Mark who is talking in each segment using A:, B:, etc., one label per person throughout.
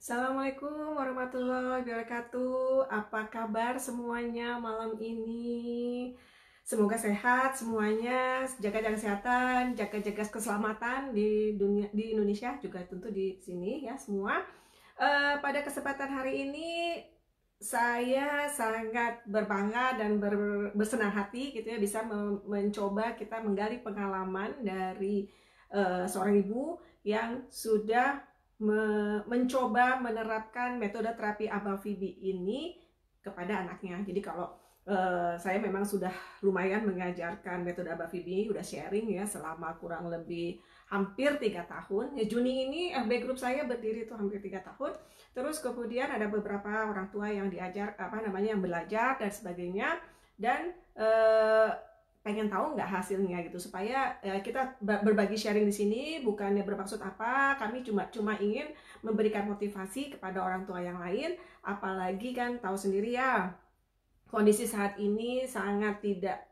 A: Assalamualaikum warahmatullahi wabarakatuh. Apa kabar semuanya malam ini? Semoga sehat semuanya, jaga-jaga kesehatan, jaga-jaga keselamatan di dunia, di Indonesia juga tentu di sini ya semua. Pada kesempatan hari ini saya sangat berbangga dan bersenang hati gitu ya bisa mencoba kita menggali pengalaman dari seorang ibu yang sudah mencoba menerapkan metode terapi Abafibi ini kepada anaknya. Jadi kalau saya memang sudah lumayan mengajarkan metode Abafibi, udah sharing ya selama kurang lebih hampir 3 tahun. Ya, Juni ini FB Group saya berdiri itu hampir 3 tahun. Terus kemudian ada beberapa orang tua yang diajar yang belajar dan sebagainya. Dan pengen tahu nggak hasilnya gitu supaya kita berbagi sharing di sini bukannya bermaksud apa, kami cuma ingin memberikan motivasi kepada orang tua yang lain, apalagi kan tahu sendiri ya kondisi saat ini sangat tidak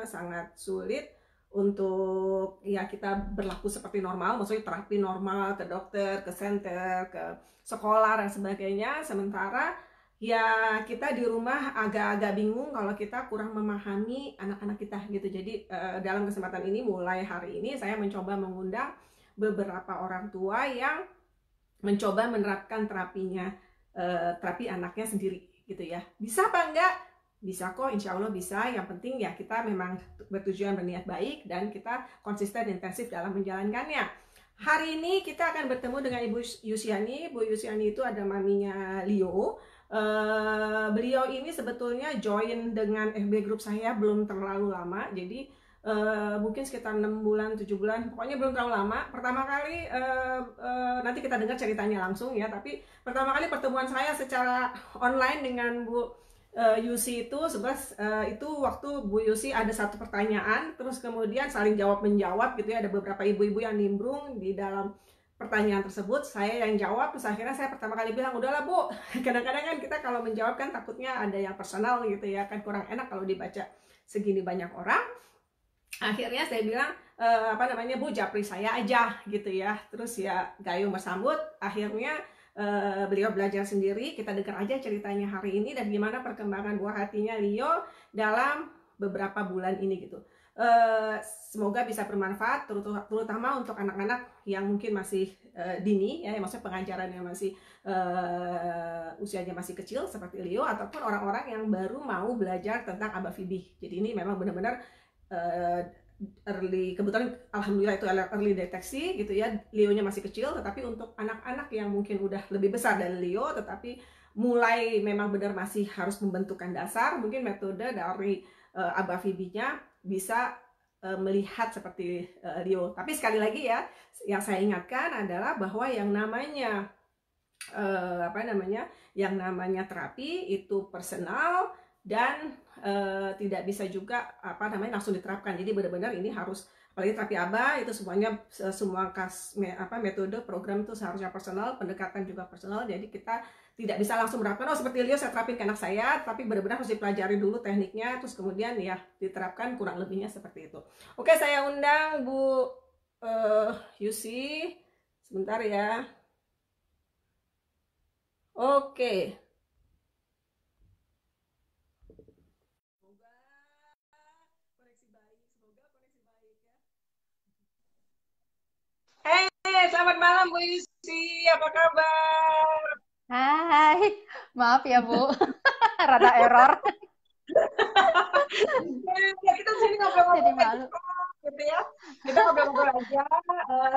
A: sangat sulit untuk ya kita berlaku seperti normal, maksudnya terapi normal ke dokter, ke center, ke sekolah dan sebagainya, sementara ya kita di rumah agak-agak bingung kalau kita kurang memahami anak-anak kita gitu. Jadi dalam kesempatan ini mulai hari ini saya mencoba mengundang beberapa orang tua yang mencoba menerapkan terapi anaknya sendiri gitu ya. Bisa apa enggak? Bisa kok, insya Allah bisa. Yang penting ya kita memang bertujuan berniat baik dan kita konsisten intensif dalam menjalankannya. Hari ini kita akan bertemu dengan Ibu Yusiani. Bu Yusiani itu ada maminya Leo. Beliau ini sebetulnya join dengan FB Group saya belum terlalu lama, jadi mungkin sekitar 6 bulan, 7 bulan, pokoknya belum terlalu lama. Pertama kali nanti kita dengar ceritanya langsung ya, tapi pertama kali pertemuan saya secara online dengan Bu Yusi itu itu waktu Bu Yusi ada satu pertanyaan, terus kemudian saling jawab menjawab gitu ya, ada beberapa ibu-ibu yang nimbrung di dalam pertanyaan tersebut, saya yang jawab. Terus akhirnya saya pertama kali bilang, udahlah Bu, kadang-kadang kan kita kalau menjawab kan takutnya ada yang personal gitu ya, kan kurang enak kalau dibaca segini banyak orang. Akhirnya saya bilang Bu, japri saya aja gitu ya. Terus ya gayung bersambut, akhirnya beliau belajar sendiri. Kita dengar aja ceritanya hari ini dan gimana perkembangan buah hatinya Leo dalam beberapa bulan ini gitu. Semoga bisa bermanfaat terutama untuk anak-anak yang mungkin masih dini ya, maksudnya pengajarannya masih usianya masih kecil seperti Leo, ataupun orang-orang yang baru mau belajar tentang Abafibi. Jadi ini memang benar-benar early, kebetulan alhamdulillah itu early deteksi gitu ya. Leo-nya masih kecil, tetapi untuk anak-anak yang mungkin udah lebih besar dari Leo tetapi mulai memang benar masih harus membentukkan dasar, mungkin metode dari Abafibi-nya bisa melihat seperti Leo. Tapi sekali lagi ya, yang saya ingatkan adalah bahwa yang namanya yang namanya terapi itu personal dan tidak bisa juga langsung diterapkan. Jadi benar-benar ini harus, apalagi terapi ABA itu semuanya semua metode program itu seharusnya personal, pendekatan juga personal. Jadi kita tidak bisa langsung menerapkan, oh seperti Leo saya terapin ke anak saya, tapi benar-benar harus dipelajari dulu tekniknya, terus kemudian ya diterapkan, kurang lebihnya seperti itu. Oke, saya undang Bu Yusi sebentar ya. Oke. Selamat malam Bu Yusi, apa kabar?
B: Hai, maaf ya Bu, rada error,
A: Ya, kita sini
B: jadi
A: ngobrol-ngobrol aja
B: malu.
A: kok, gitu ya. Kita ngobrol-ngobrol aja.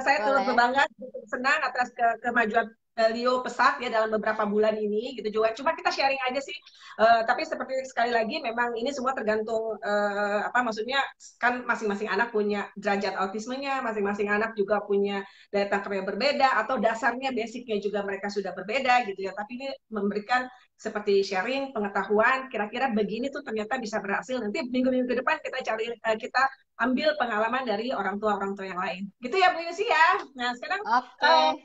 A: Saya turut
B: Boleh.
A: berbangga, senang atas kemajuan Leo pesat ya dalam beberapa bulan ini gitu juga. Cuma kita sharing aja sih. Tapi seperti sekali lagi memang ini semua tergantung maksudnya kan masing-masing anak punya derajat autismenya, masing-masing anak juga punya daya tangkap yang berbeda atau dasarnya basicnya juga mereka sudah berbeda gitu ya. Tapi ini memberikan seperti sharing pengetahuan, kira-kira begini tuh ternyata bisa berhasil. Nanti minggu-minggu ke depan kita ambil pengalaman dari orang tua yang lain. Gitu ya Bu Yusi ya. Nah sekarang
B: Oke,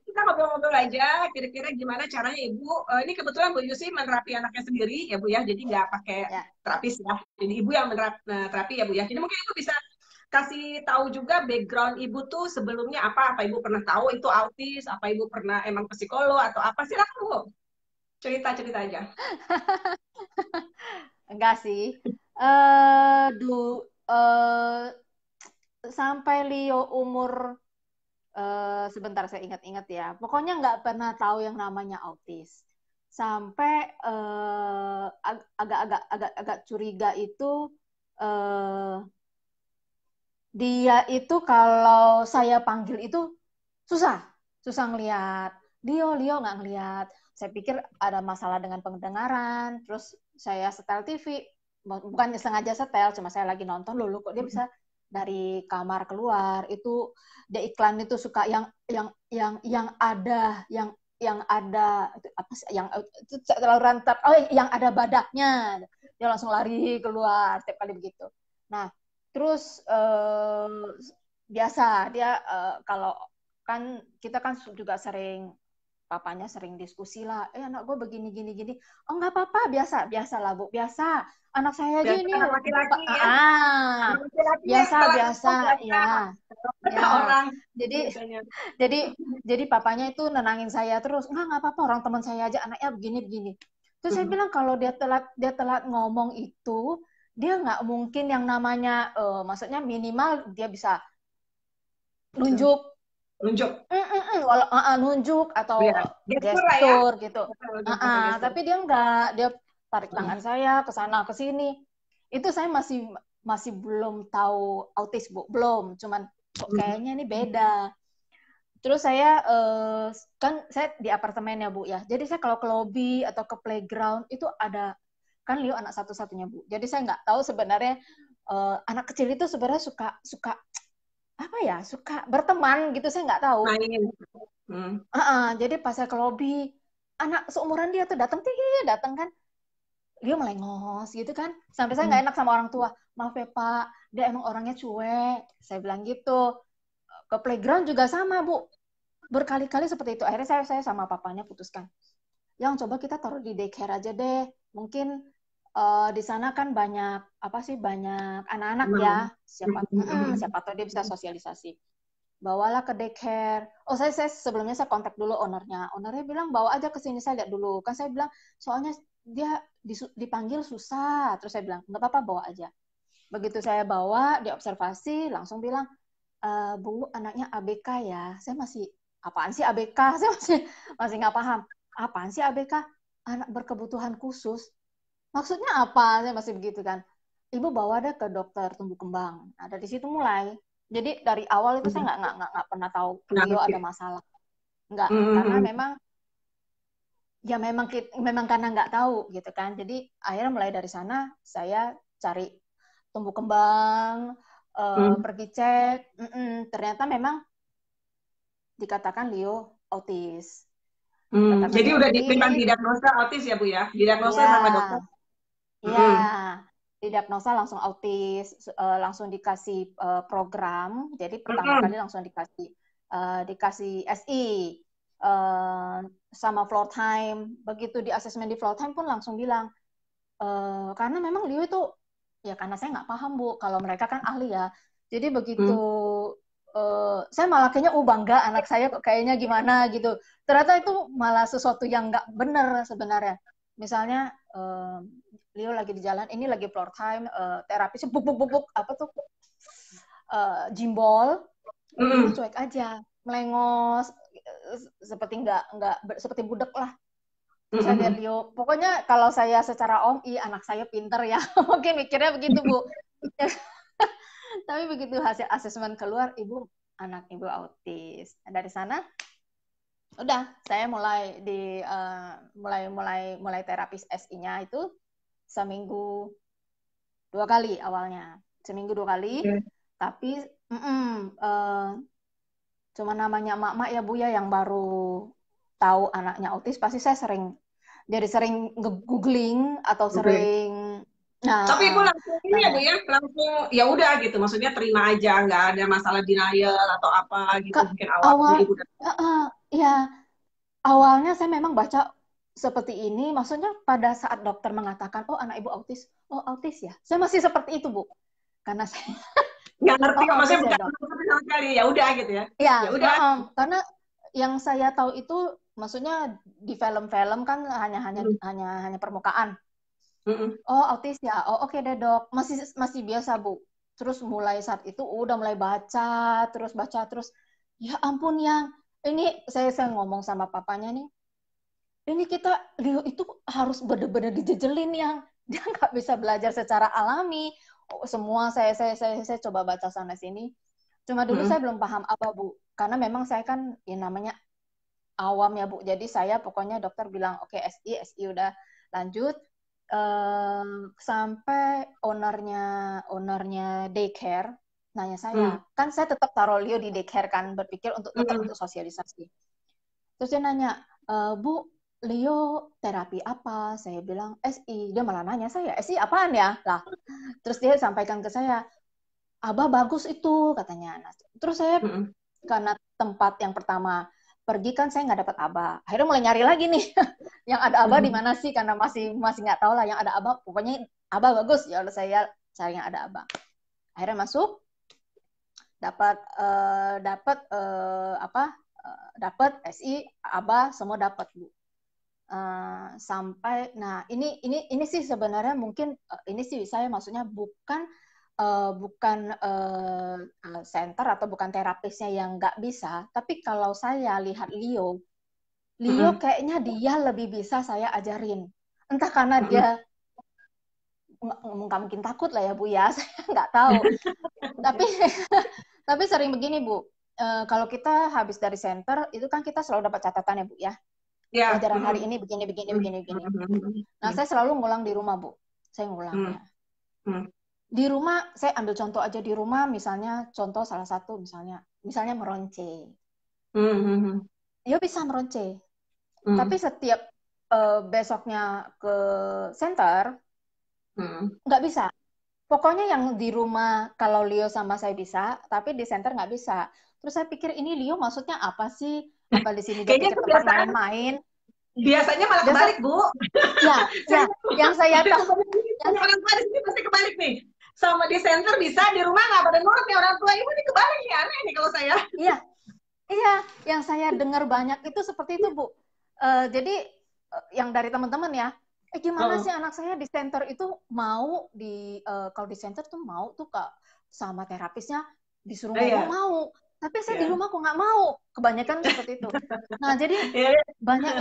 A: kita ngobrol-ngobrol aja. Kira-kira gimana caranya Ibu? Ini kebetulan Bu Yusi menerapi anaknya sendiri ya Bu ya. Jadi nggak pakai
B: ya.
A: terapis ya. Jadi Ibu yang terapi ya Bu ya. Jadi mungkin Ibu bisa kasih tahu juga background ibu tuh sebelumnya apa ibu pernah tahu itu autis, apa ibu pernah emang psikolog atau apa, silakan Bu, cerita-cerita aja.
B: Enggak sih. Eh, du, eh, Sampai Leo umur sebentar saya ingat-ingat ya. Pokoknya nggak pernah tahu yang namanya autis. Sampai agak-agak curiga itu eh, dia itu kalau saya panggil itu susah, susah ngelihat. Leo nggak ngelihat. Saya pikir ada masalah dengan pendengaran. Terus saya setel TV, bukan sengaja setel, cuma saya lagi nonton dulu kok dia bisa dari kamar keluar itu dia iklan itu suka yang ada yang ada itu apa sih yang itu terlalu rantat yang ada badaknya dia langsung lari keluar setiap kali begitu. Nah terus biasa dia kalau kan kita kan juga sering papanya sering diskusi lah, anak gue begini gini gini, oh nggak apa-apa biasa lah Bu, biasa anak saya aja
A: Biasa
B: ini
A: anak laki-laki ya, anak laki-laki ya
B: biasa
A: setelah
B: biasa
A: itu biasa
B: ya
A: kata
B: ya
A: orang
B: jadi
A: biasanya.
B: jadi jadi papanya itu nenangin saya terus, nggak apa-apa orang teman saya aja anaknya begini begini. Terus saya bilang kalau dia telat ngomong itu dia nggak mungkin yang namanya maksudnya minimal dia bisa nunjuk
A: Nunjuk
B: nunjuk atau
A: ya, gestur lah ya,
B: gestur gitu.
A: pakai gestur.
B: Tapi dia enggak, dia tarik tangan saya ke sana ke sini. Itu saya masih masih belum tahu autis Bu, belum. Cuman kok kayaknya ini beda. Terus saya kan saya di apartemen ya Bu ya. Jadi saya kalau ke lobby atau ke playground itu ada kan Leo anak satu-satunya Bu. Jadi saya nggak tahu sebenarnya anak kecil itu sebenarnya suka suka apa ya suka berteman gitu saya nggak tahu.
A: Main.
B: Jadi pas saya ke lobby, anak seumuran dia tuh datang kan, dia melengos gitu kan, sampai saya nggak enak sama orang tua. Maaf ya Pak, dia emang orangnya cuek. Saya bilang gitu. Ke playground juga sama Bu, berkali-kali seperti itu. Akhirnya saya sama papanya putuskan, yang coba kita taruh di daycare aja deh. Mungkin di sana kan banyak apa sih banyak anak-anak ya, siapa tahu dia bisa sosialisasi bawalah ke daycare. Oh saya sebelumnya saya kontak dulu ownernya. Ownernya bilang bawa aja ke sini saya lihat dulu. Kan saya bilang soalnya dia dipanggil susah. Terus saya bilang nggak apa-apa bawa aja. Begitu saya bawa diobservasi langsung bilang Bu anaknya ABK ya. Saya masih apaan sih ABK? Saya masih nggak paham. Apaan sih ABK? Anak berkebutuhan khusus. Maksudnya apa? Saya masih begitu kan. Ibu bawa deh ke dokter tumbuh kembang. Nah, dari situ mulai. Jadi dari awal itu saya nggak pernah tahu Leo ada masalah. Nggak, karena memang karena nggak tahu gitu kan. Jadi akhirnya mulai dari sana saya cari tumbuh kembang, pergi cek. Ternyata memang dikatakan Leo autis.
A: Jadi udah memang didiagnosa autis ya Bu ya? Didiagnosa sama dokter?
B: Iya, didiagnosa langsung autis, langsung dikasih program. Jadi pertama kali langsung dikasih SI sama floor time. Begitu di asesmen di floor time pun langsung bilang karena memang Leo itu ya karena saya nggak paham Bu. Kalau mereka kan ahli ya. Jadi begitu saya malah kayaknya bangga anak saya kok kayaknya gimana gitu. Ternyata itu malah sesuatu yang nggak benar sebenarnya. Misalnya Leo lagi di jalan, ini lagi floor time, terapisnya buk apa tuh jimbol, Leo cuek aja, melengos, seperti nggak seperti budak lah. Terus saya lihat Leo, pokoknya kalau saya secara anak saya pinter ya, mungkin mikirnya begitu Bu. Tapi begitu hasil asesmen keluar, anak ibu autis. Dari sana udah saya mulai terapis SI-nya itu seminggu 2 kali awalnya. Seminggu 2 kali. Tapi cuma namanya emak-emak ya Bu ya yang baru tahu anaknya autis, pasti saya sering googling atau sering
A: tapi Ibu langsung ini ya Bu ya, langsung ya udah gitu, maksudnya terima aja, nggak ada masalah denial atau apa gitu mungkin awalnya Ibu.
B: Ya awalnya saya memang baca seperti ini, maksudnya pada saat dokter mengatakan, oh anak ibu autis, oh autis ya, saya masih seperti itu Bu, karena
A: nggak ngerti,
B: Oh,
A: maksudnya
B: please ya
A: bukan
B: dok.
A: ngerti sama sekali. Ya udah gitu ya. Ya
B: Ya,
A: udah.
B: karena yang saya tahu itu maksudnya di film-film kan hanya hanya
A: Mm,
B: hanya hanya permukaan.
A: mm,
B: Oh, autis ya. Oh, oke deh, Dok. Masih masih biasa, Bu. Terus mulai saat itu udah mulai baca terus. Ya ampun yang ini saya ngomong sama papanya nih. Ini kita Leo itu harus bener-bener dijejelin yang dia nggak bisa belajar secara alami. Oh, semua saya coba baca sana sini. Cuma dulu
A: mm,
B: saya belum paham apa, Bu. Karena memang saya kan ya namanya awam ya Bu. Jadi saya pokoknya dokter bilang oke SI udah lanjut. Sampai ownernya daycare nanya saya,
A: mm,
B: kan saya tetap taruh Leo di daycare kan, berpikir untuk tetap
A: mm,
B: untuk sosialisasi. Terus dia nanya, Bu, Leo terapi apa? Saya bilang SI. Dia malah nanya saya, SI apaan ya? Lah, terus dia sampaikan ke saya, Abah bagus itu katanya. Nah, terus saya
A: mm,
B: karena tempat yang pertama pergi kan saya nggak dapat abah. Akhirnya mulai nyari lagi nih yang ada abah di
A: mm,
B: mana sih karena masih masih nggak tahu lah yang ada abah. Pokoknya abah bagus ya udah saya cari yang ada abah. Akhirnya masuk dapat apa dapat SI abah semua dapat Bu. Sampai nah ini sih sebenarnya mungkin ini sih saya maksudnya bukan center atau bukan terapisnya yang nggak bisa, tapi kalau saya lihat Leo
A: mm,
B: kayaknya dia lebih bisa saya ajarin. Entah karena
A: mm,
B: dia nggak mungkin takut lah ya Bu ya, saya nggak tahu. Tapi tapi sering begini Bu, kalau kita habis dari center itu kan kita selalu dapat catatan ya Bu ya.
A: ya.
B: Pelajaran hari
A: Mm,
B: ini begini begini
A: mm,
B: begini begini.
A: mm,
B: Nah saya selalu ngulang di rumah Bu, saya ngulang
A: mm,
B: ya.
A: mm,
B: Di rumah saya ambil contoh aja di rumah misalnya contoh salah satu misalnya meronce.
A: mm, mm,
B: Dia bisa meronce, tapi
A: mm,
B: setiap besoknya ke center
A: mm.
B: nggak bisa. Pokoknya yang di rumah kalau Leo sama saya bisa, tapi di center nggak bisa. Terus saya pikir ini Leo maksudnya apa sih? Apa di sini dia
A: Kayaknya
B: pikir tempat
A: kebiasaan,
B: main-main?
A: biasanya malah
B: Biasa,
A: kebalik, Bu.
B: ya,
A: Saya
B: ya. Yang saya
A: dari
B: tahu, yang,
A: orang tua di sini pasti kebalik nih. Sama di center bisa, di rumah nggak pada nurut nih orang tua. Ibu ini kebalik nih, aneh nih kalau saya.
B: iya, iya. Yang saya dengar banyak itu seperti itu, Bu. Jadi yang dari teman-teman ya, gimana sih
A: Oh,
B: anak saya di center itu mau kalau di center tuh mau tuh Kak sama terapisnya disuruh ngomong
A: iya,
B: mau, tapi saya di
A: iya.
B: rumah kok nggak mau. Kebanyakan seperti itu. Nah, jadi
A: Iya, iya.
B: banyak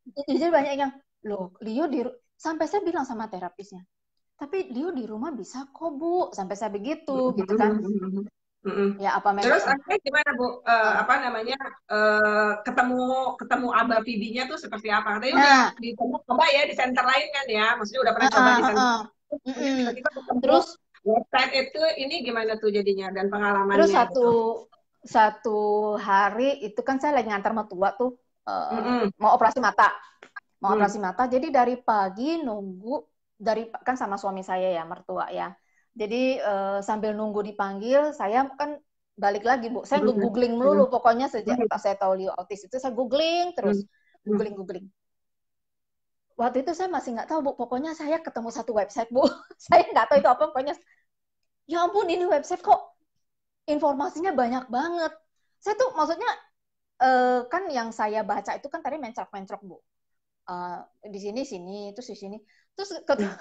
B: jadi banyak yang loh, Leo sampai saya bilang sama terapisnya, tapi Leo di rumah bisa kok Bu, sampai saya begitu gitu kan.
A: Mm-mm.
B: Ya apa
A: Terus
B: memang
A: akhirnya gimana Bu? Apa namanya? Ketemu ketemu Abah Fibinya tuh seperti apa? Katanya udah
B: nah,
A: coba ya di center lain kan ya? Maksudnya udah pernah coba
B: uh,
A: di
B: uh,
A: center.
B: uh.
A: Kemudian tiba-tiba ketemu
B: Terus
A: website itu, ini gimana tuh jadinya dan
B: Terus
A: pengalamannya
B: satu
A: gitu?
B: satu hari itu kan saya lagi ngantar mertua tuh
A: Mm-mm.
B: mau operasi mata, mau
A: Mm.
B: operasi mata. Jadi dari pagi nunggu kan sama suami saya ya mertua ya. Jadi sambil nunggu dipanggil, saya kan balik lagi Bu. Saya
A: Mm.
B: googling
A: Mm.
B: melulu pokoknya sejak
A: Mm.
B: pas saya tahu Leo autis itu saya googling terus,
A: Mm. Mm.
B: googling googling. Waktu itu saya masih nggak tahu Bu. Pokoknya saya ketemu satu website Bu. Saya nggak tahu itu apa. Pokoknya ya ampun ini website kok informasinya banyak banget. Saya tuh maksudnya kan yang saya baca itu kan tadi mencrok-mencrok Bu. Di sini sini terus di sini. Terus
A: Mm.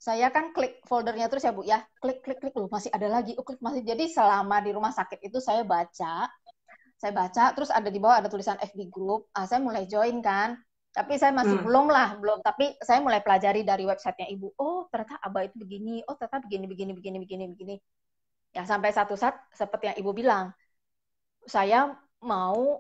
B: saya kan klik foldernya terus ya Bu ya. Klik klik klik loh masih ada lagi. Klik masih. Jadi selama di rumah sakit itu saya baca terus ada di bawah ada tulisan FB group. Saya mulai join kan. Tapi saya masih
A: Mm.
B: belum. Tapi saya mulai pelajari dari websitenya Ibu. Oh ternyata Aba itu begini. Oh ternyata begini begini begini begini begini. Ya sampai satu saat seperti yang Ibu bilang, saya mau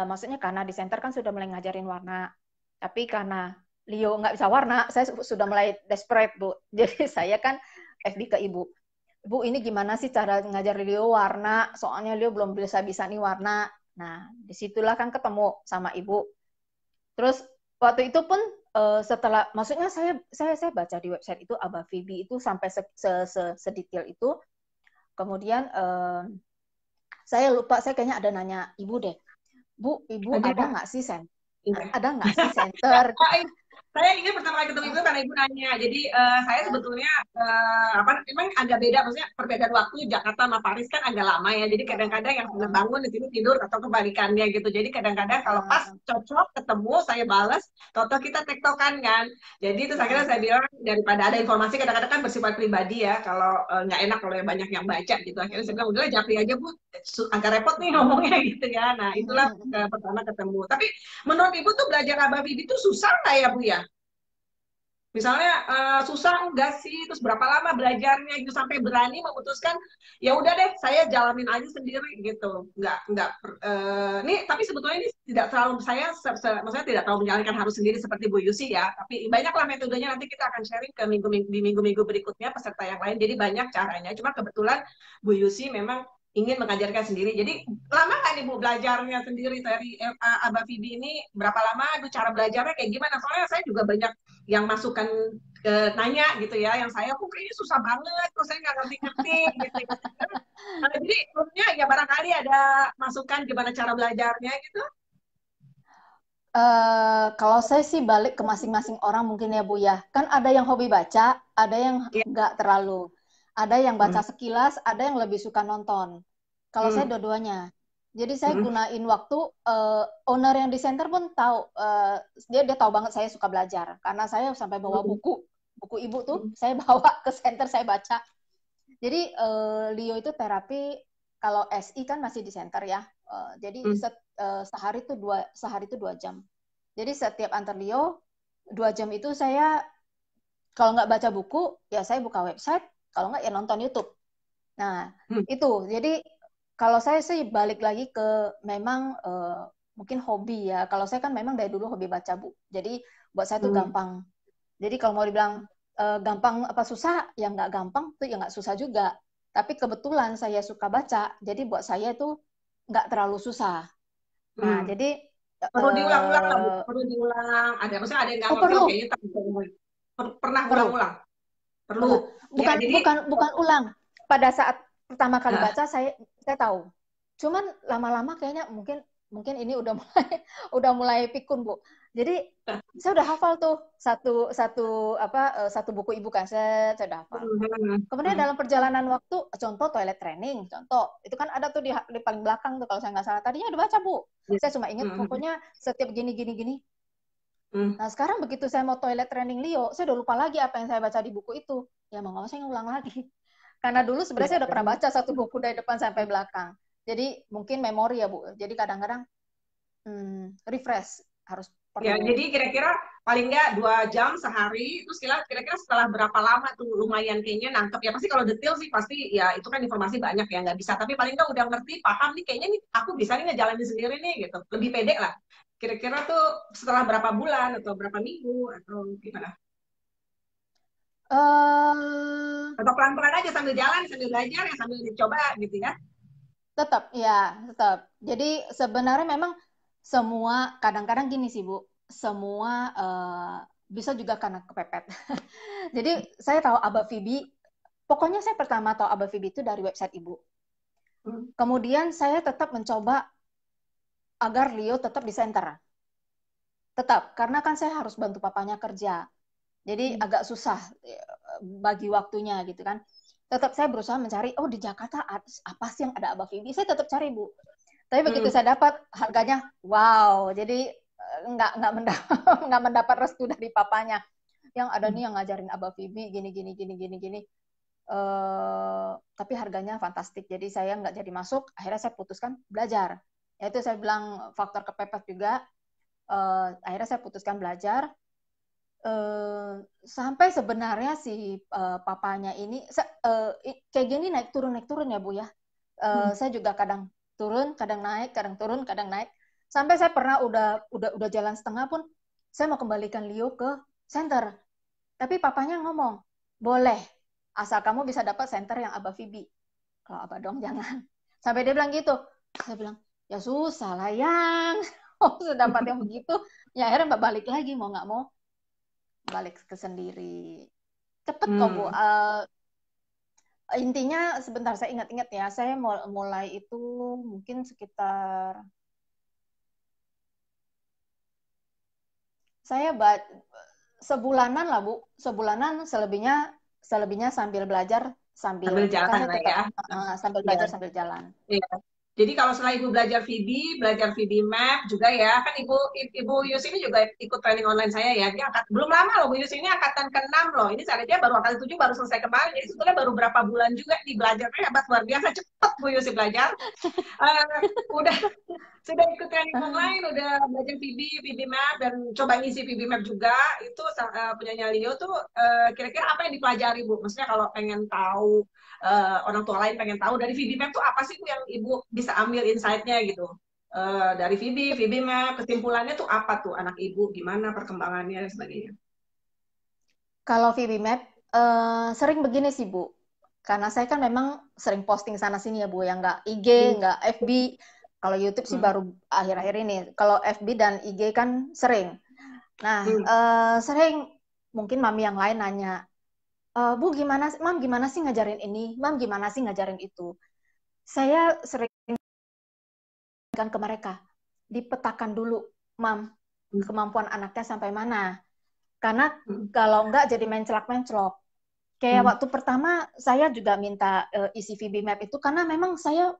B: maksudnya karena di center kan sudah mulai ngajarin warna, tapi karena Leo nggak bisa warna, saya sudah mulai desperate Bu. Jadi saya kan FB ke Ibu, Bu ini gimana sih cara ngajar Leo warna? Soalnya Leo belum bisa nih warna. Nah disitulah kan ketemu sama Ibu. Terus waktu itu pun setelah, maksudnya saya baca di website itu Abah Phoebe itu sampai sedetail itu. Kemudian saya lupa, saya kayaknya ada nanya ibu deh, Bu, ibu
A: Ada.
B: ada nggak sih
A: Iya.
B: ada nggak sih center?
A: Oh, iya. Saya ingat pertama kali ketemu ibu karena ibu nanya. Jadi saya sebetulnya memang agak beda, maksudnya perbedaan waktu Jakarta sama Paris kan agak lama ya. Jadi kadang-kadang yang sudah bangun di sini tidur atau kebalikannya gitu. Jadi kadang-kadang kalau pas cocok ketemu saya balas, toto kita tektokan kan. Jadi terus akhirnya saya bilang daripada ada informasi kadang-kadang kan bersifat pribadi ya. Kalau nggak enak kalau yang banyak yang baca gitu. Akhirnya saya bilang udahlah japri aja bu, agak repot nih ngomongnya gitu ya. Nah itulah pertama ketemu. Tapi menurut ibu tuh belajar Abah Bibi itu susah nggak ya bu ya? Misalnya susah enggak sih, terus berapa lama belajarnya gitu sampai berani memutuskan ya udah deh saya jalanin aja sendiri gitu. Enggak nih tapi sebetulnya ini tidak terlalu maksudnya tidak terlalu menjalankan harus sendiri seperti Bu Yusi ya, tapi banyaklah metodenya nanti kita akan sharing ke di minggu-minggu berikutnya peserta yang lain. Jadi banyak caranya. Cuma kebetulan Bu Yusi memang ingin mengajarkan sendiri. Jadi lama nggak nih Bu belajarnya sendiri dari Abah Vibi ini berapa lama? Aduh cara belajarnya kayak gimana? Soalnya saya juga banyak yang masukkan nanya gitu ya, yang saya kok kayaknya susah banget, kok saya nggak ngerti-ngerti gitu ya. Jadi menurutnya ya barangkali ada masukan gimana cara belajarnya gitu.
B: Kalau saya sih balik ke masing-masing orang mungkin ya Bu ya. Kan ada yang hobi baca, ada yang
A: Ya.
B: nggak terlalu. Ada yang baca
A: Hmm.
B: sekilas, ada yang lebih suka nonton. Kalau saya
A: Hmm.
B: dua-duanya. Jadi saya
A: Hmm.
B: gunain waktu, owner yang di center pun tahu, dia tahu banget saya suka belajar. Karena saya sampai bawa
A: Hmm.
B: buku ibu tuh, saya bawa ke center, saya baca. Jadi Leo itu terapi, kalau SI kan masih di center ya. Jadi
A: Hmm.
B: sehari itu 2 jam. Jadi setiap antar Leo 2 jam itu saya kalau nggak baca buku ya saya buka website, kalau nggak ya nonton YouTube. Nah
A: Hmm.
B: itu jadi kalau saya sih balik lagi ke memang mungkin hobi ya. Kalau saya kan memang dari dulu hobi baca Bu. Jadi buat saya itu
A: Hmm.
B: gampang. Jadi kalau mau dibilang gampang apa susah, ya nggak gampang tuh ya nggak susah juga. Tapi kebetulan saya suka baca, jadi buat saya itu nggak terlalu susah. Nah,
A: Hmm.
B: jadi
A: Perlu diulang-ulang lah Bu, perlu diulang. Ada maksudnya ada yang nggak
B: oh
A: ngerti, oke
B: perlu,
A: ini pernah
B: perlu,
A: ulang-ulang. Perlu
B: perlu.
A: ya
B: Bukan
A: jadi
B: bukan bukan ulang. Pada saat pertama kali
A: uh,
B: baca saya tahu. Cuman lama-lama kayaknya mungkin mungkin ini udah mulai udah mulai pikun Bu. Jadi saya udah hafal tuh satu buku ibu kan saya udah hafal. Kemudian dalam perjalanan waktu, contoh toilet training, contoh itu kan ada tuh di paling belakang tuh kalau saya nggak salah. Tadinya udah baca Bu, saya cuma ingat pokoknya setiap gini gini gini. Nah sekarang begitu saya mau toilet training Leo, saya udah lupa lagi apa yang saya baca di buku itu. Ya mau nggak mau saya ngulang lagi. Karena dulu sebenarnya saya udah pernah baca satu buku dari depan sampai belakang. Jadi mungkin memori ya Bu. Jadi kadang-kadang refresh harus
A: ya,
B: perlu.
A: jadi kira-kira paling nggak 2 jam sehari, terus kira-kira setelah berapa lama tuh lumayan kayaknya nangkep ya. Pasti kalau detail sih pasti ya itu kan informasi banyak ya nggak bisa. Tapi paling nggak udah ngerti, paham nih kayaknya nih aku bisa nih ngejalanin sendiri nih gitu. Lebih pede lah. Kira-kira tuh setelah berapa bulan atau berapa minggu atau gimana?
B: eh
A: Atau pelan-pelan aja sambil jalan, sambil belajar ya sambil dicoba gitu ya.
B: Tetap, ya, tetap. Jadi sebenarnya memang semua kadang-kadang gini sih Bu, semua bisa juga karena kepepet. Jadi saya tahu Abah Vibi, pokoknya saya pertama tahu Abah Vibi itu dari website Ibu.
A: Hmm.
B: Kemudian saya tetap mencoba agar Leo tetap di center. Tetap, karena kan saya harus bantu papanya kerja. Jadi
A: Hmm.
B: agak susah bagi waktunya gitu kan. Tetap saya berusaha mencari, oh di Jakarta apa sih yang ada Abah Vibi? Saya tetap cari Bu. Tapi begitu
A: Hmm.
B: saya dapat harganya, wow. Jadi nggak mendapat nggak mendapat restu dari papanya. Yang ada nih yang ngajarin Abah Vibi gini gini gini gini gini. Tapi harganya fantastik. Jadi saya nggak jadi masuk. Akhirnya saya putuskan belajar. Yaitu saya bilang faktor kepepet juga. Akhirnya saya putuskan belajar. Sampai sebenarnya si papanya ini kayak gini naik turun ya Bu ya.
A: Hmm.
B: Saya juga kadang turun, kadang naik, kadang turun, kadang naik. Sampai saya pernah udah jalan setengah pun saya mau kembalikan Leo ke center. Tapi papanya ngomong, "Boleh, asal kamu bisa dapat center yang Abah Vibi." Kalau Abah dong jangan. Sampai dia bilang gitu. Saya bilang, "Ya susah lah yang." Oh, sudah dapat yang begitu, ya akhirnya balik lagi mau nggak mau balik ke sendiri. Cepet kok Bu.
A: Hmm.
B: Intinya sebentar saya ingat-ingat ya, saya mulai itu mungkin sekitar saya sebulanan lah Bu, sebulanan, selebihnya sambil belajar
A: Sambil
B: sambil kan
A: jalan
B: saya
A: lah
B: tetap
A: ya.
B: sambil
A: Iya.
B: belajar sambil jalan.
A: Iya. Jadi kalau setelah Ibu belajar VB Map juga ya, kan Ibu Yus ini juga ikut training online saya ya. Dia belum lama loh Bu Yus ini angkatan ke-6 loh. Ini saya dia baru angkatan 7 baru selesai kemarin. Jadi sebetulnya baru berapa bulan juga di belajarnya hebat luar biasa cepet Bu Yus belajar. Udah sudah ikut training online, udah belajar VB Map dan coba ngisi VB Map juga. Itu punyanya Leo tuh kira-kira apa yang dipelajari Bu? Maksudnya kalau pengen tahu orang tua lain pengen tahu dari VB Map tuh apa sih Bu yang Ibu bisa ambil insight-nya gitu. Dari VB Map kesimpulannya tuh apa tuh anak Ibu gimana perkembangannya dan sebagainya.
B: Kalau VB Map sering begini sih Bu, karena saya kan memang sering posting sana sini ya Bu, yang nggak IG, nggak FB. Kalau YouTube sih baru akhir-akhir ini. Kalau FB dan IG kan sering. Nah, sering mungkin mami yang lain nanya, Bu Mam gimana sih ngajarin ini? Mam gimana sih ngajarin itu? Saya sering kan ke mereka, dipetakan dulu, Mam, kemampuan anaknya sampai mana. Karena kalau enggak jadi mencelak-mencelok. Kayak waktu pertama saya juga minta isi VB Map itu karena memang saya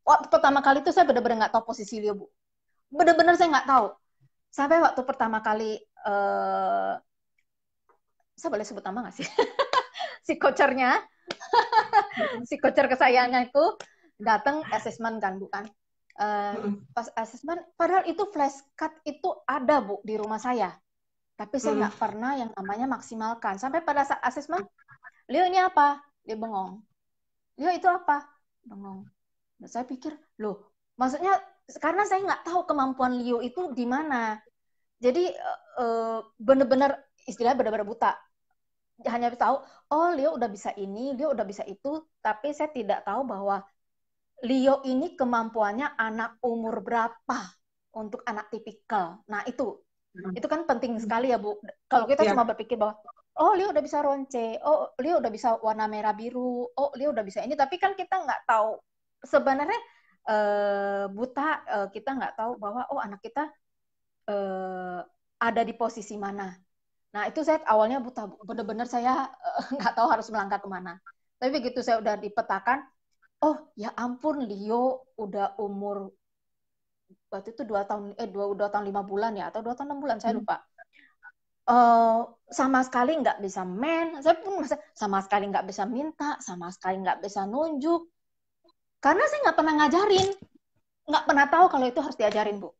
B: waktu pertama kali itu saya benar-benar nggak tahu posisi Leo, Bu. Benar-benar saya nggak tahu. Sampai waktu pertama kali saya boleh sebut nama nggak sih? si coachernya, si coacher kesayanganku datang assessment kan, bukan? Pas assessment, padahal itu flashcard itu ada Bu di rumah saya. Tapi saya nggak pernah yang namanya maksimalkan. Sampai pada saat asesmen, Leo ini apa? Dia bengong. Leo itu apa? Bengong. Dan saya pikir, loh, maksudnya karena saya nggak tahu kemampuan Leo itu di mana. Jadi benar-benar istilahnya benar-benar buta. Hanya tahu, oh Leo udah bisa ini, Leo udah bisa itu, tapi saya tidak tahu bahwa Leo ini kemampuannya anak umur berapa untuk anak tipikal. Nah itu kan penting sekali ya Bu. Kalau kita cuma berpikir bahwa oh Leo udah bisa ronce, oh Leo udah bisa warna merah biru, oh Leo udah bisa ini, tapi kan kita nggak tahu sebenarnya buta, kita nggak tahu bahwa oh anak kita ada di posisi mana. Nah itu saya awalnya buta, benar-benar saya nggak tahu harus melangkah kemana. Tapi begitu saya udah dipetakan, oh ya ampun Leo udah umur waktu itu 2 tahun 5 bulan ya atau 2 tahun 6 bulan saya lupa. Sama sekali nggak bisa main, saya pun sama sekali nggak bisa minta, sama sekali nggak bisa nunjuk, karena saya nggak pernah ngajarin, nggak pernah tahu kalau itu harus diajarin Bu.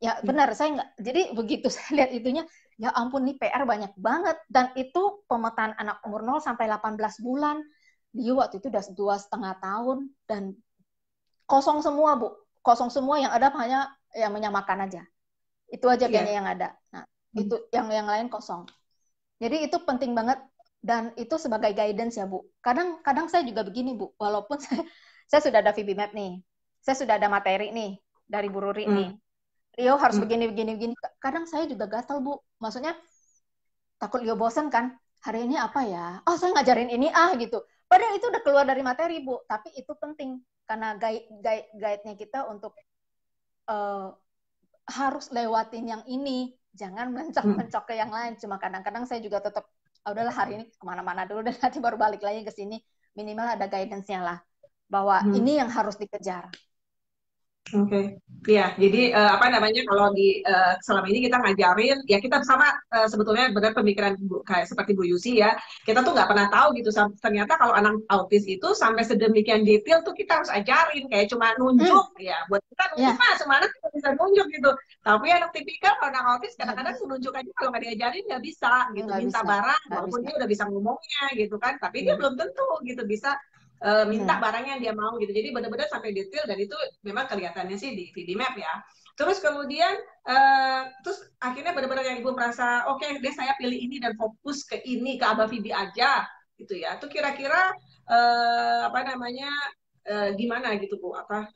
B: Ya benar, saya nggak. Jadi begitu saya lihat itunya, ya ampun nih PR banyak banget, dan itu pemetaan anak umur 0 sampai 18 bulan, dia waktu itu udah 2,5 tahun dan kosong semua Bu, kosong semua, yang ada hanya yang menyamakan aja. Itu aja kayaknya yang ada. Nah, itu yang lain kosong. Jadi itu penting banget, dan itu sebagai guidance ya Bu. Kadang saya juga begini Bu, walaupun saya sudah ada VB Map nih, saya sudah ada materi nih dari Bu Ruri nih. Leo harus begini. Kadang saya juga gatal Bu. Maksudnya takut Leo bosen kan. Hari ini apa ya? Oh saya ngajarin ini gitu. Padahal itu udah keluar dari materi Bu. Tapi itu penting karena guide-nya kita untuk harus lewatin yang ini, jangan mencok-mencok ke yang lain. Cuma kadang-kadang saya juga tetap, udahlah hari ini kemana-mana dulu dan nanti baru balik lagi ke sini. Minimal ada guidance-nya lah, bahwa ini yang harus dikejar.
A: Oke, ya. Jadi apa namanya kalau di selama ini kita ngajarin, ya kita sama sebetulnya benar pemikiran kayak seperti Bu Yusi ya. Kita tuh nggak pernah tahu gitu. Ternyata kalau anak autis itu sampai sedemikian detail tuh kita harus ajarin, kayak cuma nunjuk ya. Buat kita nunjuk mah semana kita bisa nunjuk gitu. Tapi anak tipikal kalau anak autis kadang-kadang nunjuk aja kalau nggak diajarin nggak bisa gitu. Minta barang walaupun dia udah bisa ngomongnya gitu kan, tapi dia belum tentu gitu bisa minta barangnya yang dia mau gitu. Jadi benar-benar sampai detail, dan itu memang kelihatannya sih di VB Map ya. Terus kemudian terus akhirnya benar-benar yang Ibu merasa oke deh saya pilih ini dan fokus ke ini, ke Abah VB aja gitu ya. Itu kira-kira apa namanya gimana gitu Bu? Apa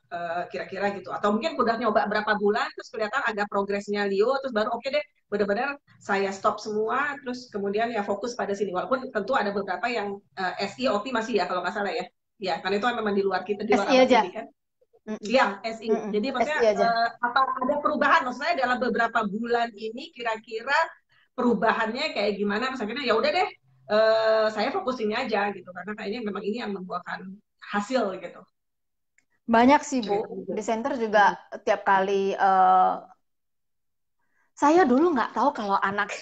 A: kira-kira gitu? Atau mungkin udah nyoba berapa bulan terus kelihatan ada progresnya Leo, terus baru oke deh benar-benar saya stop semua, terus kemudian ya fokus pada sini. Walaupun tentu ada beberapa yang SI, OT masih ya kalau nggak salah ya. Ya, karena itu memang di luar kita, di luar
B: SI aja.
A: kan. Iya, SI. Jadi maksudnya apa ada perubahan? Maksudnya dalam beberapa bulan ini kira-kira perubahannya kayak gimana, pas akhirnya ya udah deh, saya fokus ini aja gitu, karena kayaknya memang ini yang membuahkan hasil gitu.
B: Banyak sih Bu,
A: Cerita gitu.
B: di center juga tiap kali saya dulu nggak tahu kalau anak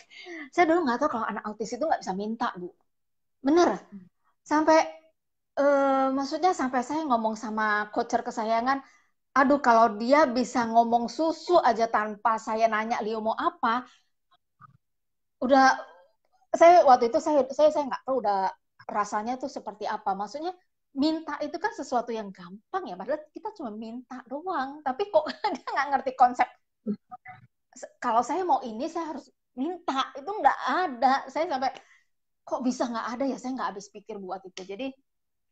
B: saya dulu nggak tahu kalau anak autis itu nggak bisa minta Bu, bener sampai maksudnya sampai saya ngomong sama coacher kesayangan, aduh kalau dia bisa ngomong susu aja tanpa saya nanya Leo mau apa, udah saya waktu itu saya nggak tahu udah rasanya tuh seperti apa. Maksudnya minta itu kan sesuatu yang gampang ya, padahal kita cuma minta doang. Tapi kok dia nggak ngerti konsep. Kalau saya mau ini saya harus minta, itu nggak ada. Saya sampai kok bisa nggak ada ya, saya nggak habis pikir buat itu. Jadi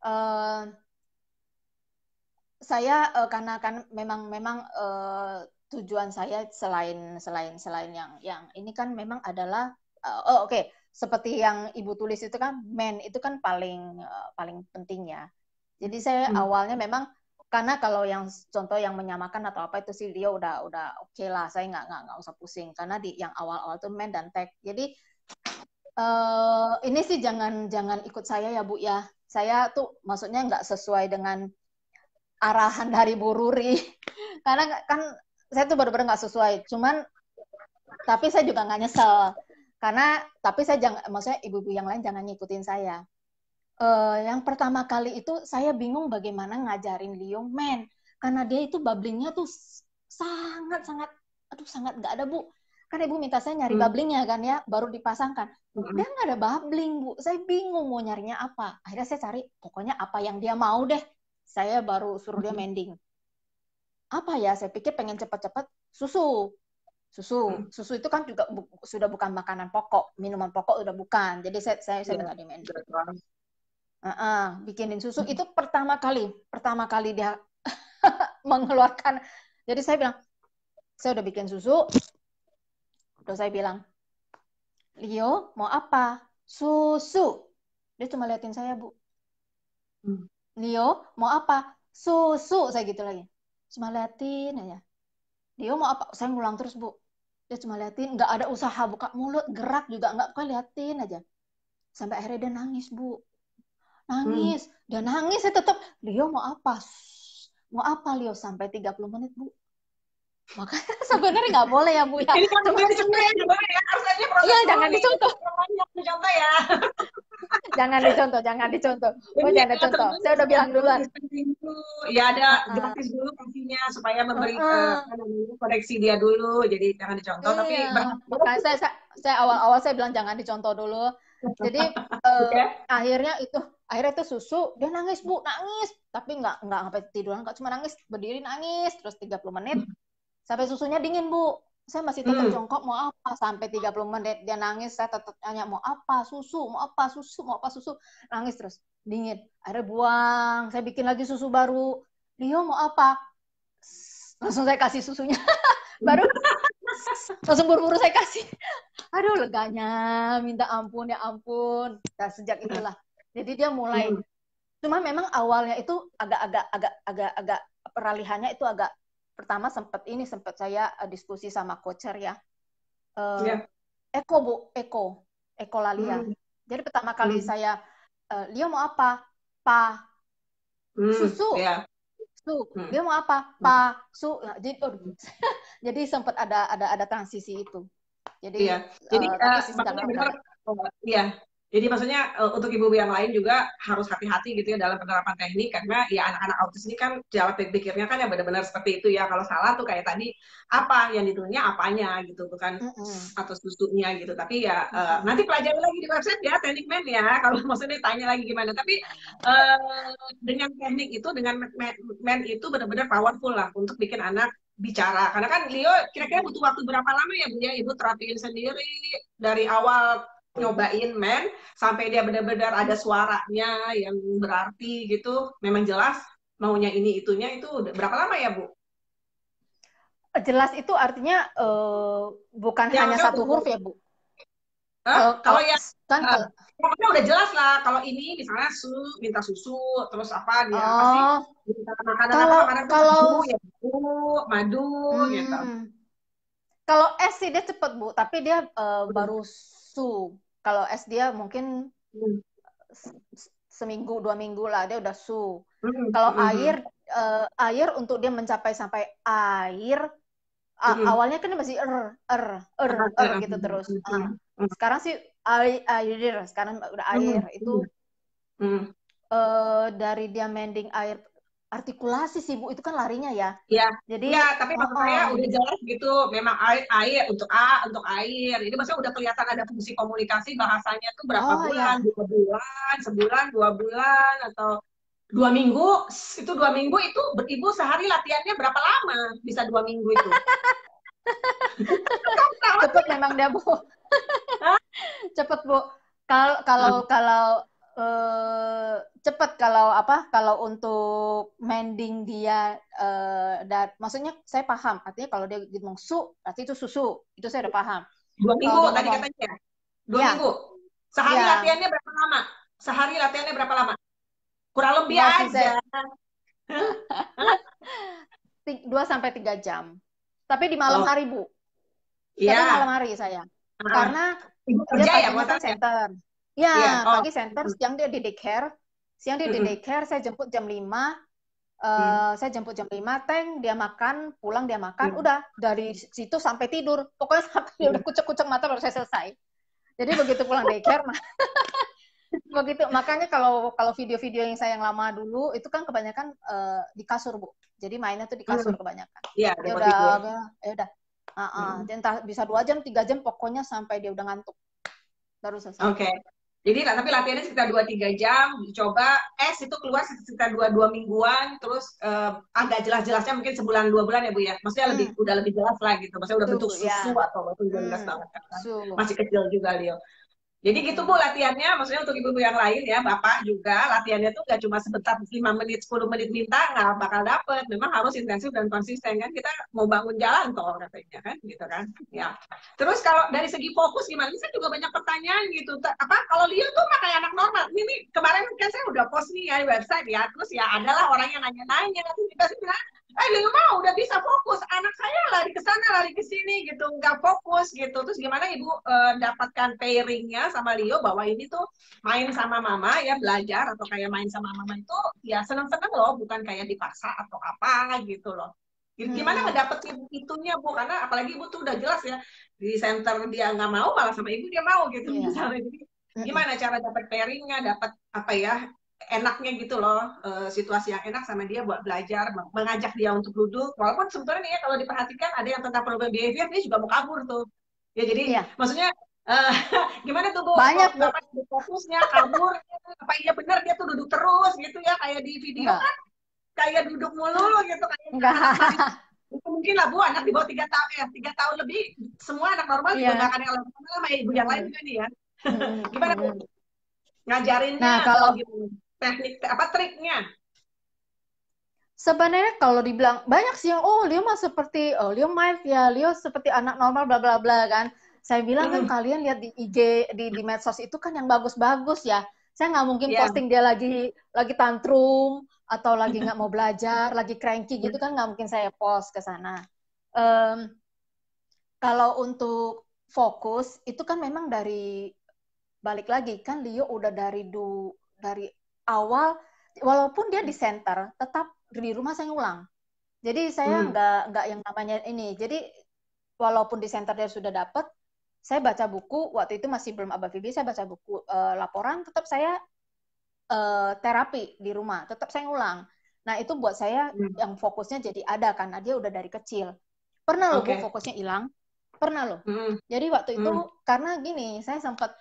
B: uh, saya karena kan memang tujuan saya selain yang ini kan memang adalah oke. Seperti yang Ibu tulis itu kan men itu kan paling penting ya. Jadi saya awalnya memang karena kalau yang contoh yang menyamakan atau apa itu sih dia udah oke lah, saya nggak usah pusing karena di yang awal-awal tuh men dan tag. Jadi ini sih jangan ikut saya ya Bu ya. Saya tuh maksudnya nggak sesuai dengan arahan dari Bu Ruri karena kan saya tuh benar-benar nggak sesuai, cuman tapi saya juga nggak nyesel karena tapi saya jangan, maksudnya ibu-ibu yang lain jangan ngikutin saya. Yang pertama kali itu saya bingung bagaimana ngajarin Leo men karena dia itu bubblingnya tuh sangat sangat aduh sangat nggak ada Bu, kan ibu minta saya nyari bubblingnya kan ya baru dipasangkan, dia nggak ada bubbling Bu, saya bingung mau nyarinya apa, akhirnya saya cari pokoknya apa yang dia mau deh, saya baru suruh dia mending. Apa ya, saya pikir pengen cepat-cepat susu itu kan juga sudah bukan makanan pokok, minuman pokok udah bukan, jadi saya minta dia mending. Bikinin susu itu pertama kali dia mengeluarkan, jadi saya bilang saya udah bikin susu, terus saya bilang Leo mau apa, susu, dia cuma liatin saya Bu. Leo mau apa, susu, saya gitu lagi, cuma liatin aja. Leo mau apa, saya ngulang terus Bu, dia cuma liatin, nggak ada usaha buka mulut, gerak juga nggak, pokoknya liatin aja sampai akhirnya dia nangis Bu, nangis, dia nangis, saya tetap Leo mau apa Leo, sampai 30 menit Bu. Makanya sebenarnya nggak boleh ya Bu ya.
A: Ini kan boleh dicontoh ya, harusnya proses
B: iya, jangan dicontoh.
A: Dicontoh ya.
B: jangan dicontoh. Jangan dicontoh. Saya udah bilang duluan.
A: Ya ada gratis dulu kasihnya supaya memberi koreksi dia dulu. Jadi jangan dicontoh. Tapi
B: makanya saya awal-awal saya bilang jangan dicontoh dulu. Jadi akhirnya itu susu, dia nangis Bu, nangis. Tapi nggak sampai tiduran, nggak cuma nangis, berdiri nangis terus 30 menit sampai susunya dingin Bu. Saya masih tetap jongkok mau apa sampai 30 menit dia nangis, saya tetap tanya mau apa susu, nangis terus dingin, akhirnya buang, saya bikin lagi susu baru, Leo mau apa, langsung saya kasih susunya baru langsung buru-buru saya kasih, aduh leganya minta ampun ya ampun. Nah, sejak itulah jadi dia mulai, cuma memang awalnya itu agak peralihannya itu agak, pertama sempat saya diskusi sama coacher ya. Eko Bu, Eko Lalia. Jadi pertama kali saya Leo mau apa? Susu. Susu. Dia mau apa? Su. Jadi sempat ada transisi itu. Jadi
A: benar. Iya. Jadi maksudnya untuk ibu-ibu yang lain juga harus hati-hati gitu ya dalam penerapan teknik, karena ya anak-anak autis ini kan jalan pikirnya kan yang benar-benar seperti itu ya. Kalau salah tuh kayak tadi apa yang ditulisnya apanya gitu, bukan atau susunya gitu. Tapi ya nanti pelajari lagi di website ya teknik men ya. Kalau maksudnya tanya lagi gimana. Tapi dengan teknik itu, dengan men itu benar-benar powerful lah untuk bikin anak bicara. Karena kan Leo kira-kira butuh waktu berapa lama ya Bu ya Ibu terapin sendiri dari awal nyobain men sampai dia benar-benar ada suaranya yang berarti gitu, memang jelas maunya ini itunya, itu berapa lama ya Bu?
B: Jelas itu artinya bukan hanya satu huruf ya Bu.
A: Kalau ya kan pokoknya udah jelas lah, kalau ini misalnya minta susu terus apa dia pasti minta makanan
B: kalau
A: madu ya Bu, madu gitu.
B: Kalau S sih dia cepet Bu, tapi dia baru su. Kalau S dia mungkin
A: Hmm.
B: seminggu 2 minggu lah dia udah su.
A: Hmm.
B: Kalau
A: Hmm.
B: air untuk dia mencapai sampai air
A: Hmm.
B: awalnya kan masih gitu terus. Sekarang sih air, sekarang udah air itu
A: Hmm.
B: dari dia mending air artikulasi sih Bu, itu kan larinya ya.
A: Ya,
B: Jadi
A: ya, tapi maksud saya udah jelas gitu, memang air, air untuk A, untuk air. Ini maksudnya udah kelihatan ada fungsi komunikasi bahasanya tuh berapa
B: oh
A: bulan,
B: ya,
A: 2 bulan, sebulan, 2 bulan, atau 2 minggu. Itu 2 minggu itu ibu sehari latihannya berapa lama? Bisa 2 minggu itu? Kamu tahu
B: cepet memang dia Bu.
A: Hah?
B: Cepet Bu. Kalau kalau kalau cepet kalau apa? Kalau untuk mending dia maksudnya saya paham. Artinya kalau dia ngomong su, berarti itu susu. Itu saya udah paham.
A: Dua
B: Kalau
A: minggu
B: dia
A: tadi
B: ngomong
A: katanya. Dua
B: ya,
A: minggu. Sehari
B: ya,
A: latihannya berapa lama? Sehari latihannya berapa lama? Kurang lebih
B: enggak sih saya
A: aja. Hah?
B: 2 sampai 3 jam. Tapi di malam
A: Oh,
B: hari Bu. Tapi malam
A: iya.
B: hari saya.
A: Ah,
B: Karena
A: ibu
B: dia
A: kerja ya,
B: paginya kan
A: maksudnya ya?
B: center.
A: Iya.
B: Ya,
A: Oh.
B: pagi center, siang dia di daycare. Siang dia di
A: Mm-mm.
B: daycare, saya jemput jam 5.
A: Mm.
B: Saya jemput jam 5, dia makan, pulang dia makan,
A: Mm.
B: udah dari situ sampai tidur. Pokoknya sampai dia udah
A: Mm.
B: kucek-kucek mata baru saya selesai. Jadi begitu pulang daycare, begitu makanya kalau kalau video-video yang lama dulu itu kan kebanyakan di kasur Bu. Jadi mainnya tuh di kasur
A: Mm.
B: kebanyakan.
A: Iya,
B: Ya
A: dapat
B: udah,
A: tidur.
B: ya udah.
A: Mm.
B: Dia entah bisa 2 jam, 3 jam, pokoknya sampai dia udah ngantuk baru selesai.
A: Oke. Jadi tapi latihannya sekitar 2-3 jam, dicoba itu keluar sekitar dua mingguan, terus agak jelas-jelasnya mungkin sebulan 2 bulan ya Bu ya. Maksudnya
B: Hmm,
A: udah lebih jelas lah gitu. Maksudnya udah bentuk
B: tuh
A: susu
B: ya.
A: atau itu juga jelas
B: Hmm,
A: banget kan.
B: so,
A: Masih kecil juga Leo. Jadi gitu Bu
B: hmm,
A: latihannya, maksudnya untuk ibu-ibu yang lain ya, Bapak juga latihannya tuh gak cuma sebentar 5 menit, 10 menit minta, nggak bakal dapet. Memang harus intensif dan konsisten kan. Kita mau bangun jalan toh katanya kan, gitu kan. Ya. Terus kalau dari segi fokus gimana? Ini saya juga banyak pertanyaan gitu. Apa kalau Leo tuh mah kayak anak normal. Ini pada kan saya udah post nih ya di website ya. Terus ya adalah orang yang nanya-nanya. Terus dikasih bilang, Leo mah udah bisa fokus. Anak saya lari ke sana, lari ke sini gitu, nggak fokus gitu. Terus gimana Ibu dapatkan pairingnya sama Leo bahwa ini tuh main sama mama ya belajar atau kayak main sama mama itu ya seneng-seneng loh, bukan kayak dipaksa atau apa gitu loh. Gimana
B: hmm,
A: ngedapetin itunya Bu? Karena apalagi Ibu tuh udah jelas ya di center dia nggak mau malah sama ibu dia mau gitu
B: iya.
A: misalnya. Jadi
B: Hmm.
A: gimana cara dapet pairingnya, dapat apa ya enaknya gitu loh, situasi yang enak sama dia buat belajar, mengajak dia untuk duduk. Walaupun sebetulnya nih ya kalau diperhatikan ada yang tentang problem behavior dia juga mau kabur tuh. Ya jadi
B: Iya,
A: maksudnya uh, gimana tuh Bu?
B: banyak Bu.
A: Apa fokusnya kabur? Apa iya benar dia tuh duduk terus gitu ya kayak di video
B: Enggak,
A: kan kayak duduk mulu gitu kayak
B: enggak.
A: anak-anak itu mungkin lah Bu anak di bawah 3 tahun 3 tahun lebih semua anak normal juga nggak
B: Iya.
A: akan yang sama ibu yang lain
B: Hmm,
A: juga nih ya.
B: hmm,
A: Gimana Bu?
B: hmm.
A: Ngajarinnya
B: Nah,
A: atau
B: kalau
A: gimana? Teknik apa triknya?
B: sebenarnya kalau dibilang banyak sih yang oh Leo mah seperti oh Leo Mike ya Leo seperti anak normal bla bla bla kan. Saya bilang kan
A: Mm-mm.
B: kalian lihat di IG di medsos itu kan yang bagus-bagus ya. Saya nggak mungkin
A: Iya.
B: posting dia lagi tantrum atau lagi nggak mau belajar, lagi cranky gitu kan nggak mungkin saya post ke sana. Em, Kalau untuk fokus itu kan memang dari balik lagi kan Leo udah dari awal walaupun dia di center tetap di rumah saya ngulang. Jadi saya
A: Mm.
B: nggak yang namanya ini. Jadi walaupun di center dia sudah dapat, saya baca buku waktu itu masih belum ABA-VB, saya baca buku laporan, tetap saya terapi di rumah, tetap saya ngulang. Nah itu buat saya
A: Mm.
B: yang fokusnya jadi ada karena dia udah dari kecil. Pernah loh Bu
A: Oke.
B: fokusnya hilang, pernah loh.
A: Mm.
B: Jadi waktu itu
A: Mm.
B: karena gini, saya sempat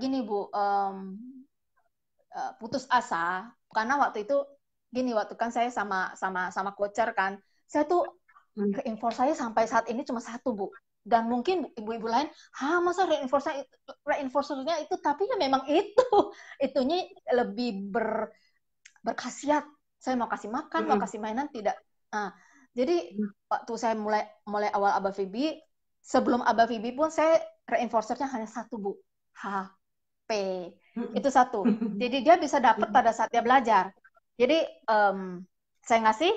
B: gini Bu, putus asa karena waktu itu gini waktu kan saya sama coacher kan saya tuh
A: Mm.
B: reinforce saya sampai saat ini cuma satu Bu dan mungkin ibu-ibu lain masa reinforcernya itu tapi ya memang itu itunya lebih berkhasiat saya mau kasih makan mau
A: Mm.
B: kasih mainan tidak jadi waktu saya mulai awal ABA-VB sebelum ABA-VB pun saya reinforcernya hanya satu Bu HP
A: Mm.
B: itu satu. Jadi dia bisa dapat pada saat dia belajar. Jadi saya ngasih,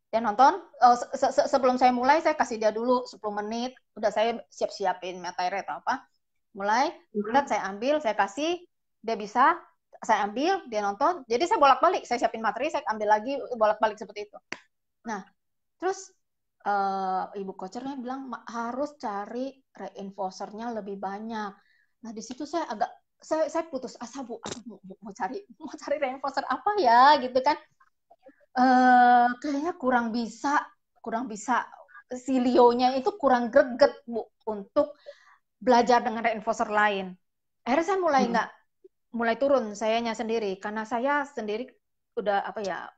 B: Dia nonton, sebelum saya mulai, saya kasih dia dulu 10 menit, udah saya siap-siapin materi atau apa, mulai, saya ambil, saya kasih, dia bisa, saya ambil, dia nonton, jadi saya bolak-balik, saya siapin materi, saya ambil lagi, bolak-balik seperti itu. Nah, terus ibu coachernya bilang harus cari reinforcernya lebih banyak. Nah, di situ saya agak, saya putus asa, Bu, aduh, mau cari reinforcer apa ya, gitu kan. Kayaknya kurang bisa si Leo-nya itu kurang greget, Bu, untuk belajar dengan reinforcer lain. Akhirnya saya mulai turun sayanya sendiri, karena saya sendiri udah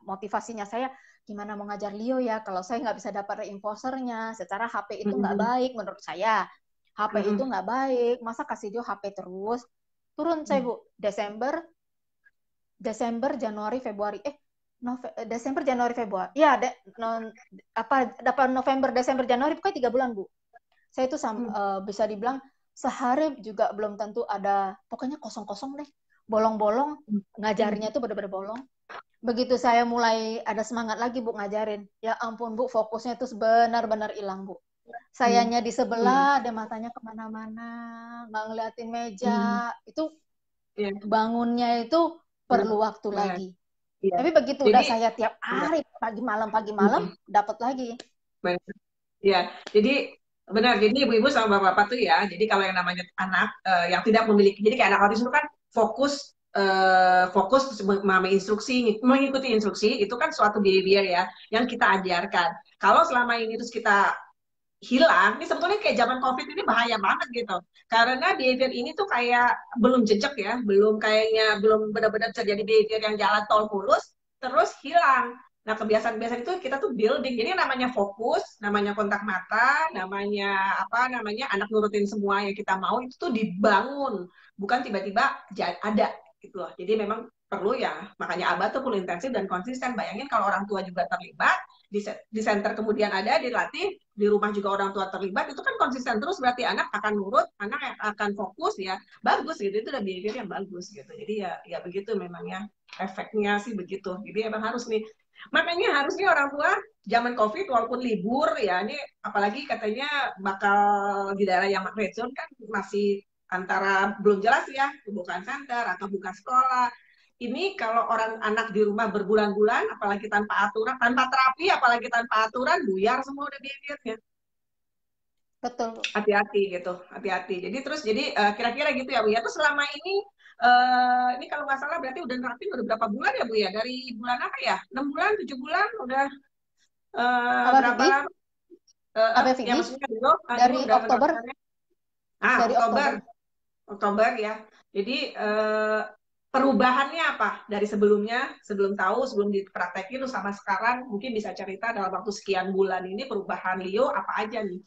B: motivasinya saya gimana mau ngajar Leo ya kalau saya nggak bisa dapat reinforcernya. Secara HP itu nggak baik menurut saya. HP itu nggak baik, masa kasih dia HP terus. Turun saya, Bu. Desember, Januari, Februari. Desember, Januari, Februari. Ya, dapat November, Desember, Januari, pokoknya 3 bulan, Bu. Saya itu bisa dibilang sehari juga belum tentu ada, pokoknya kosong-kosong deh. Bolong-bolong, ngajarnya itu benar-benar bolong. Begitu saya mulai ada semangat lagi, Bu, ngajarin. Ya ampun, Bu, fokusnya itu benar-benar hilang, Bu. Sayanya di sebelah, ada matanya kemana-mana, nggak ngeliatin meja. Itu bangunnya itu perlu waktu lagi. Tapi begitu udah saya tiap hari pagi malam dapat lagi.
A: Ya, jadi benar. Jadi ibu-ibu sama bapak-bapak tuh ya. Jadi kalau yang namanya anak yang tidak memiliki, jadi kayak anak autis itu kan fokus mengikuti instruksi itu kan suatu behavior ya yang kita ajarkan. Kalau selama ini terus kita hilang, ini sebetulnya kayak zaman COVID ini bahaya banget gitu. Karena behavior ini tuh kayak belum jejak ya, belum benar-benar terjadi behavior yang jalan tol mulus, terus hilang. Nah, kebiasaan-kebiasaan itu kita tuh building. Jadi namanya fokus, namanya kontak mata, namanya anak nurutin semua yang kita mau itu tuh dibangun, bukan tiba-tiba ada gitu loh. Jadi memang perlu ya, makanya Abah tuh perlu intensif dan konsisten. Bayangin kalau orang tua juga terlibat, di center kemudian ada dilatih, di rumah juga orang tua terlibat, itu kan konsisten terus, berarti anak akan nurut, anak akan fokus ya, bagus gitu, itu udah behavior yang bagus gitu. Jadi ya begitu memangnya efeknya sih begitu. Jadi emang harus nih, makanya harusnya orang tua zaman COVID walaupun libur ya, ini apalagi katanya bakal di daerah yang red zone kan masih antara belum jelas ya, bukan center atau bukan sekolah. Ini kalau orang anak di rumah berbulan-bulan, apalagi tanpa aturan, tanpa terapi, apalagi tanpa aturan, buyar semua udah behaviornya.
B: Betul.
A: Hati-hati gitu, hati-hati. Jadi kira-kira gitu ya Bu ya. Terus selama ini kalau nggak salah berarti udah nerapin udah berapa bulan ya Bu ya? Dari bulan apa ya? 6 bulan, 7 bulan, udah berapa lama? Ya maksudnya dulu,
B: dari
A: udah
B: Oktober.
A: Dari Oktober ya. Jadi perubahannya apa dari sebelumnya, sebelum tahu, sebelum dipraktekin sama sekarang, mungkin bisa cerita dalam waktu sekian bulan ini perubahan Leo apa aja nih,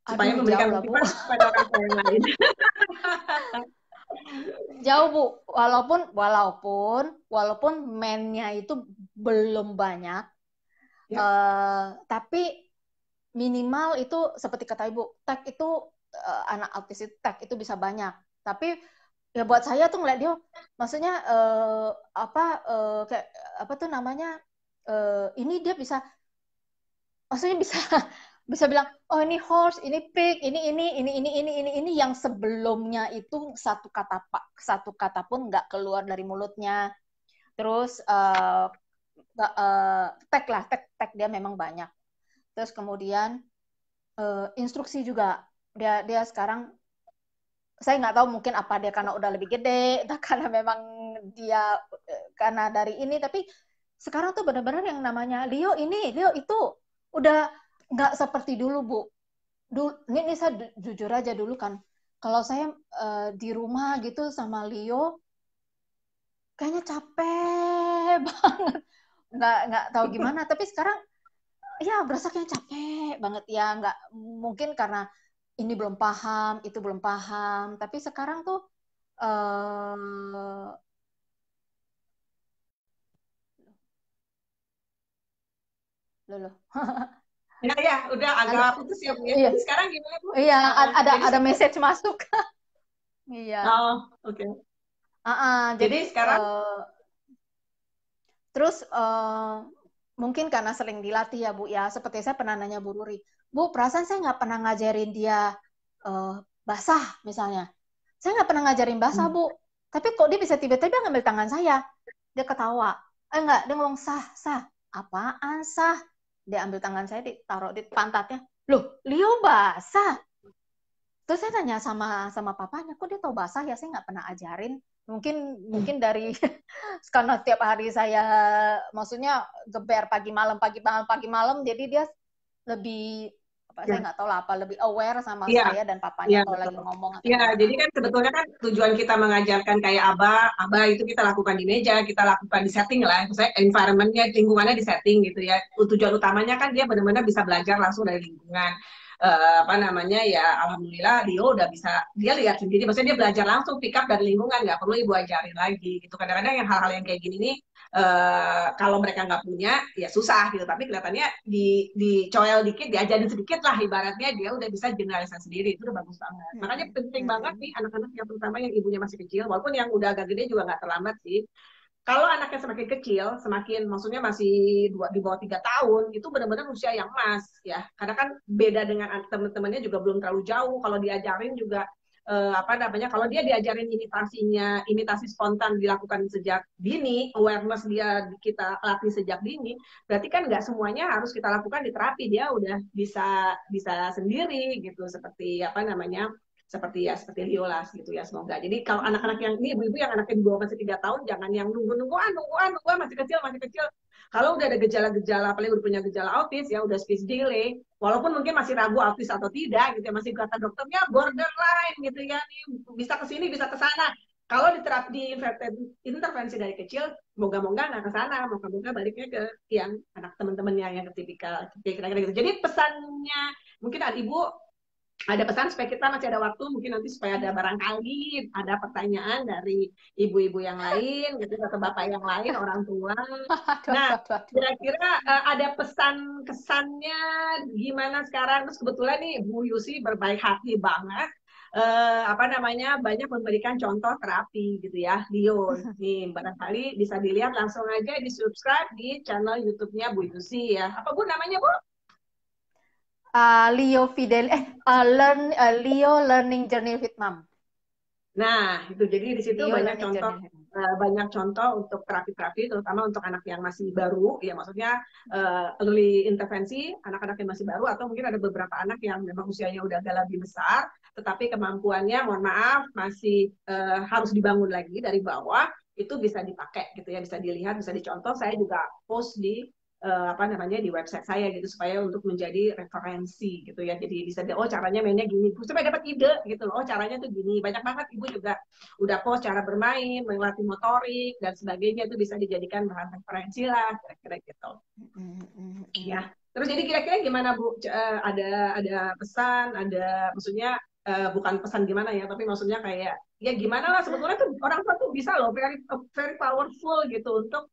A: supaya memberikan motivasi kepada orang lain.
B: Jauh, Bu, walaupun mainnya itu belum banyak, tapi minimal itu seperti kata Ibu, tag itu anak autis itu tag itu bisa banyak. Tapi ya buat saya tuh ngeliat dia, maksudnya kayak apa tuh namanya, ini dia bisa, maksudnya bisa bisa bilang, oh ini horse, ini pig, ini yang sebelumnya itu satu kata pun nggak keluar dari mulutnya. Terus tag dia memang banyak. Terus kemudian instruksi juga dia sekarang, saya nggak tahu mungkin apa dia karena udah lebih gede, karena memang dia karena dari ini, tapi sekarang tuh benar-benar yang namanya Leo itu udah nggak seperti dulu, Bu. Ini saya jujur aja dulu kan, kalau saya di rumah gitu sama Leo, kayaknya capek banget, nggak tahu gimana. Tapi sekarang ya berasa kayak capek banget ya, nggak mungkin karena ini belum paham, itu belum paham. Tapi sekarang tuh loh.
A: Ya, udah agak putus ya Bu ya.
B: Iya.
A: Jadi sekarang gimana Bu?
B: Iya, ada message masuk. Iya.
A: Oh, oke.
B: Jadi
A: sekarang
B: terus mungkin karena sering dilatih ya Bu ya. Seperti saya pernah nanya Bu Ruri, Bu, perasaan saya nggak pernah ngajarin dia basah misalnya. Saya nggak pernah ngajarin basah Bu, tapi kok dia bisa tiba-tiba ngambil tangan saya. Dia ketawa. Enggak, dia ngomong sah, sah. Apaan sah? Dia ambil tangan saya, ditaruh di pantatnya. Loh, Leo basah. Terus saya tanya sama papanya, kok dia tahu bahasa ya? Saya nggak pernah ajarin. Mungkin dari karena setiap hari saya maksudnya geber pagi malam, jadi dia lebih apa saya
A: Ya.
B: nggak tahu lah apa lebih aware sama
A: Iya,
B: saya dan papanya
A: iya
B: kalau lagi
A: betul.
B: ngomong atau
A: Ya,
B: gimana.
A: jadi kan sebetulnya kan tujuan kita mengajarkan kayak aba itu kita lakukan di meja, kita lakukan di setting lah, misalnya environmentnya, lingkungannya di setting gitu ya. Tujuan utamanya kan dia benar-benar bisa belajar langsung dari lingkungan. Apa namanya ya, alhamdulillah dia udah bisa, dia lihat sendiri, maksudnya dia belajar langsung pick up dari lingkungan, nggak perlu ibu ajarin lagi gitu. Kadang-kadang yang hal-hal yang kayak gini nih, kalau mereka nggak punya ya susah gitu, tapi kelihatannya dicoel dikit, diajarin sedikit lah, ibaratnya dia udah bisa generalisasi sendiri, itu udah bagus banget. Makanya penting banget nih anak-anak yang terutama yang ibunya masih kecil, walaupun yang udah agak gede juga nggak terlambat sih. Kalau anaknya semakin kecil, semakin maksudnya masih di bawah 3 tahun, itu benar-benar usia yang emas ya. Karena kan beda dengan teman-temannya juga belum terlalu jauh. Kalau diajarin juga apa namanya? Kalau dia diajarin imitasi spontan dilakukan sejak dini, awareness dia kita latih sejak dini, berarti kan nggak semuanya harus kita lakukan di terapi. Dia udah bisa bisa sendiri gitu, seperti apa namanya? Seperti Liolas gitu ya, semoga. Jadi kalau anak-anak yang ini, ibu-ibu yang anaknya di bawah masih 3 tahun, jangan yang nungguan masih kecil. Kalau udah ada gejala-gejala, apalagi udah punya gejala autis ya, udah speech delay, walaupun mungkin masih ragu autis atau tidak gitu ya, masih kata dokternya borderline gitu ya, nih bisa ke sini bisa ke sana. Kalau diterap di intervensi dari kecil, moga-moga nggak ke sana, moga-moga baliknya ke yang anak teman-temannya yang tipikal kira-kira gitu. Jadi pesannya mungkin ibu ada pesan supaya kita masih ada waktu, mungkin nanti supaya ada barangkali ada pertanyaan dari ibu-ibu yang lain gitu atau bapak yang lain, orang tua.
B: Aduh,
A: Nah,
B: aduh, aduh, aduh.
A: kira-kira ada pesan kesannya gimana sekarang? Terus kebetulan nih Bu Yusi berbaik hati banget, apa namanya, banyak memberikan contoh terapi gitu ya, Leo. Nih barangkali bisa dilihat langsung aja di subscribe di channel YouTube-nya Bu Yusi ya. Apa Bu namanya Bu?
B: Leo Learning Journey with Mom.
A: Nah, itu jadi di situ
B: Leo Learning Journey with Mom.
A: banyak contoh untuk terapi-terapi, terutama untuk anak yang masih baru, ya maksudnya early intervensi, anak-anak yang masih baru, atau mungkin ada beberapa anak yang memang usianya udah agak lebih besar, tetapi kemampuannya, mohon maaf, masih harus dibangun lagi dari bawah, itu bisa dipakai gitu ya, bisa dilihat, bisa dicontoh. Saya juga post di apa namanya di website saya gitu supaya untuk menjadi referensi gitu ya, jadi bisa oh caranya mainnya gini supaya dapat ide gitu loh, oh caranya tuh gini. Banyak banget ibu juga udah post cara bermain, melatih motorik dan sebagainya, itu bisa dijadikan bahan referensi lah kira-kira gitu ya. Terus jadi kira-kira gimana Bu, ada pesan, ada maksudnya bukan pesan gimana ya, tapi maksudnya kayak ya gimana lah, sebetulnya tuh orang tua tuh bisa loh, very very powerful gitu untuk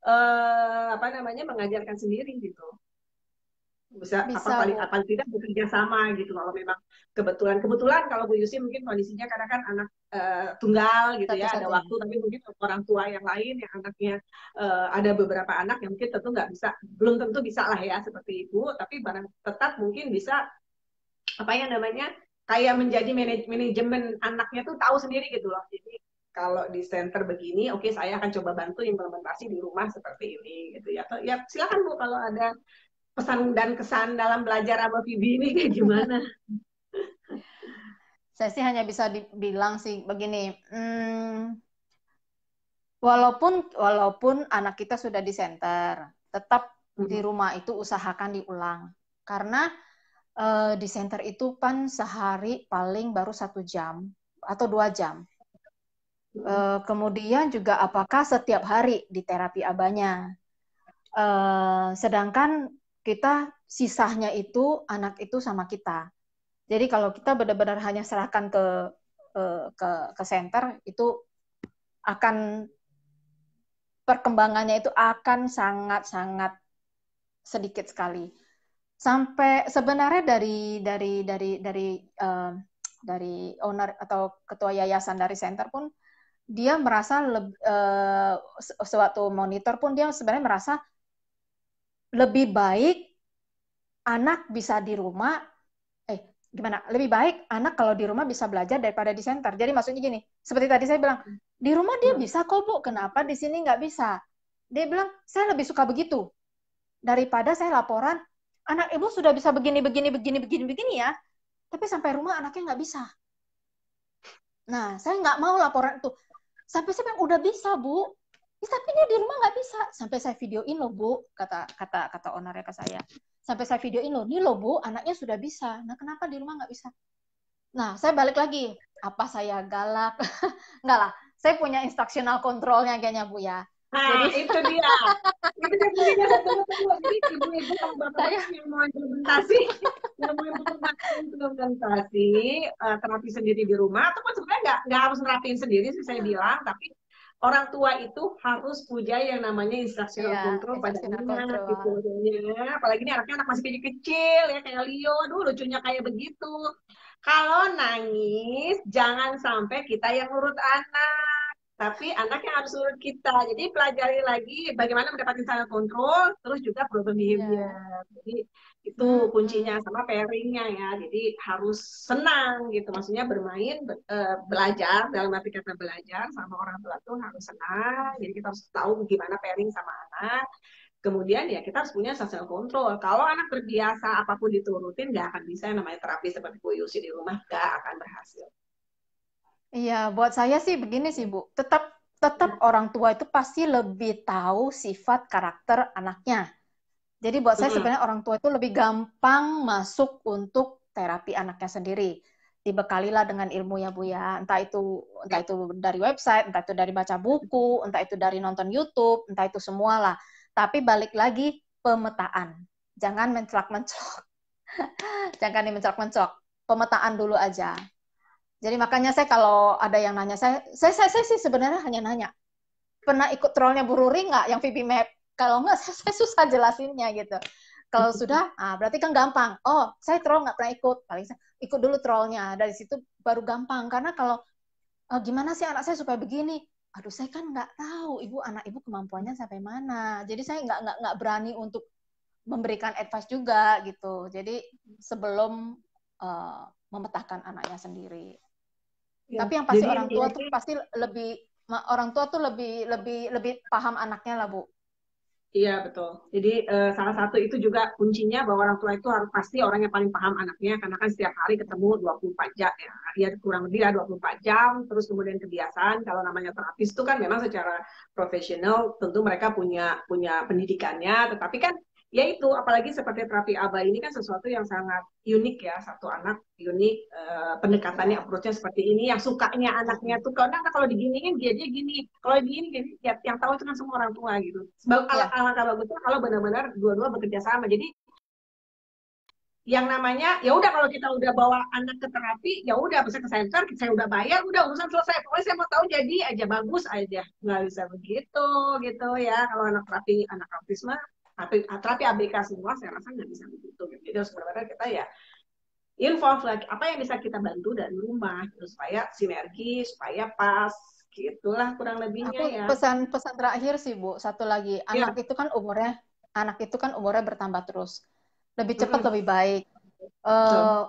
A: apa namanya mengajarkan sendiri gitu, bisa apa
B: Bisa,
A: paling
B: Bu.
A: apa tidak bekerja sama gitu kalau memang kebetulan kalau Bu Yusi mungkin kondisinya karena kan anak tunggal gitu ya, ada
B: Satu-satunya.
A: waktu, tapi mungkin orang tua yang lain yang anaknya ada beberapa anak yang mungkin tentu nggak bisa, belum tentu bisa lah ya seperti ibu, tapi barang tetap mungkin bisa apa yang namanya kayak menjadi manajemen anaknya tuh tahu sendiri gitu loh. Jadi kalau di center begini, oke saya akan coba bantu implementasi di rumah seperti ini gitu ya. Atau, ya silakan Bu kalau ada pesan dan kesan dalam belajar sama Vivi ini kayak gimana?
B: Saya sih hanya bisa dibilang sih begini, walaupun anak kita sudah di center, tetap di rumah itu usahakan diulang. Karena di center itu kan sehari paling baru 1 jam atau 2 jam. Kemudian juga apakah setiap hari di terapi abanya. Sedangkan kita sisanya itu anak itu sama kita. Jadi kalau kita benar-benar hanya serahkan ke center, itu akan perkembangannya itu akan sangat-sangat sedikit sekali. Sampai sebenarnya dari owner atau ketua yayasan dari center pun dia merasa sewaktu monitor pun dia sebenarnya merasa lebih baik anak bisa di rumah, gimana? Lebih baik anak kalau di rumah bisa belajar daripada di center. Jadi maksudnya gini, seperti tadi saya bilang, di rumah dia bisa kok Bu, kenapa di sini nggak bisa? Dia bilang, saya lebih suka begitu daripada saya laporan, anak ibu sudah bisa begini, begini, begini, begini, begini ya, tapi sampai rumah anaknya nggak bisa. Nah, saya nggak mau laporan itu. Sampai saya bilang, udah bisa Bu, tapi dia di rumah nggak bisa. Sampai saya videoin loh Bu, kata ownernya ke saya. Sampai saya videoin loh, ini loh Bu, anaknya sudah bisa. Nah, kenapa di rumah nggak bisa? Nah, saya balik lagi. Apa saya galak? Enggak lah. Saya punya instructional controlnya kayaknya Bu ya.
A: Nah,
B: Jadi
A: itu dia. Itu dia kuncinya, betul-betul. Jadi ibu-ibu kalau bapak-bapak
B: saya
A: yang mau implementasi, yang mau implementasi terapi sendiri di rumah, atau kan sebenarnya nggak harus nerapin sendiri sih saya bilang, tapi orang tua itu harus punya yang namanya instructional
B: ya
A: control pada
B: instructional
A: anak gitu.
B: control.
A: Ya. Apalagi ini anaknya anak masih kecil-kecil ya kayak Leo, aduh lucunya kayak begitu. Kalau nangis, jangan sampai kita yang urut anak, tapi anak yang harus urut kita. Jadi pelajari lagi bagaimana mendapatkan self control, terus juga problem
B: Ya.
A: behavior. Jadi itu
B: Hmm.
A: kuncinya sama pairingnya ya. Jadi harus senang gitu. Maksudnya bermain, belajar dalam arti kata belajar sama orang tua tuh harus senang. Jadi kita harus tahu gimana pairing sama anak. Kemudian ya kita harus punya social control. Kalau anak terbiasa apapun diturutin, nggak akan bisa yang namanya terapi seperti Bu Yusi di rumah, nggak akan berhasil.
B: Iya, buat saya sih begini sih Bu. Tetap tetap orang tua itu pasti lebih tahu sifat karakter anaknya. Jadi buat saya
A: Mm-mm.
B: sebenarnya orang tua itu lebih gampang masuk untuk terapi anaknya sendiri. Dibekalilah dengan ilmu ya Bu ya. Entah itu dari website, entah itu dari baca buku, entah itu dari nonton YouTube, entah itu semua lah. Tapi balik lagi pemetaan. Jangan mencelak-mencolok. Jangan dimencolok-mencolok. Pemetaan dulu aja. Jadi makanya saya kalau ada yang nanya saya sih sebenarnya hanya nanya, pernah ikut trollnya Bu Ruri nggak yang VP Map? Kalau nggak, saya susah jelasinnya gitu. Kalau sudah, berarti kan gampang. Oh, saya troll nggak pernah ikut. Paling saya ikut dulu trollnya. Dari situ baru gampang. Karena kalau gimana sih anak saya supaya begini? Aduh, saya kan nggak tahu anak ibu kemampuannya sampai mana. Jadi saya nggak berani untuk memberikan advice juga gitu. Jadi sebelum memetakan anaknya sendiri.
A: Ya,
B: Tapi yang pasti
A: jadi
B: orang tua
A: intinya
B: tuh
A: sih,
B: pasti lebih paham anaknya lah Bu.
A: iya betul. Jadi salah satu itu juga kuncinya bahwa orang tua itu harus pasti orang yang paling paham anaknya karena kan setiap hari ketemu 24 jam ya. Ya kurang lebih lah 24 jam terus kemudian kebiasaan kalau namanya terapis itu kan memang secara profesional tentu mereka punya punya pendidikannya tetapi kan ya itu apalagi seperti terapi ABA ini kan sesuatu yang sangat unik ya satu anak unik pendekatannya
B: Ya.
A: approach-nya seperti ini yang sukanya anaknya tuh karena kalau diginiin dia gini kalau begini gini ya, yang tahu itu kan semua orang tua gitu. Sebab
B: Ya.
A: alangkah bagusnya kalau benar-benar dua-dua bekerja sama. Jadi yang namanya ya udah kalau kita udah bawa anak ke terapi ya udah bisa ke center saya udah bayar udah urusan selesai pokoknya saya mau tahu jadi aja bagus aja nggak bisa begitu gitu ya kalau anak terapi anak autisme terapi ABK semua saya rasa nggak bisa begitu gitu. Jadi sebenarnya kita ya involve lagi apa yang bisa kita bantu dari rumah gitu, supaya sinergi supaya pas gitulah kurang lebihnya
B: Aku
A: ya.
B: pesan-pesan terakhir sih Bu, satu lagi.
A: Ya.
B: Anak itu kan umurnya bertambah terus. Lebih cepat
A: Mm-mm.
B: lebih baik.
A: Betul.
B: Eh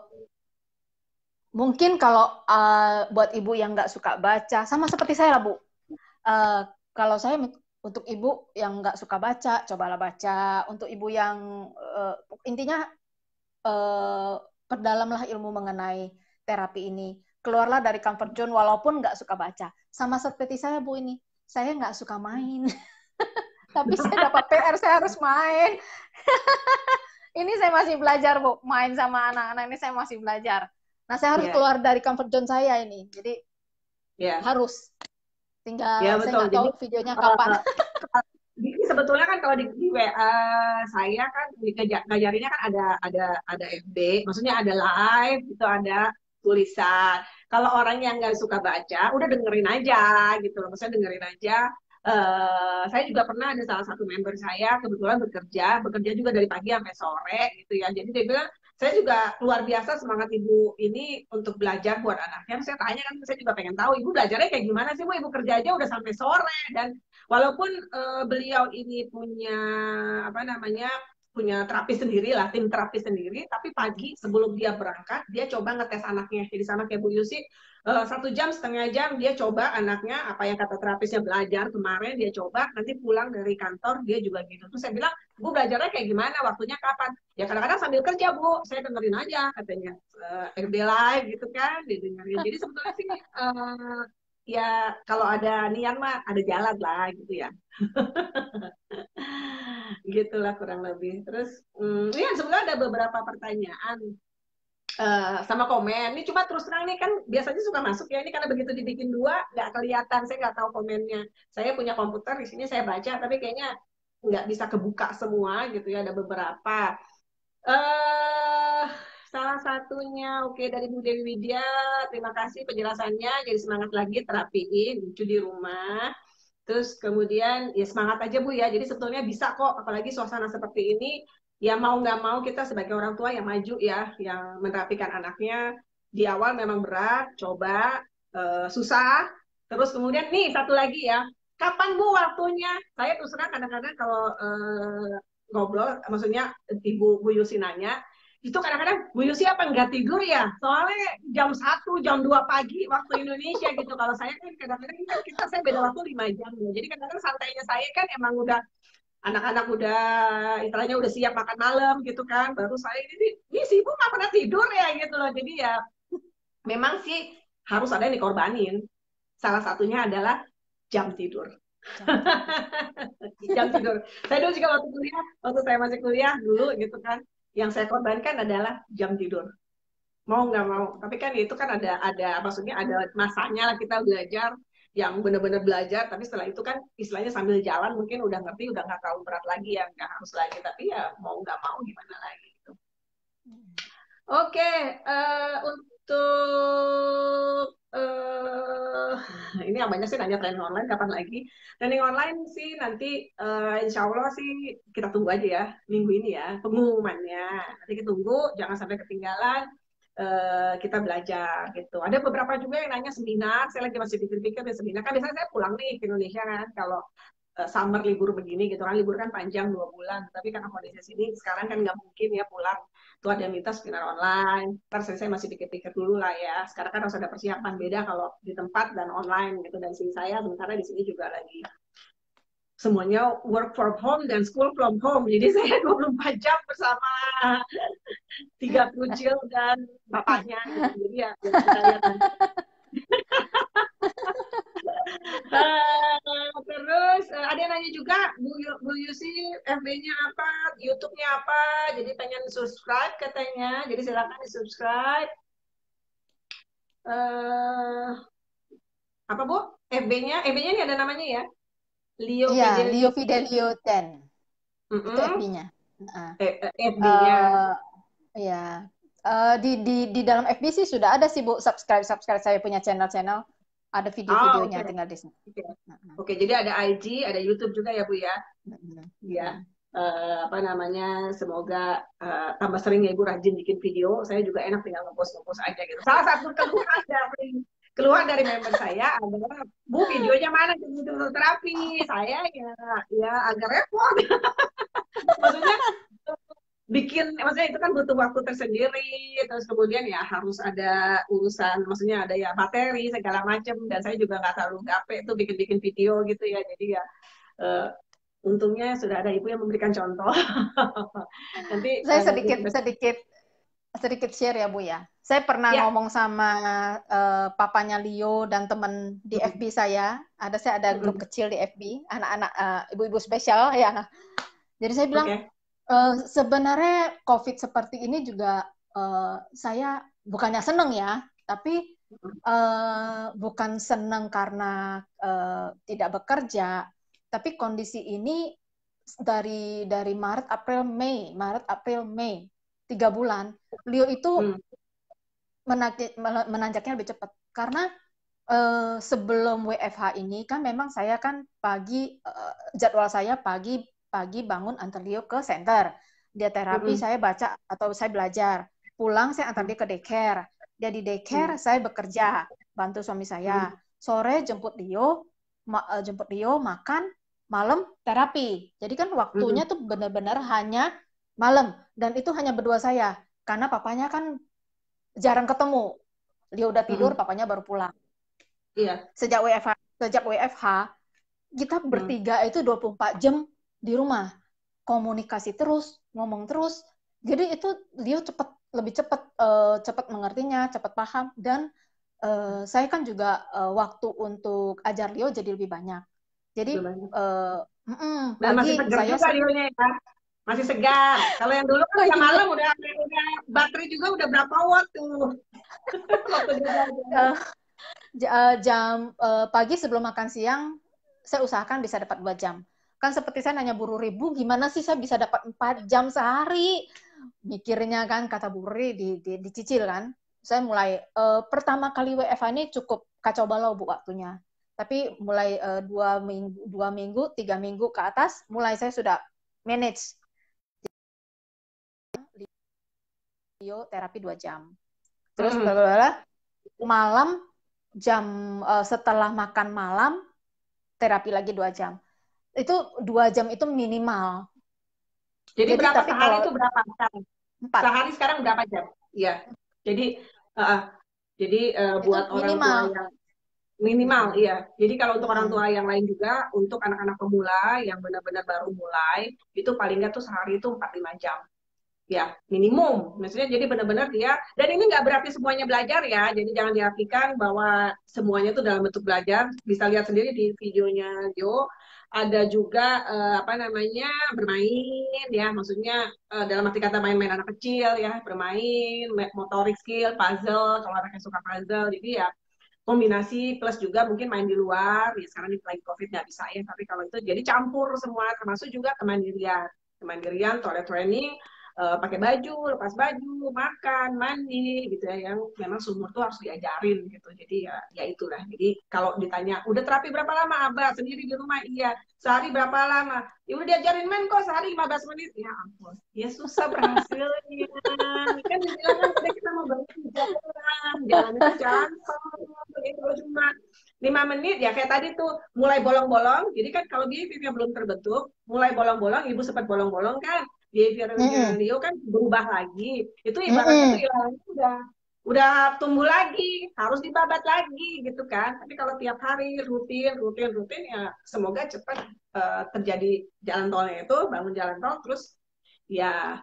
B: Mungkin kalau buat ibu yang nggak suka baca, sama seperti saya lah Bu. Kalau saya untuk ibu yang nggak suka baca, cobalah baca. Untuk ibu yang intinya eh, perdalamlah ilmu mengenai terapi ini. Keluarlah dari comfort zone walaupun nggak suka baca. Sama seperti saya Bu ini, saya nggak suka main. Tapi saya dapat PR, saya harus main. Ini saya masih belajar Bu, main sama anak-anak ini saya masih belajar. Nah saya harus
A: Ya,
B: keluar dari comfort zone saya ini. Jadi
A: ya,
B: harus.
A: ya
B: Tinggal saya
A: betul.
B: nggak tahu
A: Jadi
B: videonya kapan.
A: uh, Jadi sebetulnya kan kalau di WA saya kan ngajarinnya kan ada FB, maksudnya ada live, itu ada tulisan. Kalau orang yang nggak suka baca, udah dengerin aja gitu loh. Maksudnya dengerin aja. Saya juga pernah ada salah satu member saya kebetulan bekerja juga dari pagi sampai sore gitu ya. Jadi dia bilang saya juga luar biasa semangat ibu ini untuk belajar buat anaknya. Saya tanya kan, saya juga pengen tahu ibu belajarnya kayak gimana sih bu? Ibu kerja aja udah sampai sore dan walaupun beliau ini punya apa namanya punya terapi sendiri lah, tim terapi sendiri, tapi pagi sebelum dia berangkat dia coba ngetes anaknya. Jadi sama kayak Bu Yusi, 1 jam setengah jam dia coba anaknya apa yang kata terapisnya belajar kemarin dia coba, nanti pulang dari kantor dia juga gitu. Terus saya bilang, Bu belajarnya kayak gimana? Waktunya kapan? Ya kadang-kadang sambil kerja Bu, saya dengerin aja katanya FB Live gitu kan, didengerin. Jadi sebetulnya sih ya kalau ada niat mah ada jalan lah gitu ya. Gitulah kurang lebih. Terus ya sebenarnya ada beberapa pertanyaan sama komen. Ini cuma terus terang nih kan biasanya suka masuk ya. Ini karena begitu dibikin dua nggak kelihatan. Saya nggak tahu komennya. Saya punya komputer di sini saya baca tapi kayaknya nggak bisa kebuka semua gitu ya. Ada beberapa. eh Salah satunya oke dari Bu Dewi Widya. Terima kasih penjelasannya. Jadi semangat lagi terapiin lucu di rumah. Terus kemudian ya semangat aja Bu ya. Jadi sebetulnya bisa kok, apalagi suasana seperti ini. Ya mau nggak mau kita sebagai orang tua yang maju ya, yang merapikan anaknya. Di awal memang berat, coba susah. Terus kemudian nih satu lagi ya, kapan Bu waktunya? Saya terus terang kadang-kadang kalau ngobrol, maksudnya Ibu Bu Yusi nanya, itu kadang-kadang Bu Yusi apa nggak tidur ya? Soalnya jam 1, jam 2 pagi waktu Indonesia gitu. Kalau saya kan kadang-kadang kan saya beda waktu 5 jam ya. Jadi kadang-kadang santainya saya kan emang udah anak-anak udah istilahnya udah siap makan malam gitu kan. Baru saya ini sih Bu nggak pernah tidur ya gitu loh. Jadi ya memang sih harus ada yang dikorbanin. Salah satunya adalah jam tidur. Jam tidur. Saya dulu juga waktu kuliah, waktu saya masih kuliah dulu gitu kan, yang saya korbankan adalah jam tidur. Mau nggak mau, tapi kan itu kan ada maksudnya ada masanya lah kita belajar yang benar-benar belajar, tapi setelah itu kan istilahnya sambil jalan mungkin udah ngerti, udah nggak terlalu berat lagi ya, nggak harus lagi, tapi ya mau nggak mau gimana lagi gitu. Oke, untuk ini yang banyak sih nanya training online kapan lagi. Training online sih nanti insya Allah sih kita tunggu aja ya minggu ini ya pengumumannya. Nanti kita tunggu, jangan sampai ketinggalan. Kita belajar gitu. Ada beberapa juga yang nanya seminar. Saya lagi masih pikir-pikir di seminar. Kan biasanya saya pulang nih ke Indonesia kan kalau summer libur begini gitu kan, libur kan panjang 2 bulan, tapi karena kondisi sini sekarang kan nggak mungkin ya pulang, tuh ada yang minta seminar online. Ntar saya masih pikir-pikir dulu lah ya, sekarang kan harus ada persiapan beda kalau di tempat dan online gitu. Dan sini saya sementara di sini juga lagi semuanya work from home dan school from home, jadi saya 24 jam bersama 3 kucil dan bapaknya gitu. Jadi ya kita lihat nanti. Terus ada yang nanya juga, Bu Yusi FB-nya apa, YouTube-nya apa, jadi pengen subscribe katanya, jadi silakan di subscribe. Apa Bu? FB-nya ini ada namanya ya, Leo
B: Iya, Leo
A: Fidelio.
B: Fidelio 10. Itu
A: Mm-mm.
B: FB-nya. Nah,
A: FB-nya.
B: ya. Di dalam FB sih sudah ada sih Bu, subscribe saya punya channel-channel, ada
A: Oh,
B: video-videonya
A: oke.
B: tinggal di sini.
A: Oke, Oke, jadi ada IG, ada YouTube juga ya Bu ya. Ya, apa namanya, semoga tambah sering ya Ibu rajin bikin video. Saya juga enak tinggal ngepost aja gitu. Salah satu keluhan dari member saya adalah, Bu videonya mana gitu terapi. Saya ya agak repot. Maksudnya maksudnya itu kan butuh waktu tersendiri, terus kemudian ya harus ada urusan, maksudnya ada ya materi segala macam, dan saya juga nggak terlalu gape tuh bikin-bikin video gitu ya. Jadi ya uh, untungnya sudah ada ibu yang memberikan contoh. Nanti
B: Saya
A: nanti kita
B: sedikit share ya Bu ya. Saya pernah
A: ya.
B: ngomong sama papanya Leo dan teman di FB saya. Saya ada grup kecil di FB, anak-anak ibu-ibu spesial ya. Jadi saya bilang, sebenarnya COVID seperti ini juga saya bukannya seneng ya, tapi bukan seneng karena tidak bekerja, tapi kondisi ini dari Maret, April, Mei, 3 bulan, Leo itu menanjaknya lebih cepat. Karena sebelum WFH ini kan memang saya kan jadwal saya pagi bangun antar Leo ke center. Dia terapi, saya baca atau saya belajar. pulang saya antar dia ke daycare. Dia di daycare, saya bekerja, bantu suami saya. Sore jemput Dio makan, malam terapi. Jadi kan waktunya tuh benar-benar hanya malam, dan itu hanya berdua saya karena papanya kan jarang ketemu. Dia udah tidur, papanya baru pulang.
A: Iya.
B: Sejak WFH kita bertiga itu 24 jam di rumah. Komunikasi terus, ngomong terus. Jadi itu dia lebih cepat mengertinya, cepat paham, dan saya kan juga waktu untuk ajar Leo jadi lebih banyak. Jadi
A: dan masih
B: pagi
A: segar
B: saya
A: juga Lionya ya. Masih segar. Kalau yang dulu kan udah malam, udah baterai juga udah berapa watt tuh. Waktu dia belajar.
B: jam pagi sebelum makan siang saya usahakan bisa dapat 2 jam. Kan seperti saya nanya Bu Ruri, Bu, gimana sih saya bisa dapat 4 jam sehari? Mikirnya kan, kata Bu Ruri, dicicil kan. Saya mulai, pertama kali WFH ini cukup kacau balau Bu waktunya. Tapi mulai 2 minggu, 3 minggu ke atas, mulai saya sudah manage. Terapi 2 jam. Terus malam, setelah makan malam, terapi lagi 2 jam. Itu 2 jam itu minimal.
A: Jadi berapa sehari itu berapa sekarang?
B: 4.
A: Sehari sekarang berapa jam? Iya. Jadi buat orang tua yang minimal, iya. Jadi kalau untuk orang tua yang lain juga, untuk anak-anak pemula yang benar-benar baru mulai, itu paling nggak tuh sehari itu 4-5 jam. Ya, minimum. Maksudnya jadi benar-benar dia, dan ini nggak berarti semuanya belajar ya, jadi jangan diartikan bahwa semuanya itu dalam bentuk belajar. Bisa lihat sendiri di videonya Jo, ada juga apa namanya bermain ya, maksudnya dalam arti kata main-main anak kecil ya, bermain, motorik skill, puzzle, kalau anaknya suka puzzle, jadi ya kombinasi plus juga mungkin main di luar ya, sekarang lagi COVID nggak bisa ya, tapi kalau itu jadi campur semua, termasuk juga kemandirian toilet training, pakai baju, lepas baju, makan, mandi gitu ya, yang memang sumur tuh harus diajarin gitu. Jadi ya itulah. Jadi kalau ditanya, udah terapi berapa lama Abah? Sendiri di rumah? Iya. Sehari berapa lama? Ya udah diajarin main kok sehari 15 menit. Ya ampun. Ya susah berhasilnya. Kan dibilang kan udah kita mau berjalan. Jalan itu jalan. Kalau cuma 5 menit ya kayak tadi tuh mulai bolong-bolong. Jadi kan kalau behaviornya belum terbentuk, mulai bolong-bolong, ibu sempat bolong-bolong kan, behaviornya Leo kan berubah lagi. Itu ibaratnya tuh ilangnya udah tumbuh lagi, harus dibabat lagi gitu kan. Tapi kalau tiap hari rutin ya semoga cepat terjadi jalan tolnya itu, bangun jalan tol, terus ya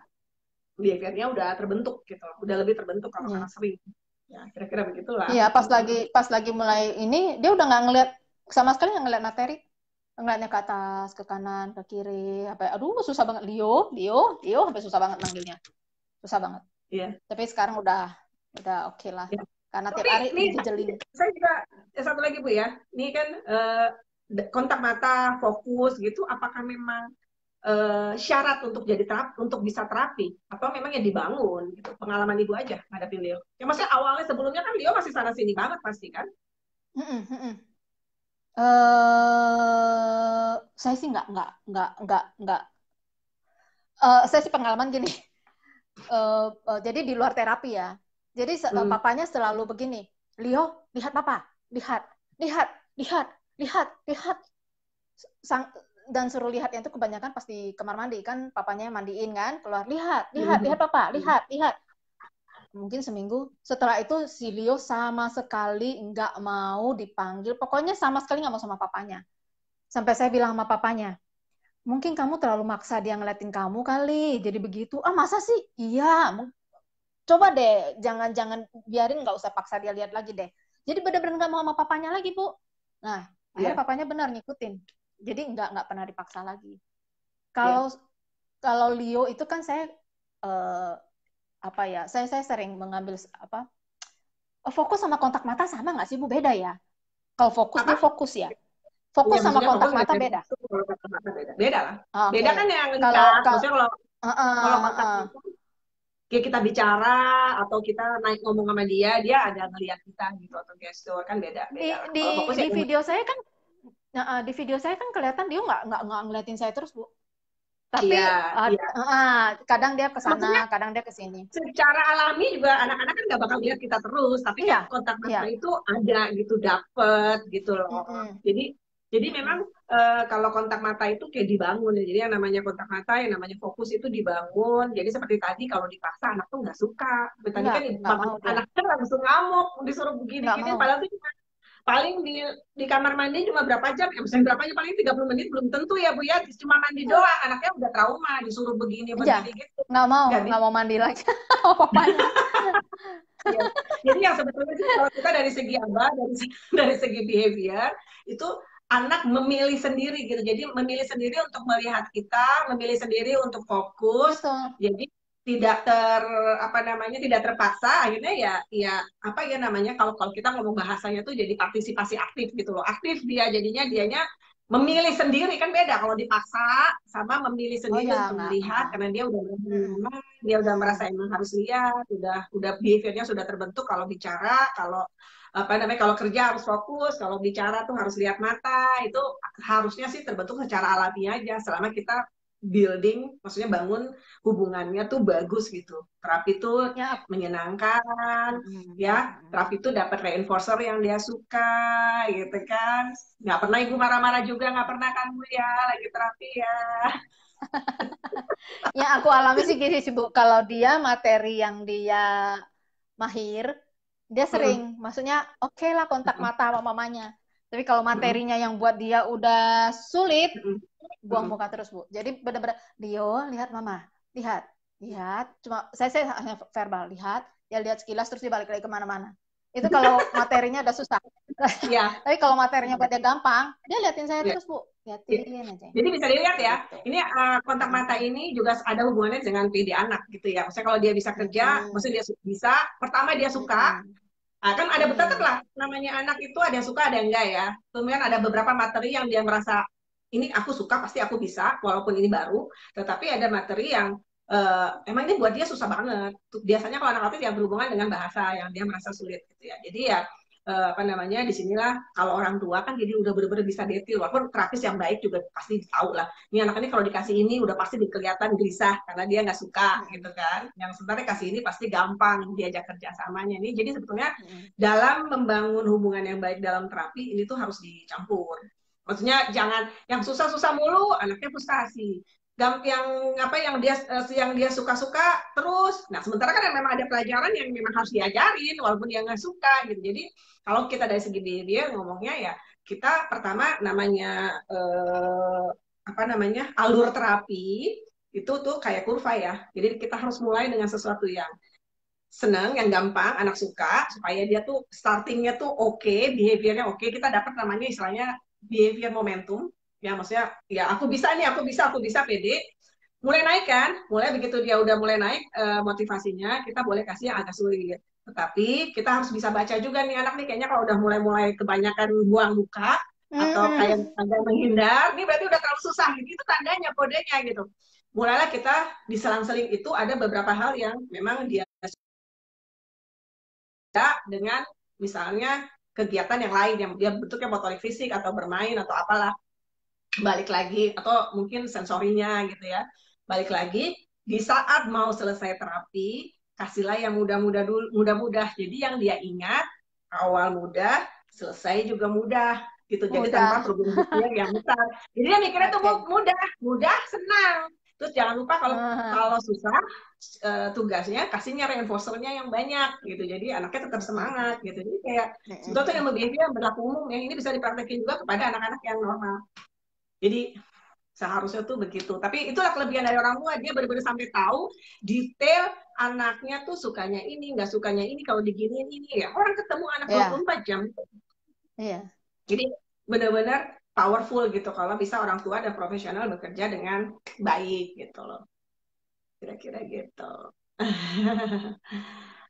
A: behaviornya udah terbentuk gitu, udah lebih terbentuk kalau karena sering. Ya kira-kira begitulah.
B: Iya, pas lagi mulai ini dia udah nggak ngeliat sama sekali, nggak ngeliat materi, ngeliatnya ke atas, ke kanan, ke kiri, apa? Aduh, susah banget Leo, sampai susah banget manggilnya, susah banget.
A: Iya.
B: Tapi sekarang udah oke lah, ya. Karena tiap hari dijejelin.
A: Saya juga satu lagi Bu ya, ini kan kontak mata, fokus gitu, apakah memang syarat untuk untuk bisa terapi, atau memang ya dibangun gitu, pengalaman Ibu aja ngadapin Leo. Ya maksudnya awalnya sebelumnya kan Leo masih sana sini banget pasti kan?
B: Saya sih nggak. Saya sih pengalaman gini. Jadi di luar terapi ya. Jadi papanya selalu begini, Leo, lihat papa, lihat. Dan suruh lihatnya itu kebanyakan pasti kamar mandi kan, papanya mandiin kan, keluar, lihat papa, lihat. Mungkin seminggu setelah itu si Leo sama sekali nggak mau dipanggil, pokoknya sama sekali nggak mau sama papanya. Sampai saya bilang sama papanya, mungkin kamu terlalu maksa dia ngeliatin kamu kali, jadi begitu. Masa sih? Iya, coba deh, jangan biarin, nggak usah paksa dia lihat lagi deh. Jadi benar-benar nggak mau sama papanya lagi, Bu. Nah, akhirnya papanya benar ngikutin. Jadi nggak pernah dipaksa lagi. Kalau Leo itu kan saya saya sering mengambil fokus sama kontak mata sama nggak sih Bu? Beda ya. Kalau fokus dia fokus ya. Fokus sama kontak mata beda.
A: Beda lah. Beda kan yang ngecat. Maksudnya kalau kontak mata kayak kita bicara atau kita naik ngomong sama dia ada ngeliat kita gitu, atau gestur kan beda.
B: Di video saya kan, di video saya kan kelihatan dia nggak ngeliatin saya terus Bu. Tapi
A: Iya, iya.
B: kadang dia ke
A: Maksudnya
B: sana, kadang dia ke sini.
A: secara alami juga anak-anak kan nggak bakal lihat kita terus, tapi kan
B: Iya,
A: kontak mata
B: iya.
A: itu ada gitu, dapet gitu loh.
B: Mm-mm,
A: Jadi memang
B: mm-mm.
A: kalau kontak mata itu kayak dibangun ya. Jadi yang namanya kontak mata, yang namanya fokus itu dibangun. Jadi seperti tadi kalau dipaksa anak tuh nggak suka. Seperti tadi kan
B: Nggak mau dia.
A: anak kan langsung ngamuk, disuruh
B: Nggak
A: begini-gini,
B: mau.
A: padahal tuh paling di kamar mandi cuma berapa jam ya, misalnya berapa jam, paling 30 menit belum tentu ya Bu ya, cuma mandi doang, anaknya udah trauma disuruh begini
B: Iya,
A: begini gitu, nggak
B: nggak
A: bisa
B: mau mandi lagi sama papanya.
A: ya. Jadi yang sebetulnya sih kalau kita dari segi apa, dari segi behavior itu anak memilih sendiri gitu, jadi memilih sendiri untuk melihat kita, memilih sendiri untuk fokus,
B: Betul.
A: jadi tidak ter apa namanya, tidak terpaksa, akhirnya ya ya apa ya namanya, kalau kalau kita ngomong bahasanya tuh jadi partisipasi aktif gitu loh, aktif dia, jadinya dianya memilih sendiri, kan beda kalau dipaksa sama memilih
B: Oh
A: sendiri
B: ya,
A: untuk
B: nggak.
A: melihat karena dia udah merasa
B: Mm-mm,
A: nyaman, dia udah merasa
B: mm-mm.
A: emang harus lihat, udah behaviornya sudah terbentuk, kalau bicara, kalau apa namanya, kalau kerja harus fokus, kalau bicara tuh harus lihat mata, itu harusnya sih terbentuk secara alami aja selama kita building, maksudnya bangun hubungannya tuh bagus gitu. Terapi tuh
B: Ya,
A: menyenangkan,
B: mm-mm,
A: ya.
B: mm-mm.
A: Terapi tuh dapat reinforcer yang dia suka, gitu kan. Nggak pernah ibu marah-marah juga, nggak pernah kan Bu ya, lagi terapi ya.
B: Ya, aku alami sih gini sih, Bu. Kalau dia materi yang dia mahir, dia sering.
A: Mm,
B: Maksudnya, oke lah kontak
A: mm,
B: mata sama mamanya. Tapi kalau
A: mm,
B: materinya yang buat dia udah sulit,
A: mm,
B: buang
A: mm.
B: muka terus, Bu. Jadi bener-bener, Dio, lihat mama. Lihat. Lihat. Cuma, saya hanya verbal. Lihat. Dia lihat sekilas, terus dia balik lagi kemana-mana. Itu kalau materinya udah susah.
A: Iya,
B: Tapi kalau materinya buat dia gampang, dia liatin saya
A: iya.
B: terus, Bu.
A: Ya.
B: Liatin aja.
A: Jadi bisa dilihat
B: Kayak
A: ya,
B: gitu.
A: ini kontak mata
B: Mm-mm.
A: ini juga ada hubungannya dengan PD anak gitu ya. Maksudnya kalau dia bisa kerja,
B: Mm-mm.
A: maksudnya dia bisa, pertama dia suka,
B: Mm-mm.
A: kan ada tetap
B: Mm-mm.
A: lah, namanya anak itu ada yang suka ada yang enggak ya. Kemudian ada beberapa materi yang dia merasa ini aku suka, pasti aku bisa, walaupun ini baru. Tetapi ada materi yang emang ini buat dia susah banget. Biasanya kalau anak autis yang berhubungan dengan bahasa yang dia merasa sulit gitu ya. Jadi ya apa namanya, disinilah kalau orang tua kan jadi udah bener-bener bisa detail, walaupun terapis yang baik juga pasti tahu lah ini anak ini kalau dikasih ini udah pasti kelihatan gelisah karena dia nggak suka gitu
B: Mm-mm.
A: kan, yang sebenarnya kasih ini pasti gampang diajak kerjasamanya nih. Jadi sebetulnya
B: Mm-mm.
A: dalam membangun hubungan yang baik dalam terapi ini tuh harus dicampur, maksudnya jangan yang susah-susah mulu anaknya frustasi, yang apa yang dia suka-suka terus. Nah, sementara kan memang ada pelajaran yang memang harus diajarin walaupun dia nggak suka gitu. Jadi kalau kita dari segi dia ngomongnya ya, kita pertama namanya apa namanya, alur terapi itu tuh kayak kurva ya. Jadi kita harus mulai dengan sesuatu yang senang, yang gampang, anak suka, supaya dia tuh startingnya tuh oke, behaviornya oke. Kita dapat namanya istilahnya behavior momentum. Ya maksudnya ya aku bisa pede. Mulai naik kan, mulai begitu dia udah mulai naik motivasinya, kita boleh kasih yang agak sulit. Tetapi kita harus bisa baca juga nih anak nih, kayaknya kalau udah mulai-mulai kebanyakan buang muka atau kayak
B: Mm-mm.
A: agak menghindar, ini berarti udah terlalu susah gitu. Itu tandanya, kodenya gitu. Mulailah kita diselang-seling itu ada beberapa hal yang memang dia dengan misalnya kegiatan yang lain yang dia bentuknya motorik fisik atau bermain atau apalah, balik lagi, atau mungkin sensorinya gitu ya, balik lagi di saat mau selesai terapi kasihlah yang mudah-mudah dulu, mudah-mudah, jadi yang dia ingat awal mudah, selesai juga mudah gitu, jadi tanpa
B: Mudah.
A: problem yang besar, jadi dia mikirnya tuh
B: Oke.
A: mudah mudah senang. Terus jangan lupa kalau
B: Ah,
A: kalau susah tugasnya kasihnya reinforcernya yang banyak gitu, jadi anaknya tetap
B: mm-mm.
A: semangat gitu. Jadi kayak sebetulnya
B: Mm-mm.
A: yang behavior yang berlaku umum ya, ini bisa dipraktekin juga kepada anak-anak yang normal. Jadi seharusnya tuh begitu. Tapi itulah kelebihan dari orang tua, dia benar-benar sampai tahu detail anaknya tuh sukanya ini, nggak sukanya ini, kalau diginiin ini ya. Orang ketemu anak
B: Ya,
A: 24 jam.
B: iya.
A: Jadi benar-benar powerful gitu kalau bisa orang tua dan profesional bekerja dengan baik gitu loh. Kira-kira gitu.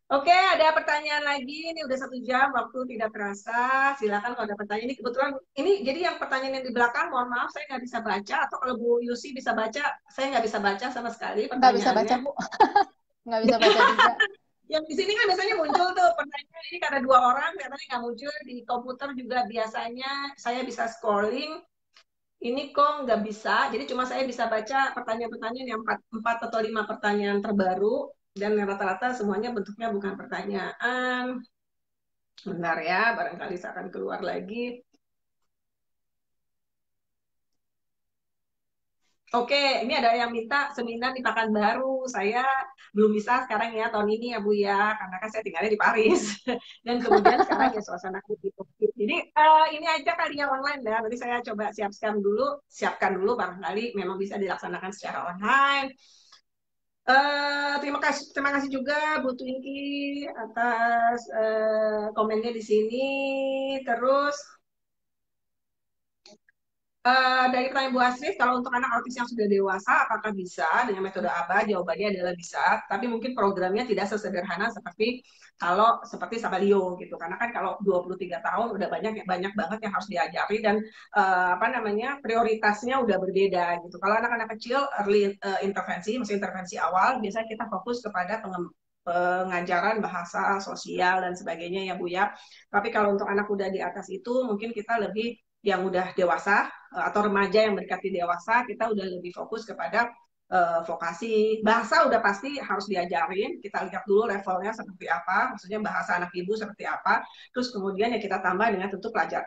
A: Oke, ada pertanyaan lagi. Ini udah 1 jam, waktu tidak terasa. Silakan kalau ada pertanyaan. Ini kebetulan, ini jadi yang pertanyaan yang di belakang, mohon maaf, saya nggak bisa baca. Atau kalau Bu Yusi bisa baca, saya nggak bisa baca sama sekali
B: Nggak bisa baca,
A: pertanyaannya.
B: Bu. Nggak bisa baca juga.
A: Yang di sini kan biasanya muncul tuh pertanyaan, ini karena 2 orang, katanya nggak muncul. Di komputer juga biasanya saya bisa scrolling. ini kok nggak bisa. Jadi cuma saya bisa baca pertanyaan-pertanyaan yang 4 atau 5 pertanyaan terbaru, dan rata-rata semuanya bentuknya bukan pertanyaan. Bentar ya, barangkali saya akan keluar lagi. Oke, ini ada yang minta seminar di Pekanbaru. Saya belum bisa sekarang ya, tahun ini ya Bu ya, karena kan saya tinggalnya di Paris. Dan kemudian sekarang ya suasana gitu. Jadi ini aja kali ya online ya. Nanti saya coba siapkan dulu barangkali memang bisa dilaksanakan secara online. Terima kasih juga Bu Twinky atas komennya di sini. Terus dari pertanyaan Bu Asri, kalau untuk anak autis yang sudah dewasa, apakah bisa dengan metode ABA? Jawabannya adalah bisa, tapi mungkin programnya tidak sesederhana seperti kalau seperti Sabalio gitu. Karena kan kalau 23 tahun udah banyak banyak banget yang harus diajari, dan apa namanya prioritasnya udah berbeda gitu. Kalau anak-anak kecil early intervensi, maksudnya intervensi awal, biasanya kita fokus kepada pengajaran bahasa sosial dan sebagainya ya Bu ya. Tapi kalau untuk anak udah di atas itu, mungkin kita lebih yang udah dewasa atau remaja yang mendekati dewasa, kita udah lebih fokus kepada vokasi. Bahasa udah pasti harus diajarin, kita lihat dulu levelnya seperti apa, maksudnya bahasa anak ibu seperti apa, terus kemudian ya kita tambah dengan tentu pelajar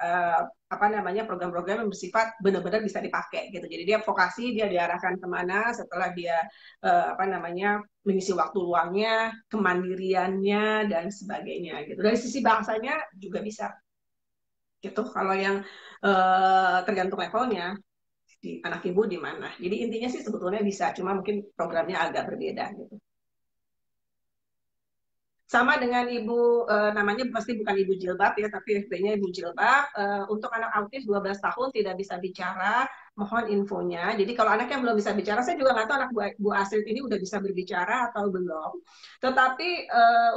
A: apa namanya program-program yang bersifat benar-benar bisa dipakai gitu. Jadi dia vokasi, dia diarahkan kemana setelah dia apa namanya mengisi waktu luangnya, kemandiriannya dan sebagainya gitu. Dari sisi bahasanya juga bisa gitu. Kalau yang tergantung levelnya di anak ibu di mana. Jadi intinya sih sebetulnya bisa, cuma mungkin programnya agak berbeda gitu. Sama dengan ibu namanya pasti bukan ibu jilbab ya, tapi FB-nya ibu jilbab. Untuk anak autis 12 tahun tidak bisa bicara, mohon infonya. Jadi kalau anak yang belum bisa bicara, saya juga nggak tahu anak Bu Astrid ini udah bisa berbicara atau belum. Tetapi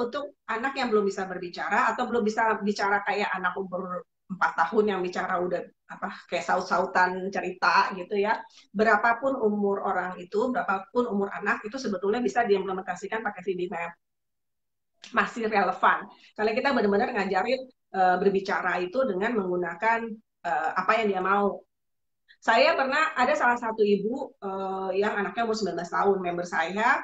A: untuk anak yang belum bisa berbicara atau belum bisa bicara kayak anak umur 4 tahun yang bicara udah apa kayak saut-sautan cerita gitu ya. Berapapun umur orang itu, berapapun umur anak itu sebetulnya bisa diimplementasikan pakai VB-Map, masih relevan. Karena kita benar-benar ngajarin berbicara itu dengan menggunakan apa yang dia mau. Saya pernah ada salah satu ibu yang anaknya umur 19 tahun, member saya,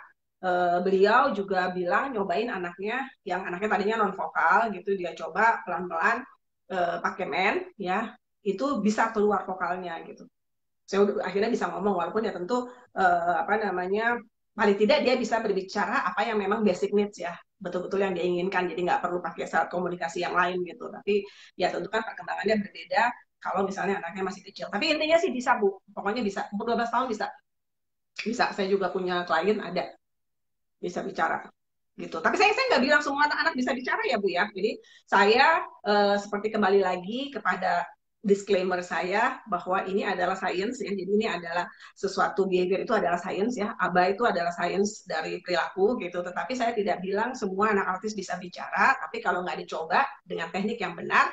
A: beliau juga bilang nyobain anaknya yang anaknya tadinya non vokal gitu, dia coba pelan-pelan pakai men ya, itu bisa keluar vokalnya gitu. Saya akhirnya bisa ngomong, walaupun ya tentu apa namanya paling tidak dia bisa berbicara apa yang memang basic needs ya, betul-betul yang dia inginkan, jadi nggak perlu pakai saat komunikasi yang lain gitu. Tapi ya tentu kan perkembangannya berbeda kalau misalnya anaknya masih kecil. Tapi intinya sih bisa Bu, pokoknya bisa, umur 12 tahun bisa. Bisa, saya juga punya klien ada bisa bicara gitu. Tapi saya nggak bilang semua anak-anak bisa bicara ya Bu ya. Jadi saya seperti kembali lagi kepada disclaimer saya bahwa ini adalah sains ya. Jadi ini adalah sesuatu, behavior itu adalah sains ya. ABA itu adalah sains dari perilaku gitu. Tetapi saya tidak bilang semua anak autis bisa bicara. Tapi kalau nggak dicoba dengan teknik yang benar,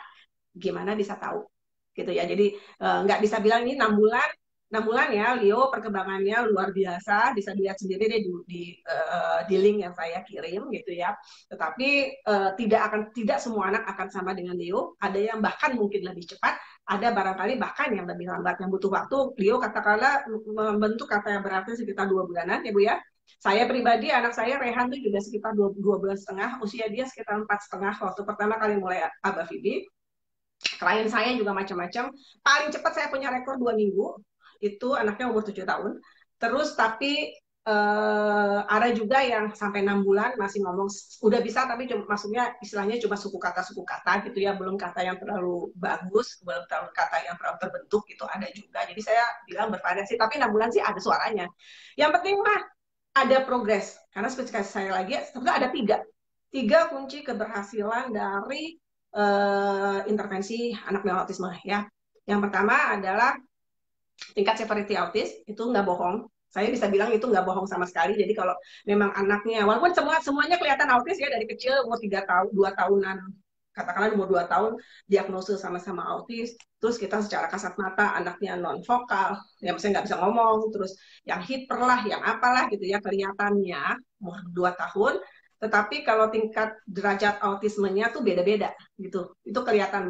A: gimana bisa tahu gitu ya. Jadi nggak bisa bilang ini 6 bulan 6 bulan ya Leo perkembangannya luar biasa, bisa dilihat sendiri deh di link yang saya kirim gitu ya. Tetapi tidak semua anak akan sama dengan Leo, ada yang bahkan mungkin lebih cepat, ada barangkali bahkan yang lebih lambat, yang butuh waktu. Leo katakanlah membentuk kata yang beratnya sekitar 2 bulanan ya Bu ya. Saya pribadi, anak saya Rehan tuh juga sekitar 2 bulan setengah, usia dia sekitar 4,5 waktu pertama kali mulai ABA Vibi. Klien saya juga macam-macam. Paling cepat saya punya rekor 2 minggu. Itu anaknya umur 7 tahun. Terus tapi ada juga yang sampai 6 bulan masih ngomong udah bisa, tapi maksudnya istilahnya cuma suku kata gitu ya, belum kata yang terlalu bagus, belum terlalu kata yang terlalu terbentuk, itu ada juga. Jadi saya bilang bervariasi, tapi 6 bulan sih ada suaranya. Yang penting mah ada progres, karena seperti saya lagi sebetulnya ada tiga kunci keberhasilan dari intervensi anak dengan autisme ya. Yang pertama adalah tingkat severity autis, itu nggak bohong. Saya bisa bilang itu nggak bohong sama sekali. Jadi kalau memang anaknya, walaupun semuanya kelihatan autis ya dari kecil, umur 3 tahun, 2 tahunan, katakanlah umur 2 tahun, diagnosis sama-sama autis, terus kita secara kasat mata anaknya non vokal, ya misalnya nggak bisa ngomong, terus yang hiper lah, yang apalah gitu ya, kelihatannya umur 2 tahun, Tetapi kalau tingkat derajat autismenya tuh beda-beda gitu. Itu kelihatan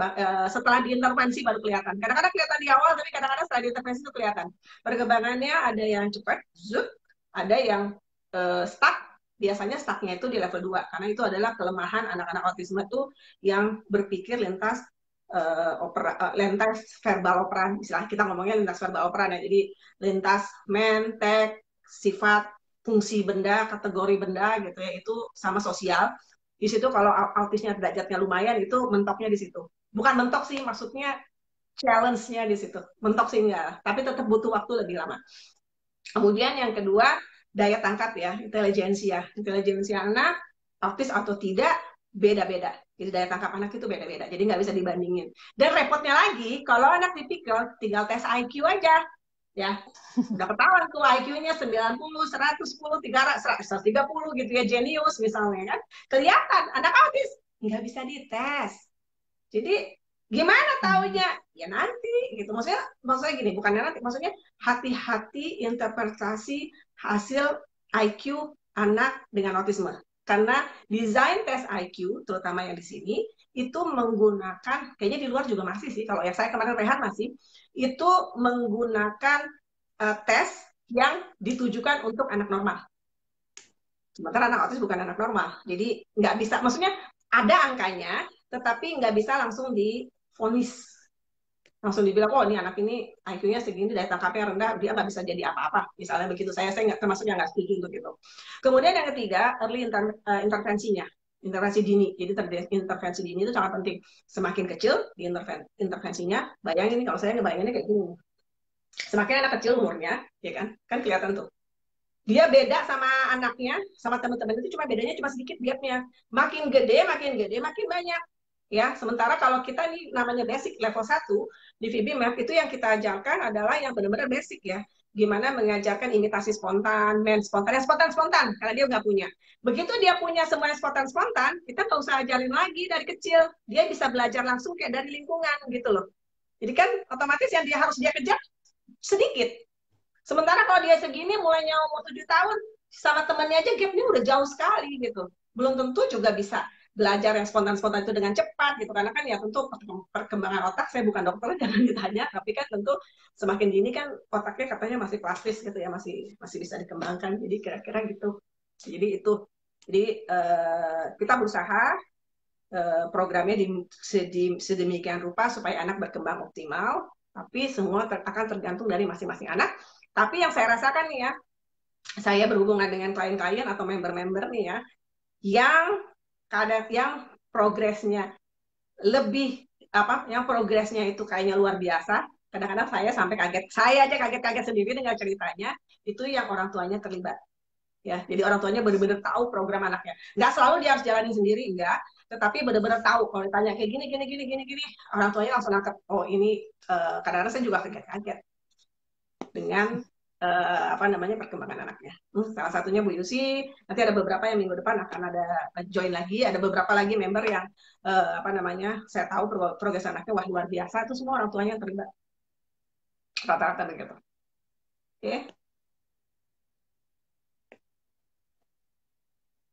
A: setelah diintervensi baru kelihatan. Kadang-kadang kelihatan di awal, tapi kadang-kadang setelah diintervensi itu kelihatan. Perkembangannya ada yang cepat, zup, ada yang stuck. Biasanya stucknya itu di level 2 karena itu adalah kelemahan anak-anak autisme itu yang berpikir lintas lintas verbal operan, istilah kita ngomongnya lintas verbal operan ya. Jadi lintas mentek, sifat, fungsi benda, kategori benda gitu ya, itu sama sosial. Di situ kalau autisnya derajatnya lumayan itu mentoknya di situ. Bukan mentok sih, maksudnya challenge-nya di situ. Mentok sih enggak, tapi tetap butuh waktu lebih lama. Kemudian yang kedua, daya tangkap ya, intelijensia. Intelijensia anak, autis atau tidak, beda-beda. Jadi daya tangkap anak itu beda-beda. Jadi nggak bisa dibandingin. Dan repotnya lagi, kalau anak tipikal, tinggal tes IQ aja. Ya, udah ketahuan tuh IQ-nya 90, 110, 130 gitu ya, jenius misalnya kan. Kelihatan, anak autis nggak bisa dites. Jadi gimana taunya? Ya nanti gitu. Maksudnya gini, bukannya nanti, maksudnya hati-hati interpretasi hasil IQ anak dengan autisme. Karena desain tes IQ, terutama yang di sini, itu menggunakan, kayaknya di luar juga masih sih, kalau yang saya kemarin rehat masih, itu menggunakan tes yang ditujukan untuk anak normal. Sementara anak autis bukan anak normal. Jadi nggak bisa, maksudnya ada angkanya, tetapi nggak bisa langsung divonis. Langsung dibilang, oh ini anak ini IQ-nya segini, daya tangkapnya rendah, dia nggak bisa jadi apa-apa. Misalnya begitu, saya nggak, termasuknya nggak setuju untuk itu. Kemudian yang ketiga, early intervensinya. Intervensi dini. Jadi intervensi dini itu sangat penting. Semakin kecil di intervensinya, bayangin kalau saya ngebayanginnya kayak gini. Semakin anak kecil umurnya, ya kan kelihatan tuh. Dia beda sama anaknya, sama teman-teman itu cuma sedikit gapnya. Makin gede, makin banyak. Ya, sementara kalau kita nih namanya basic level 1 di VB Map itu yang kita ajarkan adalah yang benar-benar basic ya. Gimana mengajarkan imitasi spontan, main spontan, yang spontan-spontan, karena dia nggak punya. Begitu dia punya semua yang spontan-spontan, kita nggak usah ajarin lagi dari kecil. Dia bisa belajar langsung kayak dari lingkungan gitu loh. Jadi kan otomatis yang dia harus dia kejar sedikit. Sementara kalau dia segini mulainya umur 7 tahun, sama temannya aja gapnya udah jauh sekali gitu. Belum tentu juga bisa belajar yang spontan-spontan itu dengan cepat gitu. Karena kan ya tentu perkembangan otak, saya bukan dokter, jangan ditanya, tapi kan tentu semakin dini kan otaknya katanya masih plastis gitu ya, masih bisa dikembangkan. Jadi kira-kira gitu. Jadi itu. Jadi kita berusaha programnya sedemikian rupa supaya anak berkembang optimal, tapi semua akan tergantung dari masing-masing anak. Tapi yang saya rasakan nih ya, saya berhubungan dengan klien-klien atau member-member nih ya, yang progresnya lebih yang progresnya itu kayaknya luar biasa. Kadang-kadang saya sampai kaget, saya aja kaget-kaget sendiri dengan ceritanya. Itu yang orang tuanya terlibat. Ya, jadi orang tuanya benar-benar tahu program anaknya. Nggak selalu dia harus jalanin sendiri, enggak. Tetapi benar-benar tahu kalau ditanya kayak gini, orang tuanya langsung nangkep. Oh ini kadang-kadang saya juga kaget-kaget dengan perkembangan anaknya. Salah satunya Bu Yusi, nanti ada beberapa yang minggu depan akan ada join lagi, ada beberapa lagi member yang saya tahu progres anaknya wah luar biasa, itu semua orang tuanya yang terlibat. Rata-rata begitu. Oke.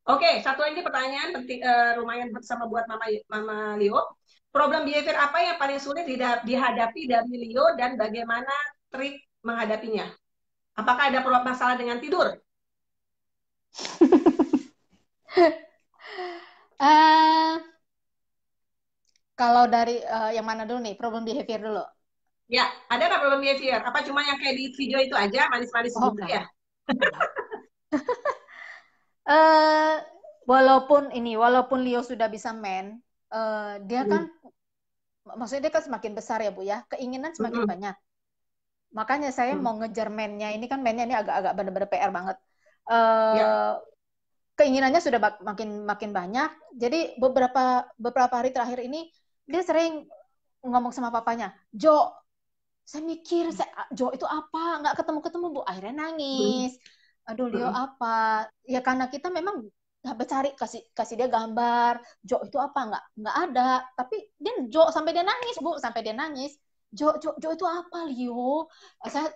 A: Oke, satu lagi pertanyaan penting, lumayan bersama buat Mama Leo. Problem behavior apa yang paling sulit dihadapi dari Leo dan bagaimana trik menghadapinya? Apakah ada masalah dengan tidur?
B: Kalau dari yang mana dulu nih? Problem behavior dulu.
A: Ya, ada nggak problem behavior? Apa cuma yang kayak di video itu aja, manis-manis gitu
B: enggak.
A: ya?
B: Walaupun Leo sudah bisa main, dia kan, maksudnya dia kan semakin besar ya Bu ya, keinginan semakin banyak. Makanya saya mau ngejar mainnya ini kan mainnya ini agak-agak bener-bener PR banget. Keinginannya sudah makin banyak. Jadi beberapa hari terakhir ini dia sering ngomong sama papanya, Jo, saya mikir, Jo itu apa? Nggak ketemu-ketemu Bu. Akhirnya nangis. Aduh Leo apa? Ya karena kita memang cari kasih dia gambar. Jo itu apa? Nggak ada. Tapi dia Jo sampai dia nangis Bu, sampai dia nangis. Jo itu apa Leo?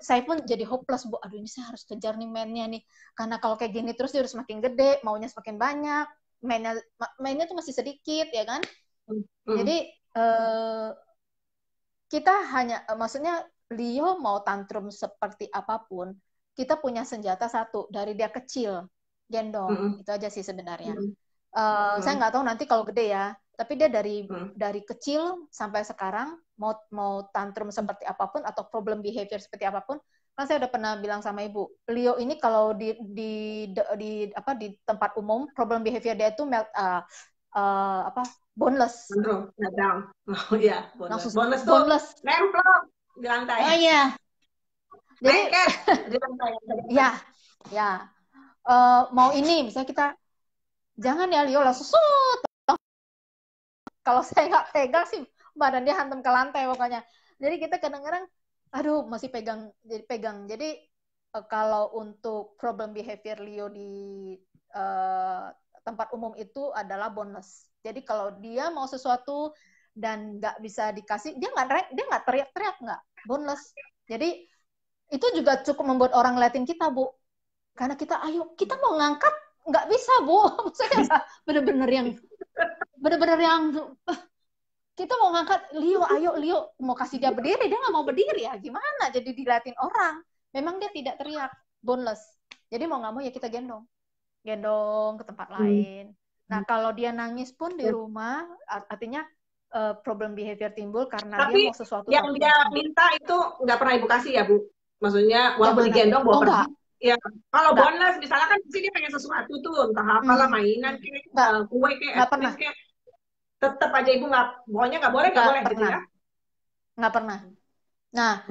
B: Saya pun jadi hopeless Bu. Aduh ini saya harus kejar nih mainnya nih. Karena kalau kayak gini terus dia harus semakin gede, maunya semakin banyak. mainnya tuh masih sedikit ya kan.
A: Hmm.
B: Jadi kita hanya maksudnya Leo mau tantrum seperti apapun, kita punya senjata satu dari dia kecil, gendong. Itu aja sih sebenarnya. Saya nggak tahu nanti kalau gede ya, tapi dia dari kecil sampai sekarang mau tantrum seperti apapun atau problem behavior seperti apapun, kan saya udah pernah bilang sama ibu, Leo ini kalau di tempat umum problem behavior dia itu boneless.
A: Down. Oh iya, boneless.
B: Langsung
A: Boneless tuh
B: boneless.
A: nemplok di lantai.
B: Oh iya. Jadi
A: di lantai.
B: Ya. Mau ini misalnya kita jangan ya Leo langsung kalau saya nggak pegang sih badan dia hantam ke lantai pokoknya. Jadi kita kadang-kadang aduh masih pegang. Jadi kalau untuk problem behavior Leo di tempat umum itu adalah bonus. Jadi kalau dia mau sesuatu dan nggak bisa dikasih, dia nggak teriak-teriak, nggak bonus. Jadi itu juga cukup membuat orang ngeliatin kita, Bu. Karena kita mau ngangkat nggak bisa, Bu. Maksudnya bener-bener yang kita mau ngangkat ayo Leo mau kasih dia berdiri, dia nggak mau berdiri ya gimana? Jadi diliatin orang. Memang dia tidak teriak, boneless. Jadi mau nggak mau ya kita gendong ke tempat lain. Nah kalau dia nangis pun di rumah, artinya problem behavior timbul karena
A: tapi
B: dia mau sesuatu.
A: Yang dia minta itu nggak pernah ibu kasih ya Bu? Maksudnya walaupun digendong bawa pergi. Ya, kalau bonus misalnya kan dia pengen sesuatu tuh, entah apalah mainan kayak kue kayak
B: nggak pernah.
A: Tetap aja ibu pokoknya nggak boleh gitu ya?
B: Nggak pernah. Nah,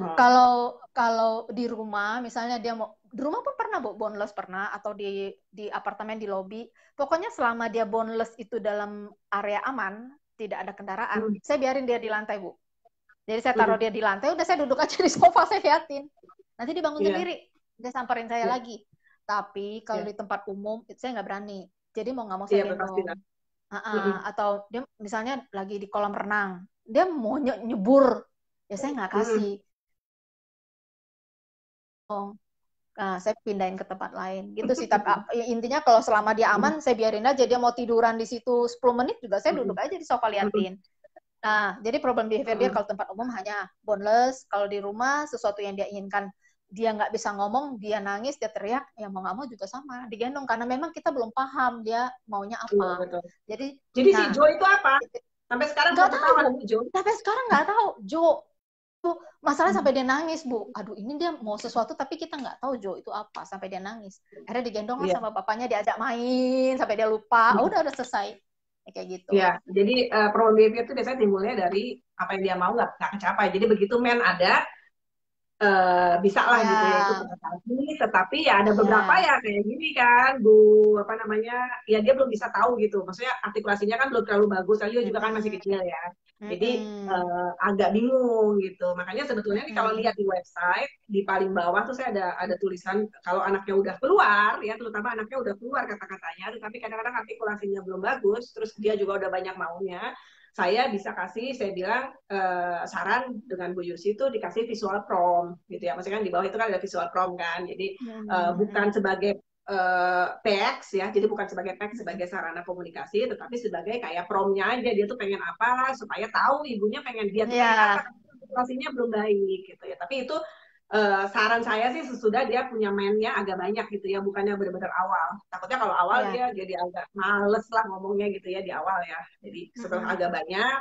B: kalau di rumah, misalnya dia mau, di rumah pun pernah, Bu, boneless pernah, atau di apartemen, di lobi. Pokoknya selama dia boneless itu dalam area aman, tidak ada kendaraan, saya biarin dia di lantai, Bu. Jadi saya taruh dia di lantai, udah saya duduk aja di sofa, saya liatin. Nanti dia bangun sendiri, dia samperin saya lagi. Tapi kalau di tempat umum, saya nggak berani. Jadi mau nggak mau saya gendong. Atau dia misalnya lagi di kolam renang, dia mau nyebur, ya saya nggak kasih. Saya pindahin ke tempat lain gitu sih. Tapi intinya kalau selama dia aman, saya biarin aja. Dia mau tiduran di situ 10 menit juga saya duduk aja di sofa liatin. Nah, jadi problem behavior dia kalau tempat umum hanya boneless. Kalau di rumah sesuatu yang dia inginkan, dia nggak bisa ngomong, dia nangis, dia teriak, ya mau nggak mau juga sama digendong karena memang kita belum paham dia maunya apa. Jadi
A: si Jo itu apa? Sampai sekarang
B: nggak tahu. Sampai sekarang nggak tahu Jo. Masalah sampai dia nangis, Bu. Aduh, ini dia mau sesuatu tapi kita nggak tahu Jo itu apa sampai dia nangis. Akhirnya digendong lah sama bapaknya, diajak main sampai dia lupa. Udah selesai. Kayak gitu.
A: Ya, jadi problem behavior itu biasanya timbulnya dari apa yang dia mau nggak kecapai. Jadi begitu ada bisa lah gitu ya itu prestasi, tetapi ya ada beberapa ya kayak gini kan Bu apa namanya ya dia belum bisa tahu gitu, maksudnya artikulasinya kan belum terlalu bagus, Leo juga kan masih kecil ya, jadi agak bingung gitu. Makanya sebetulnya nih kalau lihat di website di paling bawah tuh saya ada tulisan kalau anaknya udah keluar ya, terutama anaknya udah keluar kata-katanya, tetapi kadang-kadang artikulasinya belum bagus, terus dia juga udah banyak maunya, saya bisa kasih, saya bilang saran dengan Bu Yusi itu dikasih visual prompt gitu ya. Maksudnya kan di bawah itu kan ada visual prompt kan. Jadi bukan sebagai teks ya, jadi bukan sebagai teks sebagai sarana komunikasi, tetapi sebagai kayak promptnya aja, dia tuh pengen apa supaya tahu ibunya pengen dia tuh pengen apa, situasinya belum baik gitu ya. Tapi itu saran saya sih sesudah dia punya mainnya agak banyak gitu ya, bukannya benar-benar awal. Takutnya kalau awal dia jadi agak males lah ngomongnya gitu ya di awal ya. Jadi setelah agak banyak,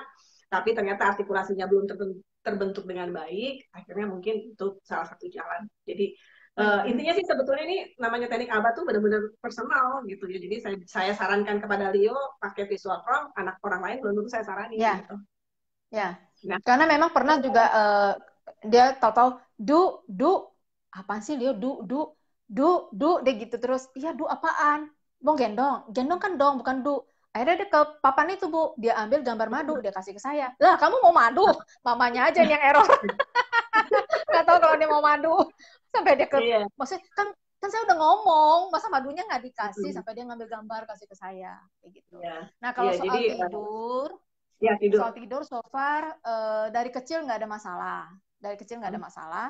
A: tapi ternyata artikulasinya belum terbentuk dengan baik, akhirnya mungkin itu salah satu jalan. Jadi intinya sih sebetulnya ini namanya teknik ABA tuh benar-benar personal gitu ya. Jadi saya sarankan kepada Leo pakai visual prompt, anak orang lain belum tentu saya saranin gitu.
B: Ya, karena memang pernah juga dia tahu-tahu apaan sih Leo du deh gitu terus. Iya apaan? Mau gendong kan dong bukan du. Akhirnya dia ke papan itu Bu, dia ambil gambar madu, dia kasih ke saya. Lah kamu mau madu? Mamanya aja yang error. Nggak tahu kalau dia mau madu. Sampai dia ke, maksudnya kan saya udah ngomong, masa madunya nggak dikasih, sampai dia ngambil gambar kasih ke saya, kayak gitu. Nah kalau soal tidur, soal tidur so far dari kecil nggak ada masalah.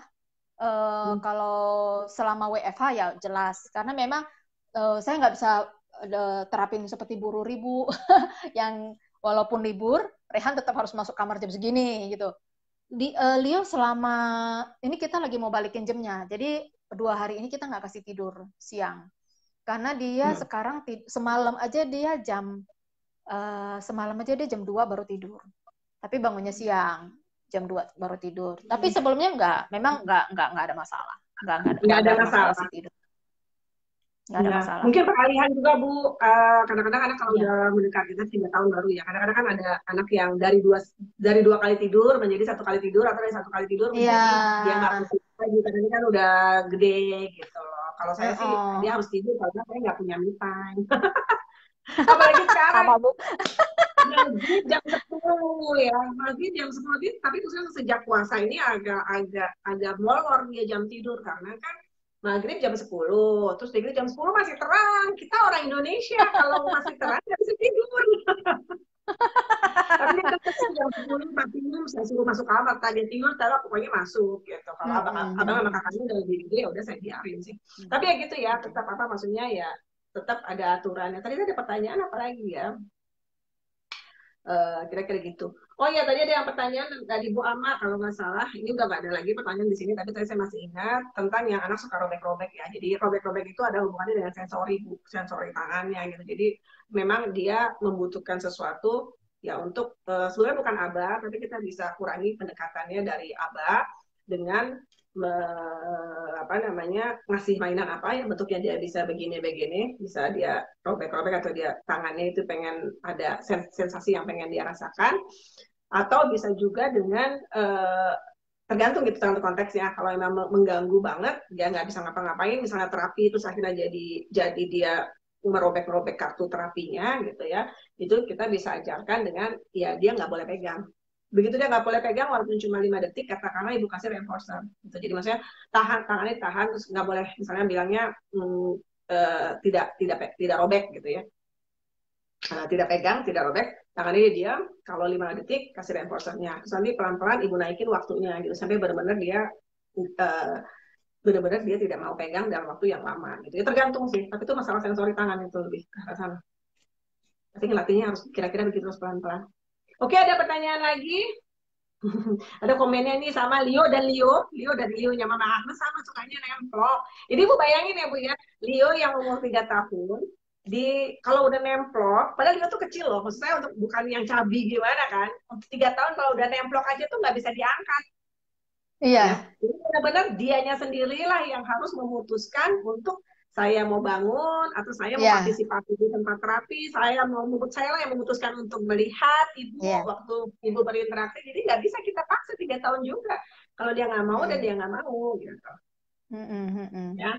B: Kalau selama WFH ya jelas, karena memang saya nggak bisa terapin seperti buru ribu yang walaupun libur Rehan tetap harus masuk kamar jam segini gitu. Leo selama ini kita lagi mau balikin jamnya, jadi 2 hari ini kita nggak kasih tidur siang karena dia sekarang semalam aja dia jam 2 baru tidur, tapi bangunnya siang jam 2 baru tidur. Tapi sebelumnya memang nggak ada masalah,
A: nggak ada masalah.
B: Kasih tidur. Nggak ada masalah.
A: Mungkin peralihan juga Bu, kadang-kadang anak kalau udah mendekati 3 tahun baru ya, kadang-kadang kan ada anak yang dari dua kali tidur menjadi 1 kali tidur, atau dari 1 kali tidur menjadi dia nggak harus tidur lagi, karena ini kan udah gede gitu loh. Kalau saya sih dia harus tidur karena saya nggak punya me time. Apalagi sekarang.
B: Apa, Bu?
A: Maghrib jam 10 ya, maghrib jam 10, tapi khususnya sejak puasa ini agak molor dia jam tidur, karena kan maghrib jam 10, terus maghrib jam 10 masih terang. Kita orang Indonesia kalau masih terang nggak bisa tidur. Tapi dia kecil jam 10 masih minum, saya suruh masuk kamar, tadi tidur, tapi pokoknya masuk gitu. Kalau abang sama kakaknya udah lebih gede, ya udah saya biarin sih. Tapi ya gitu ya, tetap maksudnya ya tetap ada aturannya. Tadi ada pertanyaan apa lagi ya? Kira-kira gitu. Oh ya, tadi ada yang pertanyaan dari Bu Ama, kalau nggak salah, ini udah nggak ada lagi pertanyaan di sini, tapi tadi saya masih ingat tentang yang anak suka robek-robek ya. Jadi robek-robek itu ada hubungannya dengan sensori tangannya gitu. Jadi memang dia membutuhkan sesuatu ya untuk sebenarnya bukan aba, tapi kita bisa kurangi pendekatannya dari aba dengan ngasih mainan apa yang bentuknya dia bisa begini, bisa dia robek-robek, atau dia tangannya itu pengen ada sensasi yang pengen dia rasakan, atau bisa juga dengan tergantung gitu tergantung konteksnya. Kalau memang mengganggu banget, dia nggak bisa ngapa-ngapain, misalnya terapi itu akhirnya jadi dia merobek-robek kartu terapinya gitu ya, itu kita bisa ajarkan dengan ya dia nggak boleh pegang. Begitu dia nggak boleh pegang walaupun cuma 5 detik, katakanlah ibu kasih reinforcer gitu. Jadi maksudnya tangannya tahan, terus nggak boleh misalnya bilangnya tidak robek gitu ya, tidak pegang, tidak robek, tangannya dia diam. Kalau 5 detik kasih reinforcernya, terus nanti pelan-pelan ibu naikin waktunya gitu sampai benar-benar dia tidak mau pegang dalam waktu yang lama gitu ya. Tergantung sih, tapi itu masalah sensori tangan itu lebih ke sana. Tapi ngelatihnya harus kira-kira begitu, terus pelan-pelan. Oke, ada pertanyaan lagi? Ada komennya nih sama Leo dan Leo nya Mama Agnes sama sukanya nemplok. Jadi Bu bayangin ya Bu ya, Leo yang umur 3 tahun, kalau udah nemplok, padahal Leo tuh kecil loh, maksud saya untuk bukan yang cabi gimana kan, untuk 3 tahun kalau udah nemplok aja tuh nggak bisa diangkat.
B: Iya.
A: Ya, jadi benar-benar dianya sendirilah yang harus memutuskan untuk saya mau bangun atau saya mau partisipasi di tempat terapi, saya lah yang memutuskan untuk melihat ibu waktu ibu berinteraksi. Jadi nggak bisa kita paksa 3 tahun juga. Kalau dia nggak mau dan dia nggak mau gitu. Ya.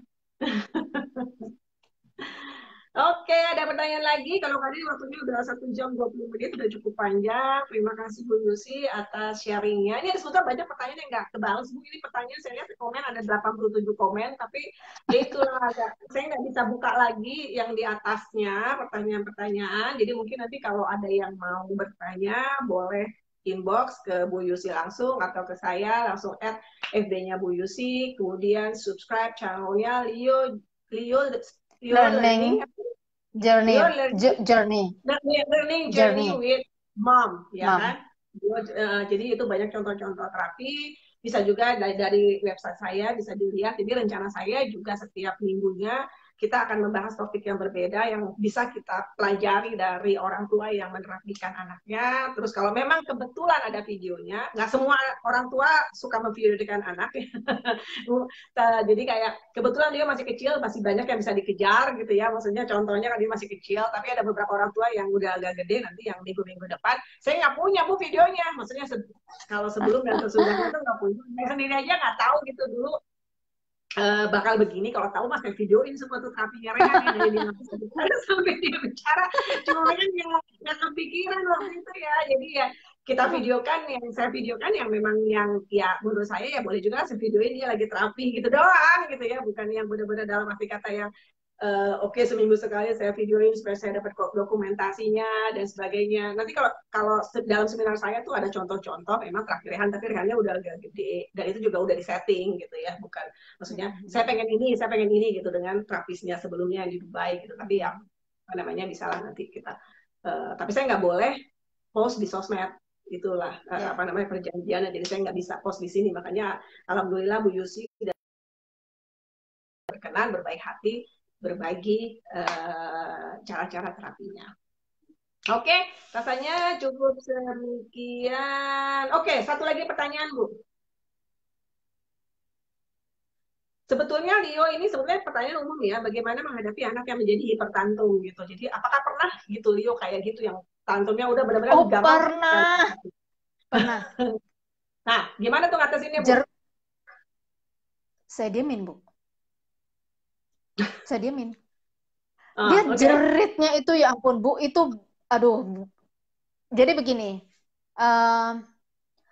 A: Oke, ada pertanyaan lagi. Kalau tadi waktunya udah 1 jam 20 menit, udah cukup panjang. Terima kasih Bu Yusi atas sharingnya. Ini ada sebetulnya banyak pertanyaan yang nggak kebalas Bu. Ini pertanyaan saya lihat di komen ada 87 komen, tapi ya itulah saya nggak bisa buka lagi yang di atasnya pertanyaan-pertanyaan. Jadi mungkin nanti kalau ada yang mau bertanya, boleh inbox ke Bu Yusi langsung atau ke saya langsung add FB-nya Bu Yusi, kemudian subscribe channelnya Leo Learning Journey with Mom, ya kan? Jadi itu banyak contoh-contoh terapi, bisa juga dari website saya bisa dilihat. Jadi rencana saya juga setiap minggunya kita akan membahas topik yang berbeda yang bisa kita pelajari dari orang tua yang menerapikan anaknya. Terus kalau memang kebetulan ada videonya, nggak semua orang tua suka memvideokan anak ya. Jadi kayak kebetulan dia masih kecil, masih banyak yang bisa dikejar gitu ya. Maksudnya contohnya kan dia masih kecil, tapi ada beberapa orang tua yang udah agak gede, nanti yang minggu-minggu depan saya nggak punya Bu videonya. Maksudnya kalau sebelum dan sesudahnya tuh nggak punya. Saya sendiri aja nggak tahu gitu dulu bakal begini. Kalau tahu mas saya videoin semua tuh terapinya Rehan yang jadi sampai dia bicara, cuma kan nggak kepikiran waktu itu ya. Jadi ya kita videokan, yang saya videokan yang memang yang ya menurut saya ya boleh juga saya videoin dia lagi terapi gitu doang gitu ya, bukan yang benar-benar dalam arti kata yang oke, seminggu sekali saya videoin supaya saya dapat dokumentasinya dan sebagainya. Nanti kalau dalam seminar saya tuh ada contoh-contoh memang terakhir Rehan, tapi Rehannya udah agak gede dan itu juga udah di setting gitu ya, bukan maksudnya saya pengen ini gitu dengan terapisnya sebelumnya yang di Dubai gitu. Tapi ya apa namanya bisa lah nanti kita. Tapi saya nggak boleh post di sosmed, itulah apa namanya perjanjiannya. Jadi saya nggak bisa post di sini. Makanya alhamdulillah Bu Yusi sudah berkenan berbaik hati berbagi cara-cara terapinya. Oke, rasanya cukup sedemikian. Oke, satu lagi pertanyaan Bu. Sebetulnya Leo ini sebetulnya pertanyaan umum ya, bagaimana menghadapi anak yang menjadi hipertantrum gitu. Jadi apakah pernah gitu Leo kayak gitu yang tantrumnya udah benar-benar
B: Oh,
A: gampang?
B: pernah. Pernah.
A: Nah, gimana tuh ngatasinnya Bu?
B: Saya diemin, Bu. Saya diemin.
A: Ah,
B: Dia
A: okay.
B: jeritnya itu ya ampun, Bu, itu aduh. Jadi begini,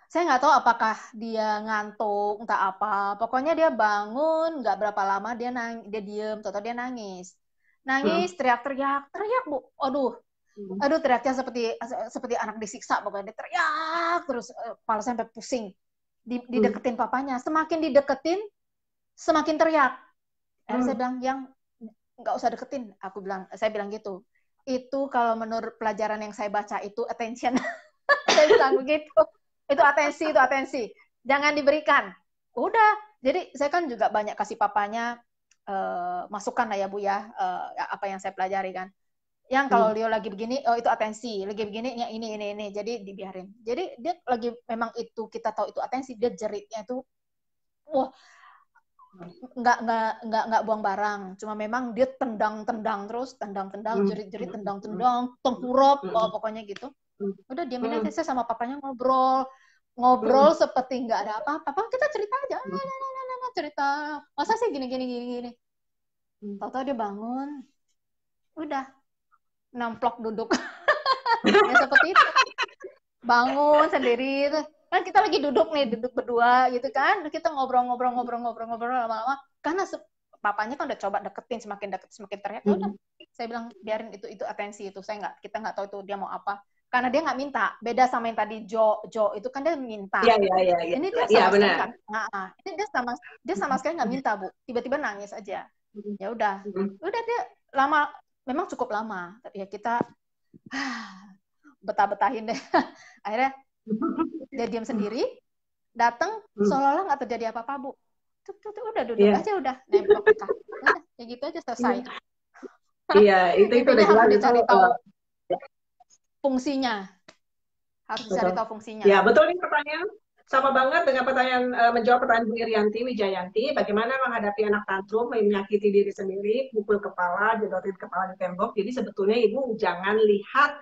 B: saya nggak tahu apakah dia ngantuk, entah apa. Pokoknya dia bangun, nggak berapa lama dia diem, atau dia nangis. Nangis, teriak-teriak, teriak, Bu. Aduh teriaknya seperti anak disiksa, pokoknya dia teriak terus, kepala sampai pusing. Dideketin papanya, semakin dideketin, semakin teriak. Saya bilang, yang nggak usah deketin, saya bilang gitu. Itu kalau menurut pelajaran yang saya baca itu attention. Saya bilang begitu. Itu atensi. Jangan diberikan. Udah. Jadi saya kan juga banyak kasih papanya masukan lah ya Bu ya, apa yang saya pelajari kan. Yang kalau Leo lagi begini, oh itu atensi. Lagi begini, ya ini. Jadi dibiarin. Jadi dia lagi memang itu kita tahu itu atensi, dia jeritnya itu, wah, nggak buang barang. Cuma memang dia tendang terus, jerit tendang, tengkurap, pokoknya gitu. Udah diamin aja. Saya sama papanya ngobrol seperti nggak ada apa-apa. Papa, kita cerita aja, cerita. Masa sih gini. Tahu-tahu dia bangun, udah namplok duduk. Ya seperti itu. Bangun sendiri. Kan kita lagi duduk berdua gitu kan. Kita ngobrol lama-lama. Karena papanya kan udah coba deketin, semakin deket semakin teriak. Ya udah, saya bilang biarin itu atensi itu. Kita nggak tahu itu dia mau apa. Karena dia nggak minta. Beda sama yang tadi Jo itu kan dia minta.
A: Iya.
B: Ini dia sama sekali nggak. Ini dia sama sekali nggak minta, Bu. Tiba-tiba nangis aja. Ya udah dia lama, memang cukup lama. Tapi ya kita betah-betahin deh. Akhirnya dia diam sendiri, datang seolah-olah nggak terjadi apa-apa, Bu. Udah duduk aja, udah nempel ke kaki. Udah, ya gitu aja selesai.
A: Iya, itu udah jelas.
B: Harus dicari tahu fungsinya.
A: Ya, betul nih pertanyaan. Sama banget dengan pertanyaan, menjawab pertanyaan Bu Irianti Wijayanti, bagaimana menghadapi anak tantrum, menyakiti diri sendiri, pukul kepala, jodotin kepala di tembok. Jadi sebetulnya Ibu jangan lihat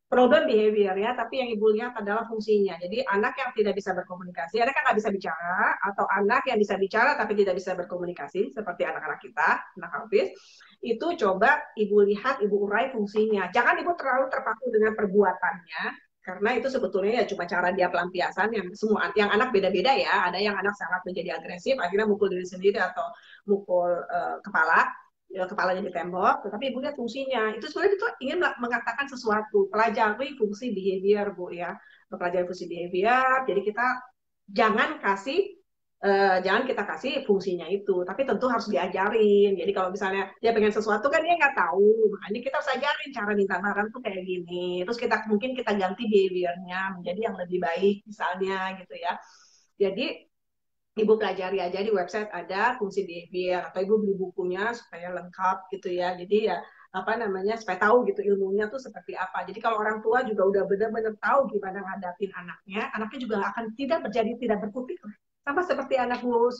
A: problem behavior-nya, tapi yang Ibu lihat adalah fungsinya. Jadi anak yang tidak bisa berkomunikasi, anak yang nggak bisa bicara, atau anak yang bisa bicara tapi tidak bisa berkomunikasi, seperti anak-anak kita, anak autis, itu coba Ibu lihat, Ibu urai fungsinya. Jangan Ibu terlalu terpaku dengan perbuatannya, karena itu sebetulnya ya cuma cara dia pelampiasan. Yang semua yang anak beda-beda ya. Ada yang anak sangat menjadi agresif, akhirnya mukul diri sendiri atau mukul kepalanya di tembok. Tetapi Ibu lihat fungsinya. Itu sebenarnya itu ingin mengatakan sesuatu. Pelajari fungsi behavior, Bu ya. Pelajari fungsi behavior. Jadi kita jangan kita kasih fungsinya itu, tapi tentu harus diajarin. Jadi kalau misalnya dia pengen sesuatu kan dia nggak tahu, makanya kita harus ajarin cara minta barang tuh kayak gini. Terus mungkin kita ganti behaviornya menjadi yang lebih baik misalnya gitu ya. Jadi Ibu pelajari aja di website ada fungsi behavior, atau Ibu beli bukunya supaya lengkap gitu ya. Jadi ya supaya tahu gitu ilmunya tuh seperti apa. Jadi kalau orang tua juga udah benar-benar tahu gimana ngadapin anaknya juga akan tidak berkutik. Sama seperti anak Bu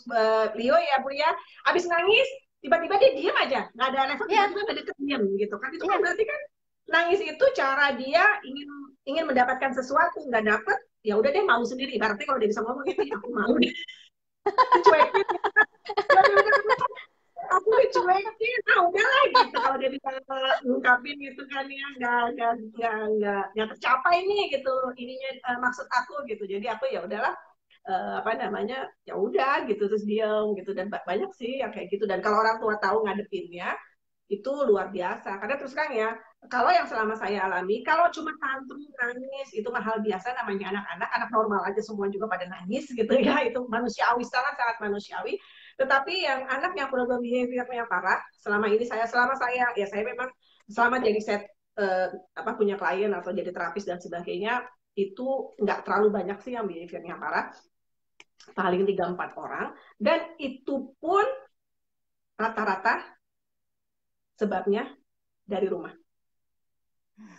A: Leo ya Bu ya, abis nangis tiba-tiba dia diam aja, nggak ada level, tiba-tiba nggak deket diam gitu kan. Itu kan berarti kan nangis itu cara dia ingin mendapatkan sesuatu, nggak dapet, ya udah deh malu sendiri. Berarti kalau dia bisa ngomong gitu, ya aku malu deh. Cuekin. Aku dicuekin, udahlah gitu. Kalau dia bisa ngungkapin gitu kan ya, nggak tercapai nih gitu ininya, maksud aku gitu. Jadi aku ya udahlah, ya udah gitu, terus diam gitu. Dan banyak sih yang kayak gitu. Dan kalau orang tua tahu ngadepinnya itu luar biasa. Karena terus kan ya, kalau yang selama saya alami, kalau cuma tantrum nangis itu hal biasa, namanya anak normal aja semua juga pada nangis gitu ya. Itu manusiawi, sangat manusiawi. Tetapi yang anak yang problem behavior yang parah, selama saya memang selama jadi punya klien atau jadi terapis dan sebagainya, itu nggak terlalu banyak sih yang behaviornya parah, paling 3-4 orang, dan itu pun rata-rata sebabnya dari rumah.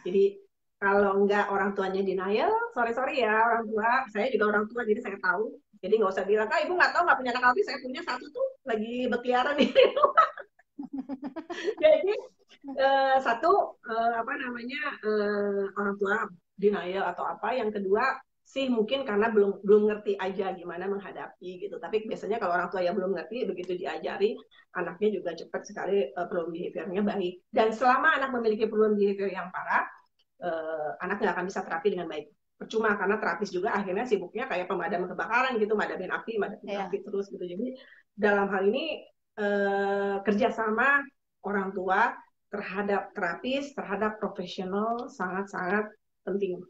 A: Jadi kalau nggak orang tuanya denial, sorry ya orang tua, saya juga orang tua jadi saya tahu. Jadi nggak usah bilang, ibu nggak tahu nggak punya anak autis, saya punya satu tuh lagi berkeliaran di rumah. Jadi satu orang tua denial atau apa. Yang kedua sih mungkin karena belum ngerti aja gimana menghadapi gitu. Tapi biasanya kalau orang tua yang belum ngerti, begitu diajari, anaknya juga cepat sekali perubahan behaviornya baik. Dan selama anak memiliki perubahan behavior yang parah, anak nggak akan bisa terapi dengan baik. Percuma, karena terapis juga akhirnya sibuknya kayak pemadam kebakaran gitu, madamin api terus gitu. Jadi dalam hal ini kerjasama orang tua terhadap terapis, terhadap profesional sangat-sangat penting.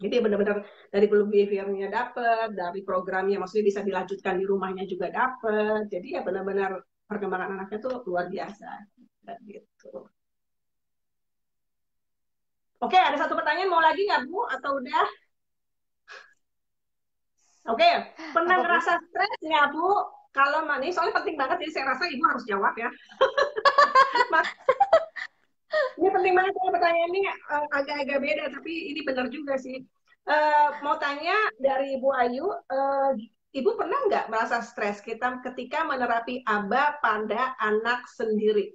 A: Jadi benar-benar dari behaviornya dapat, dari programnya maksudnya bisa dilanjutkan di rumahnya juga dapat. Jadi ya benar-benar perkembangan anaknya tuh luar biasa. Gitu. Oke, ada satu pertanyaan, mau lagi nggak Bu? Atau udah? Oke, pernah
B: Apa, Bu?
A: ngerasa stres nggak Bu? Kalau manis, soalnya penting banget, jadi saya rasa Ibu harus jawab ya. Ini penting banget ya, pertanyaan ini agak-agak beda, tapi ini benar juga sih. Mau tanya dari Ibu Ayu, Ibu pernah nggak merasa stres kita ketika menerapi ABA pada anak sendiri?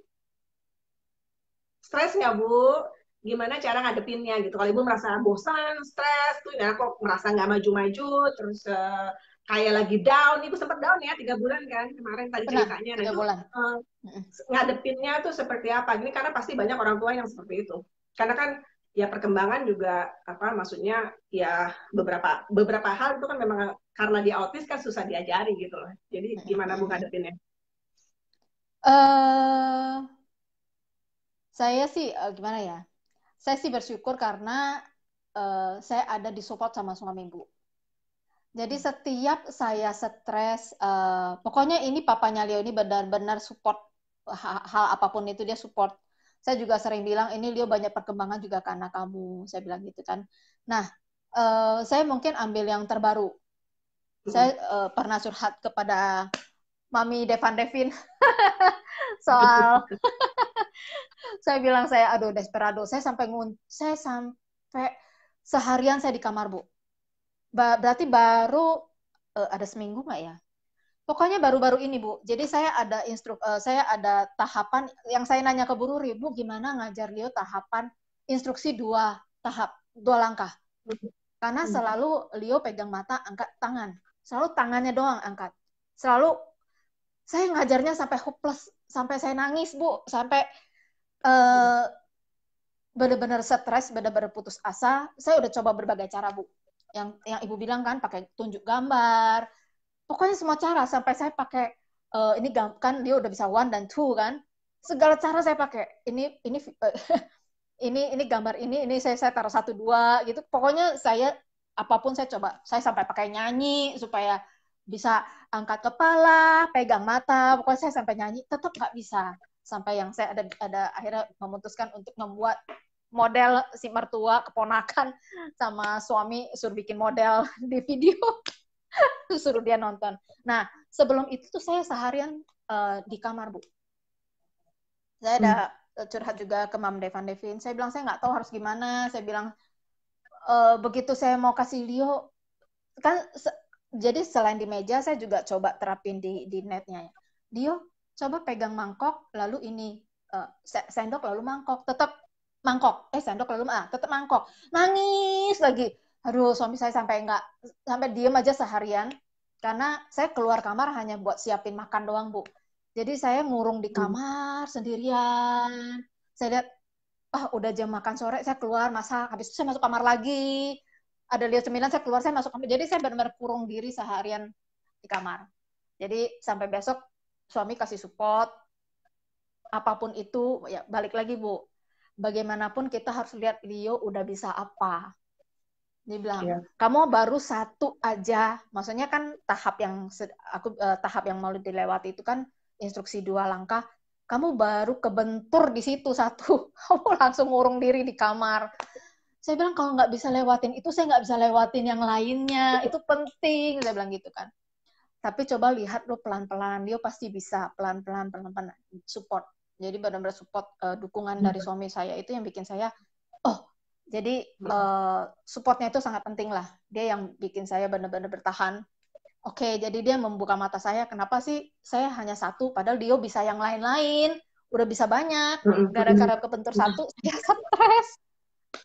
A: Stres nggak Bu? Gimana cara ngadepinnya gitu? Kalau Ibu merasa bosan, stres, tuh ya kok merasa nggak maju-maju, terus kayak lagi down, Ibu sempat down ya 3 bulan kan kemarin tadi
B: Pernah,
A: ceritanya. Nah
B: 3
A: itu
B: bulan.
A: ngadepinnya tuh seperti apa? Ini karena pasti banyak orang tua yang seperti itu. Karena kan ya perkembangan juga maksudnya ya beberapa hal itu kan memang karena dia autis kan susah diajari gitu loh. Jadi gimana Bu ngadepinnya?
B: Eh, saya sih gimana ya? Saya sih bersyukur karena saya ada di support sama suami Bu. Jadi setiap saya stres, pokoknya ini papanya Leo ini benar-benar support hal apapun itu dia support. Saya juga sering bilang ini Leo banyak perkembangan juga karena kamu, saya bilang gitu kan. Nah, saya mungkin ambil yang terbaru. Saya pernah curhat kepada Mami Devan Devin soal saya bilang saya aduh desperado, saya sampai seharian saya di kamar Bu. Berarti baru ada seminggu nggak ya? Pokoknya baru-baru ini Bu. Jadi saya ada tahapan yang saya nanya ke Bu Ruri, Bu gimana ngajar Leo tahapan instruksi 2 langkah. Karena selalu Leo pegang mata, angkat tangan. Selalu tangannya doang angkat. Selalu saya ngajarnya sampai hopeless, sampai saya nangis Bu, sampai benar-benar stres, benar-benar putus asa. Saya udah coba berbagai cara Bu. Yang Ibu bilang kan, pakai tunjuk gambar, pokoknya semua cara sampai saya pakai ini kan dia udah bisa 1 dan 2 kan, segala cara saya pakai ini gambar ini saya taruh 1 2 gitu, pokoknya saya apapun saya coba, saya sampai pakai nyanyi supaya bisa angkat kepala, pegang mata, pokoknya saya sampai nyanyi tetap nggak bisa, sampai yang saya ada akhirnya memutuskan untuk membuat model si mertua keponakan sama suami suruh bikin model di video suruh dia nonton. Nah, sebelum itu tuh saya seharian di kamar, Bu. Saya ada curhat juga ke Mam Devan Devin. Saya bilang, saya nggak tahu harus gimana. Saya bilang, begitu saya mau kasih Leo, kan jadi selain di meja, saya juga coba terapin di netnya. Dio, coba pegang mangkok, lalu ini, sendok lalu mangkok. Tetap mangkok. Sendok lalu, tetap mangkok. Nangis lagi. Aduh, suami saya sampai diem aja seharian. Karena saya keluar kamar hanya buat siapin makan doang, Bu. Jadi saya ngurung di kamar sendirian. Saya lihat, udah jam makan sore, saya keluar masak. Habis itu saya masuk kamar lagi. Ada lihat cemilan, saya keluar, saya masuk kamar. Jadi saya benar-benar kurung diri seharian di kamar. Jadi sampai besok suami kasih support. Apapun itu, ya balik lagi, Bu. Bagaimanapun kita harus lihat Leo udah bisa apa. Dia bilang, kamu baru 1 aja. Maksudnya kan tahap yang mau dilewati itu kan instruksi 2 langkah. kamu baru kebentur di situ satu, kamu langsung ngurung diri di kamar. Saya bilang kalau nggak bisa lewatin itu, saya nggak bisa lewatin yang lainnya, itu penting, saya bilang gitu kan. Tapi coba lihat lo pelan-pelan, dia pasti bisa pelan-pelan, pelan-pelan support. Jadi benar-benar support, dukungan dari suami saya itu yang bikin saya, oh jadi supportnya itu sangat penting lah. Dia yang bikin saya benar-benar bertahan. Oke, jadi dia membuka mata saya, kenapa sih saya hanya satu, padahal dia bisa yang lain-lain, udah bisa banyak, gara-gara kebentur satu, saya stres.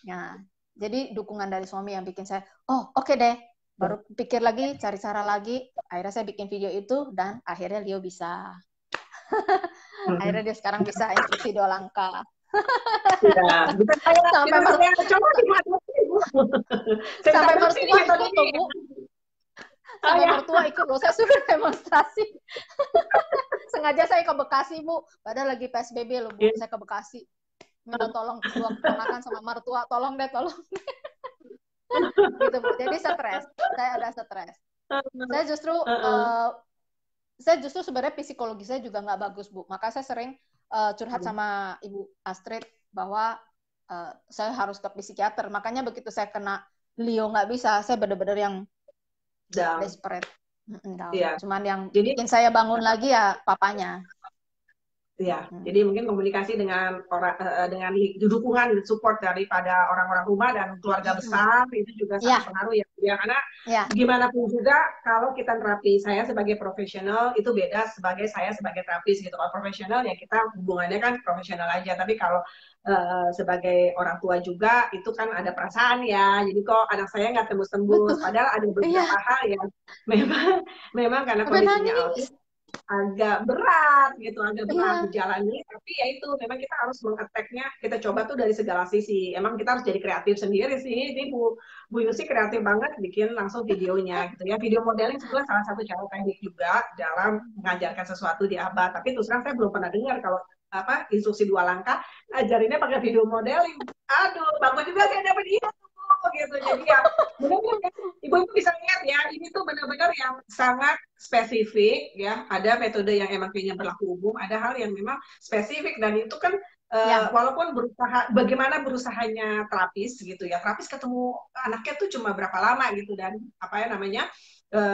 B: Nah, jadi dukungan dari suami yang bikin saya, oh oke deh, baru pikir lagi, cari cara lagi, akhirnya saya bikin video itu, dan akhirnya Leo bisa. Akhirnya dia sekarang bisa instruksi 2 langkah.
A: Ya, bisa saya
B: Sampai
A: coba lihat.
B: Sampai mertua ikut loh, Bu. Sampai mertua ikut loh, saya suruh demonstrasi. Sengaja saya ke Bekasi, Bu. Padahal lagi PSBB loh, Bu. Saya ke Bekasi. Minta tolong kedua keponakan sama mertua, tolong deh. Gitu, Bu. Jadi stres. Saya ada stres. Saya justru sebenarnya psikologi saya juga nggak bagus, Bu. Maka saya sering curhat sama Ibu Astrid bahwa saya harus ke psikiater. Makanya begitu saya kena Leo nggak bisa, saya benar-benar yang desperate.
A: Yeah.
B: Cuman yang bikin saya bangun lagi ya papanya.
A: Ya, jadi mungkin komunikasi dengan orang, dengan dukungan support daripada orang-orang rumah dan keluarga besar itu juga sangat pengaruh ya, karena gimana pun juga kalau kita terapi, saya sebagai profesional itu beda sebagai saya sebagai terapis gitu. Kalau profesional ya kita hubungannya kan profesional aja, tapi kalau sebagai orang tua juga itu kan ada perasaan ya. Jadi kok anak saya nggak tembus-tembus, padahal ada beberapa hal yang memang karena kondisinya autis agak berat gitu, agak berat dijalani, tapi ya itu memang kita harus mengeteknya, kita coba tuh dari segala sisi. Emang kita harus jadi kreatif sendiri sih. Ini Bu Yusi kreatif banget bikin langsung videonya gitu ya. Video modeling sebenarnya salah satu cara teknik juga dalam mengajarkan sesuatu di ABA, tapi terus terang saya belum pernah dengar kalau instruksi 2 langkah ajarinnya pakai video modeling. Aduh, bagus juga saya dapat itu gitu. Jadi ya benar-benar Ibu bisa lihat ya, ini tuh benar-benar yang sangat spesifik ya. Ada metode yang emang kayaknya berlaku umum, ada hal yang memang spesifik, dan itu kan walaupun bagaimana berusahanya terapis gitu ya, terapis ketemu anaknya tuh cuma berapa lama gitu, dan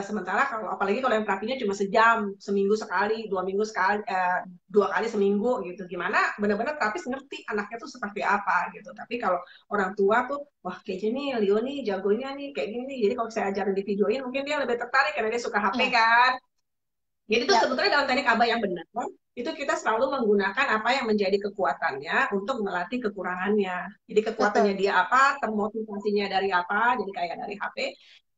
A: sementara kalau apalagi kalau yang terapinya cuma sejam, seminggu sekali, 2 minggu sekali, 2 kali seminggu gitu, gimana benar-benar terapis ngerti anaknya tuh seperti apa gitu. Tapi kalau orang tua tuh, wah kayaknya nih Leo nih jagonya nih kayak gini nih, jadi kalau saya ajarin di videoin mungkin dia lebih tertarik karena dia suka HP kan. Jadi itu sebetulnya dalam teknik ABA yang benar itu kita selalu menggunakan apa yang menjadi kekuatannya untuk melatih kekurangannya. Jadi kekuatannya dia apa, termotivasinya dari apa, jadi kayak dari HP.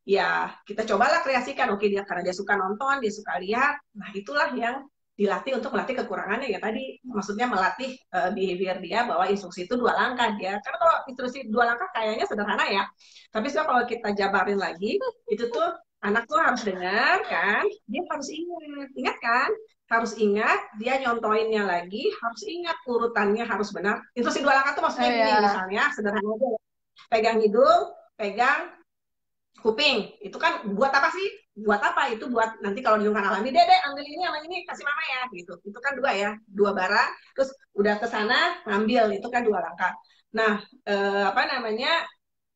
A: Ya kita cobalah kreasikan, oke dia karena dia suka nonton, dia suka lihat, nah itulah yang dilatih untuk melatih kekurangannya ya tadi, maksudnya melatih behavior dia bahwa instruksi itu 2 langkah dia, karena kalau instruksi 2 langkah kayaknya sederhana ya, tapi kalau kita jabarin lagi itu tuh anak tuh harus dengar kan, dia harus ingat kan, harus ingat, dia nyontoinnya lagi, harus ingat urutannya harus benar. Instruksi 2 langkah tuh maksudnya gini, misalnya sederhana aja, pegang hidung, pegang kuping, itu kan buat apa sih? Buat apa? Itu buat nanti kalau di lingkungan alami, Dede ambil ini sama ini kasih mama ya gitu. Itu kan 2 ya, 2 bara, terus udah ke sana ngambil, itu kan 2 langkah. Nah,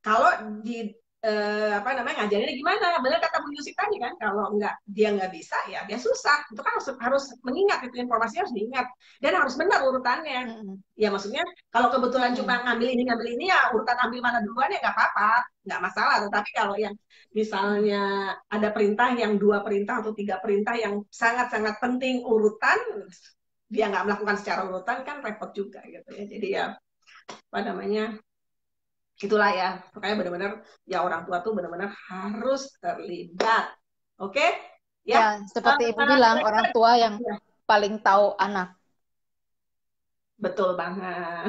A: kalau di ngajarinnya gimana? Benar kata Bu Yusif tadi kan, kalau dia nggak bisa ya dia susah. Itu kan harus mengingat, itu informasinya harus diingat dan harus benar urutannya. Ya maksudnya kalau kebetulan cuma ngambil ini ya urutan ambil mana duluan ya nggak apa-apa, nggak masalah. Tetapi kalau yang misalnya ada perintah yang 2 perintah atau 3 perintah yang sangat-sangat penting urutan, dia nggak melakukan secara urutan kan repot juga gitu ya. Jadi ya itulah ya, makanya benar-benar ya orang tua tuh benar-benar harus terlibat. Oke?
B: Ya, seperti Ibu bilang, orang tua yang paling tahu anak.
A: Betul banget.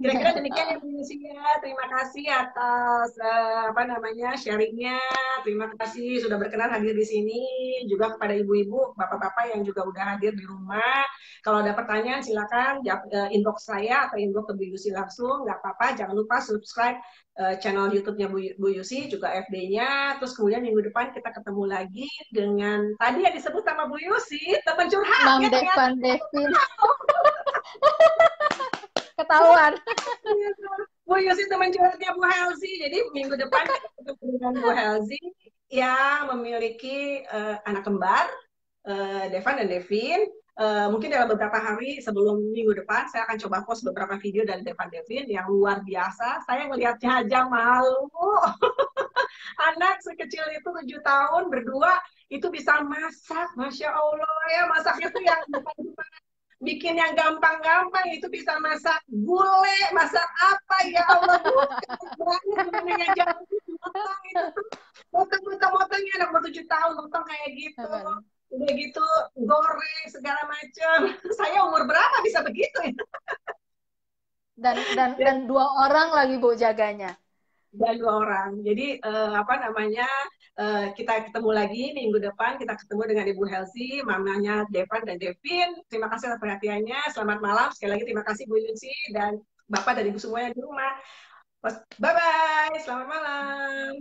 A: Kira-kira demikian ya Bu Lucia. Terima kasih atas apa namanya sharingnya. Terima kasih sudah berkenan hadir di sini. Juga kepada ibu-ibu, bapak-bapak yang juga udah hadir di rumah. Kalau ada pertanyaan silakan inbox saya atau inbox ke Bu Yusi langsung. Nggak apa-apa. Jangan lupa subscribe channel YouTube-nya Bu Yusi, juga FB-nya. Terus kemudian minggu depan kita ketemu lagi dengan tadi yang disebut sama Bu Yusi, teman
B: Mam
A: curhatnya ternyata.
B: Devan Devin ketahuan.
A: Bu Yusi teman curhatnya Bu Helzi. Jadi minggu depan kita ketemu dengan Bu Helzi yang memiliki anak kembar, Devan dan Devin. Mungkin dalam beberapa hari sebelum minggu depan saya akan coba post beberapa video dari Devan Devin yang luar biasa. Saya ngelihatnya aja malu. Anak sekecil itu 7 tahun berdua itu bisa masak, masya Allah ya, masaknya tuh yang bukan bikin yang gampang-gampang, itu bisa masak gulai, masak apa ya Allah, banget gimana yang jauh motong itu tuh, motong-motongnya anak umur 7 tahun motong kayak gitu, udah gitu goreng segala macam. Saya umur berapa bisa begitu ya?
B: Dan 2 orang lagi Bu jaganya.
A: Dan 2 orang. Jadi apa namanya, kita ketemu lagi minggu depan, kita ketemu dengan Ibu Helsi, mamanya Devan dan Devin. Terima kasih atas perhatiannya. Selamat malam. Sekali lagi terima kasih Bu Yunsi dan Bapak dan Ibu semua yang di rumah. Bye bye. Selamat malam.